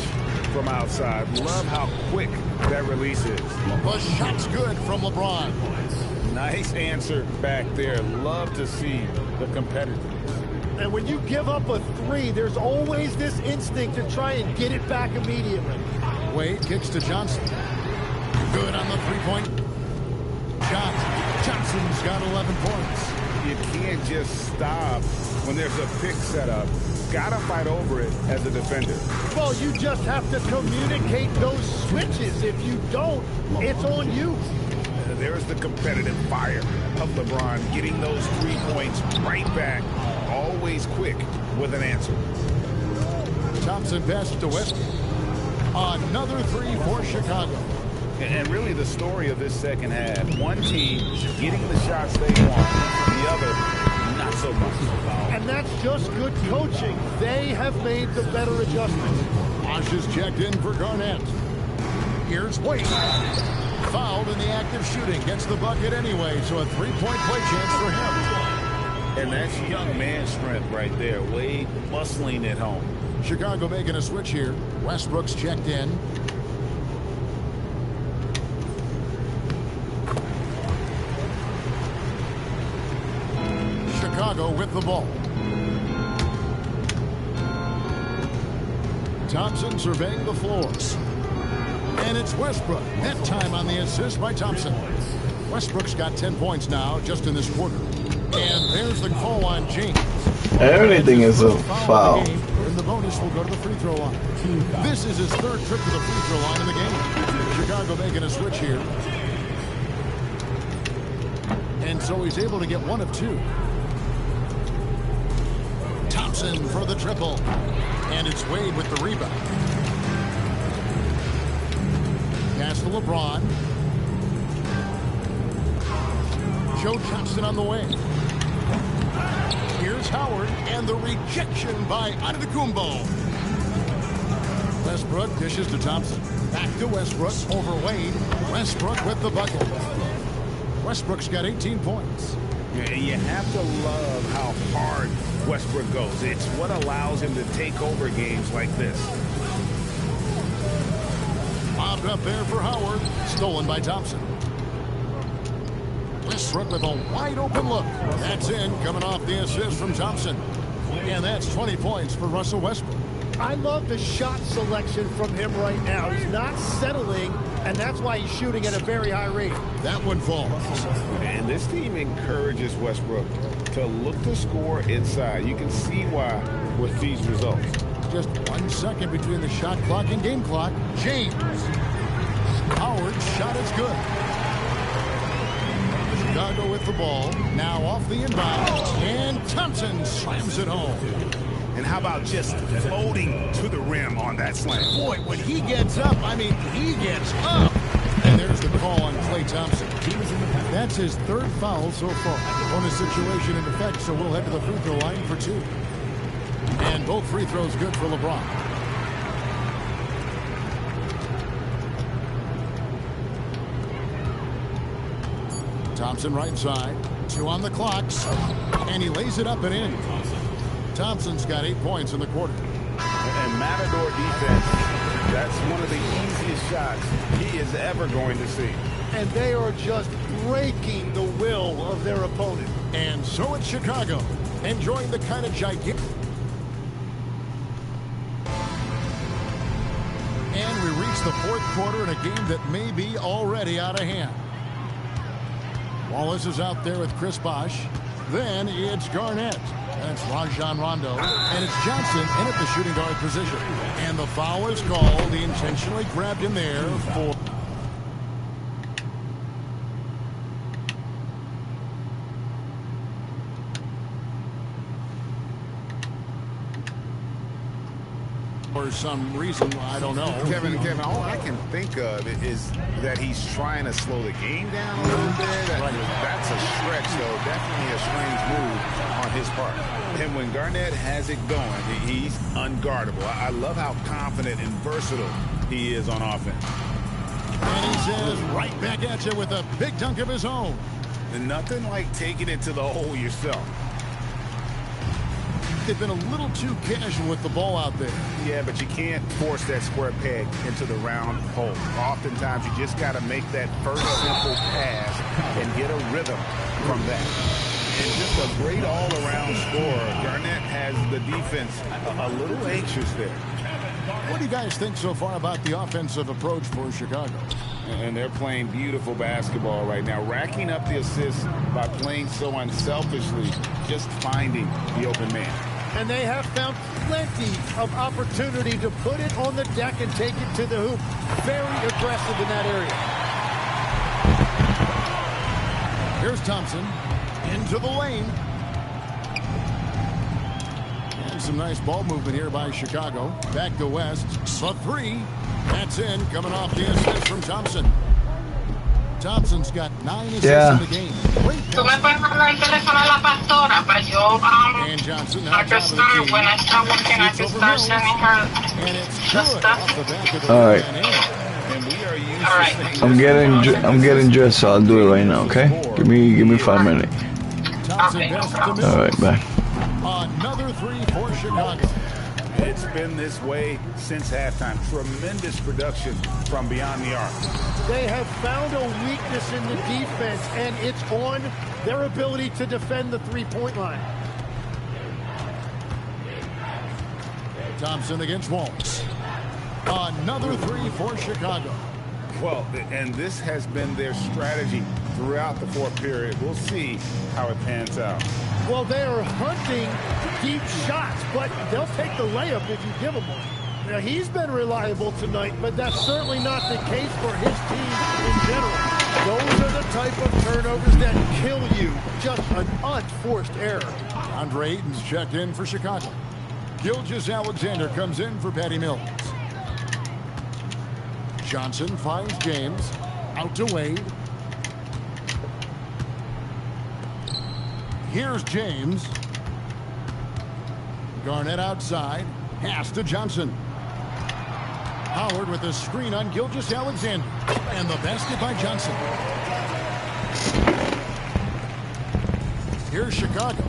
from outside. Love how quick that release is. The shot's good from LeBron. Nice answer back there. Love to see the competitiveness. And when you give up a 3, there's always this instinct to try and get it back immediately. Wade kicks to Johnson. Good on the 3-point shot. Johnson's got 11 points. You can't just stop when there's a pick set up. Gotta fight over it as a defender. Well, you just have to communicate those switches. If you don't, it's on you. There's the competitive fire of LeBron, getting those 3 points right back. Always quick with an answer. Thompson passes to Westbrook. Another 3 for Chicago. And really the story of this second half. One team getting the shots they want, the other not so much. And that's just good coaching. They have made the better adjustments. Bosh is checked in for Garnett. Here's Wade. Fouled in the act of shooting. Gets the bucket anyway, so a 3-point play chance for him. And that's young man strength right there. Wade muscling it home. Chicago making a switch here. Westbrook's checked in. Chicago with the ball. Thompson surveying the floor. And it's Westbrook. That time on the assist by Thompson. Westbrook's got 10 points now just in this quarter. And there's the call on James. Everything is a foul. And the bonus will go to the free throw line. This is his third trip to the free throw line in the game. Chicago making a switch here. And so he's able to get one of two. Thompson for the triple. And it's Wade with the rebound. Pass to LeBron. Joe Johnson on the way. Here's Howard, and the rejection by Antetokounmpo. Westbrook dishes to Thompson. Back to Westbrook over Wade. Westbrook with the bucket. Westbrook's got 18 points. Yeah, you have to love how hard Westbrook goes. It's what allows him to take over games like this. Bobbed up there for Howard. Stolen by Thompson. Westbrook with a wide open look. That's in, coming off the assist from Thompson. And that's 20 points for Russell Westbrook. I love the shot selection from him right now. He's not settling, and that's why he's shooting at a very high rate. That one falls. And this team encourages Westbrook to look to score inside. You can see why with these results. Just 1 second between the shot clock and game clock. James. Howard's shot is good. Chicago with the ball. Now off the inbound. And Thompson slams it home. And how about just floating to the rim on that slam? Boy, when he gets up, I mean, he gets up. And there's the call on Klay Thompson. That's his third foul so far. Bonus situation in effect, so we'll head to the free throw line for two. And both free throws good for LeBron. Thompson right side. 2 on the clocks. And he lays it up and in. Thompson's got 8 points in the quarter. And Matador defense, that's one of the easiest shots he is ever going to see. And they are just breaking the will of their opponent. And so it's Chicago, enjoying the kind of gigantic. And we reach the fourth quarter in a game that may be already out of hand. Wallace is out there with Chris Bosh. Then it's Garnett. That's Rajon Rondo. And it's Johnson in at the shooting guard position. And the foul is called. He intentionally grabbed him there for... For some reason, I don't know. Kevin, all I can think of is that he's trying to slow the game down a little bit. That's a stretch, though. Definitely a strange move on his part. And when Garnett has it going, he's unguardable. I love how confident and versatile he is on offense. And he says right back at you with a big dunk of his own. And nothing like taking it to the hole yourself. They've been a little too casual with the ball out there. Yeah, but you can't force that square peg into the round hole. Oftentimes, you just got to make that first simple pass and get a rhythm from that. And just a great all-around scorer. Garnett has the defense a little anxious there. What do you guys think so far about the offensive approach for Chicago? And they're playing beautiful basketball right now, racking up the assists by playing so unselfishly, just finding the open man. And they have found plenty of opportunity to put it on the deck and take it to the hoop. Very aggressive in that area. Here's Thompson into the lane. And some nice ball movement here by Chicago. Back to West. The three. That's in. Coming off the assist from Thompson. Thompson's got 9 assists in the game. ¿Tú me puedes mandar el teléfono a la pastora para yo and Johnson I can start when I start working, I can start sending her the stuff. All right. I'm getting dressed, so I'll do it right now. Okay? Give me 5 minutes. Okay. All right, bye. Another three for Chicago. It's been this way since halftime. Tremendous production from beyond the arc. They have found a weakness in the defense, and it's on their ability to defend the three-point line. Thompson against Wallace. Another three for Chicago. Well, and this has been their strategy throughout the fourth period. We'll see how it pans out. Well, they are hunting deep shots, but they'll take the layup if you give them one. Now, he's been reliable tonight, but that's certainly not the case for his team in general. Those are the type of turnovers that kill you. Just an unforced error. Andre Ayton's checked in for Chicago. Gilgeous-Alexander comes in for Patty Mills. Johnson finds James. Out to Wade. Here's James. Garnett outside. Pass to Johnson. Howard with a screen on Gilgeous-Alexander. And the basket by Johnson. Here's Chicago.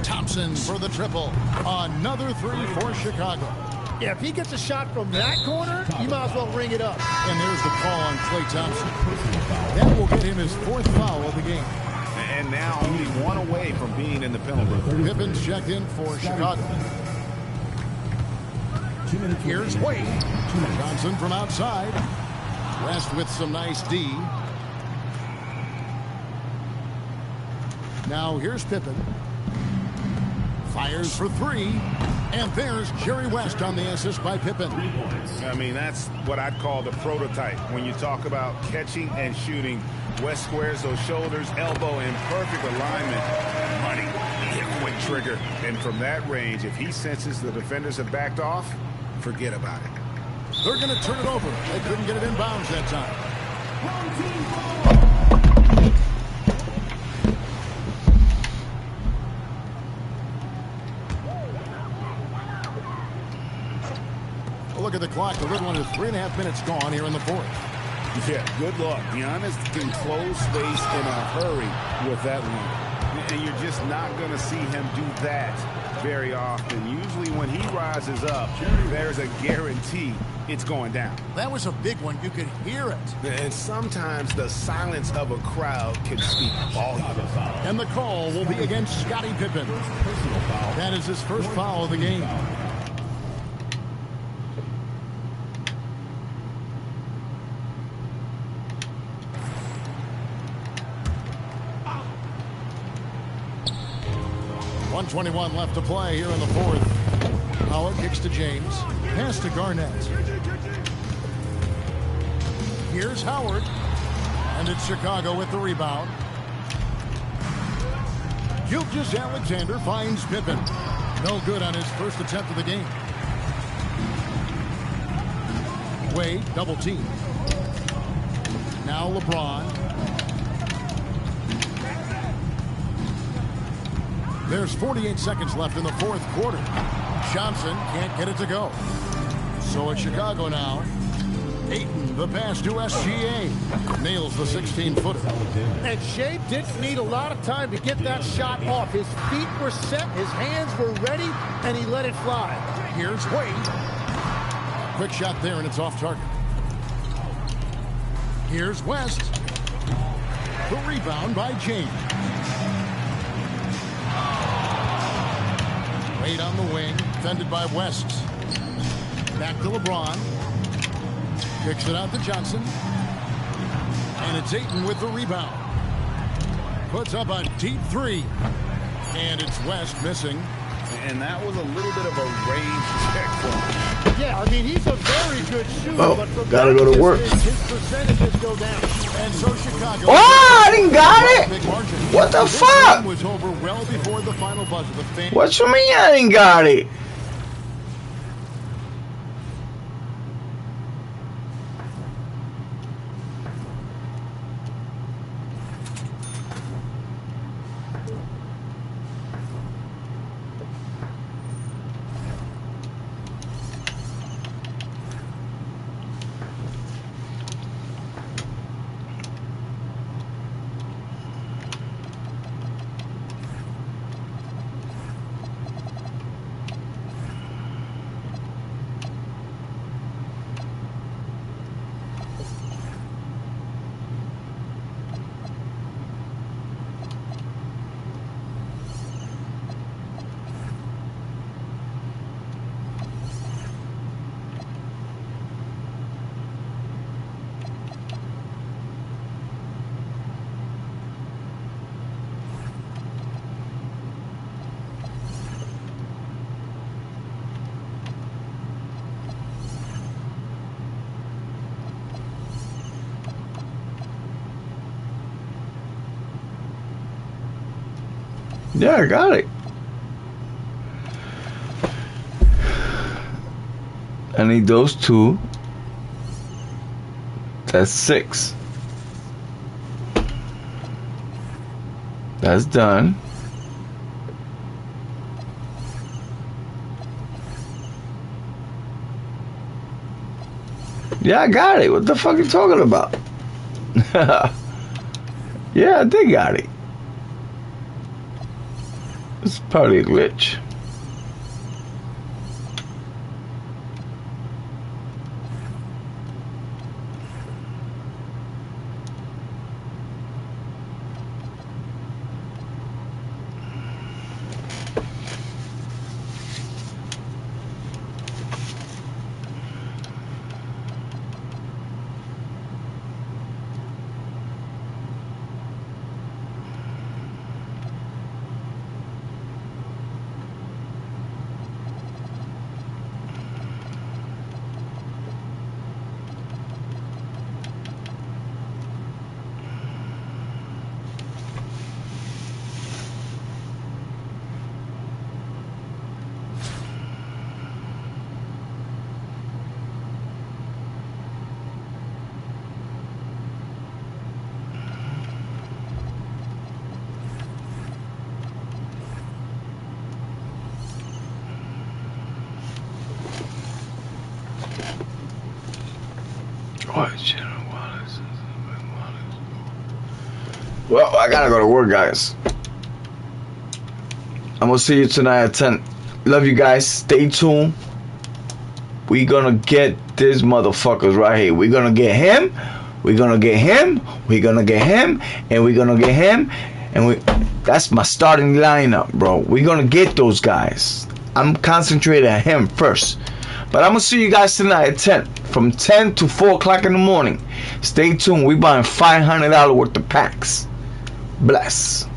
Thompson for the triple. Another three for Chicago. Yeah, if he gets a shot from that corner, you might as well ring it up. And there's the call on Klay Thompson. That will get him his fourth foul of the game. And now only one away from being in the penalty booth. Pippen's checked in for Chicago. Here's Wade. Johnson from outside. West with some nice D. Now here's Pippen. Fires for three. And there's Jerry West on the assist by Pippen. I mean, that's what I'd call the prototype. When you talk about catching and shooting, West squares those shoulders, elbow in perfect alignment. Money, quick trigger. And from that range, if he senses the defenders have backed off, forget about it. They're going to turn it over. They couldn't get it in bounds that time. Look at the clock. The little one is 3.5 minutes gone here in the fourth. Yeah, good luck. Giannis can close space in a hurry with that one. And you're just not going to see him do that very often. Usually when he rises up, there's a guarantee it's going down. That was a big one. You could hear it. And sometimes the silence of a crowd can speak volumes. And the call will be against Scottie Pippen. That is his first foul of the game. .121 left to play here in the fourth. Howard kicks to James. Pass to Garnett. Here's Howard. And it's Chicago with the rebound. Gilgeous-Alexander finds Pippen. No good on his first attempt of the game. Wade, double team. Now LeBron. There's 48 seconds left in the fourth quarter. Johnson can't get it to go. So it's Chicago now. Ayton, the pass to SGA. Nails the 16-footer. And Shea didn't need a lot of time to get that shot off. His feet were set, his hands were ready, and he let it fly. Here's Wade. Quick shot there, and it's off target. Here's West. The rebound by James. Wade on the wing, defended by West. Back to LeBron. Kicks it out to Johnson. And it's Ayton with the rebound. Puts up a deep three. And it's West missing. And that was a little bit of a range check for him. Yeah, I mean, he's a very good shooter. Oh, but from gotta go to work. His percentages go down. And so Chicago. Oh, I didn't got it. What the fuck? Was over well before the final buzzer. What you mean I didn't got it? Yeah, I got it. I need those 2. That's 6. That's done. Yeah, I got it. What the fuck are you talking about? Yeah, I did got it. It's probably a glitch. Well, I gotta go to work, guys. I'm gonna see you tonight at 10. Love you guys. Stay tuned. We gonna get this motherfuckers right here. We're gonna get him. We're gonna get him. We're gonna get him. And we're gonna get him. And that's my starting lineup, bro. We're gonna get those guys. I'm concentrating on him first. But I'm gonna see you guys tonight at 10. From 10 to 4 o'clock in the morning. Stay tuned. We buying $500 worth of packs. Bless.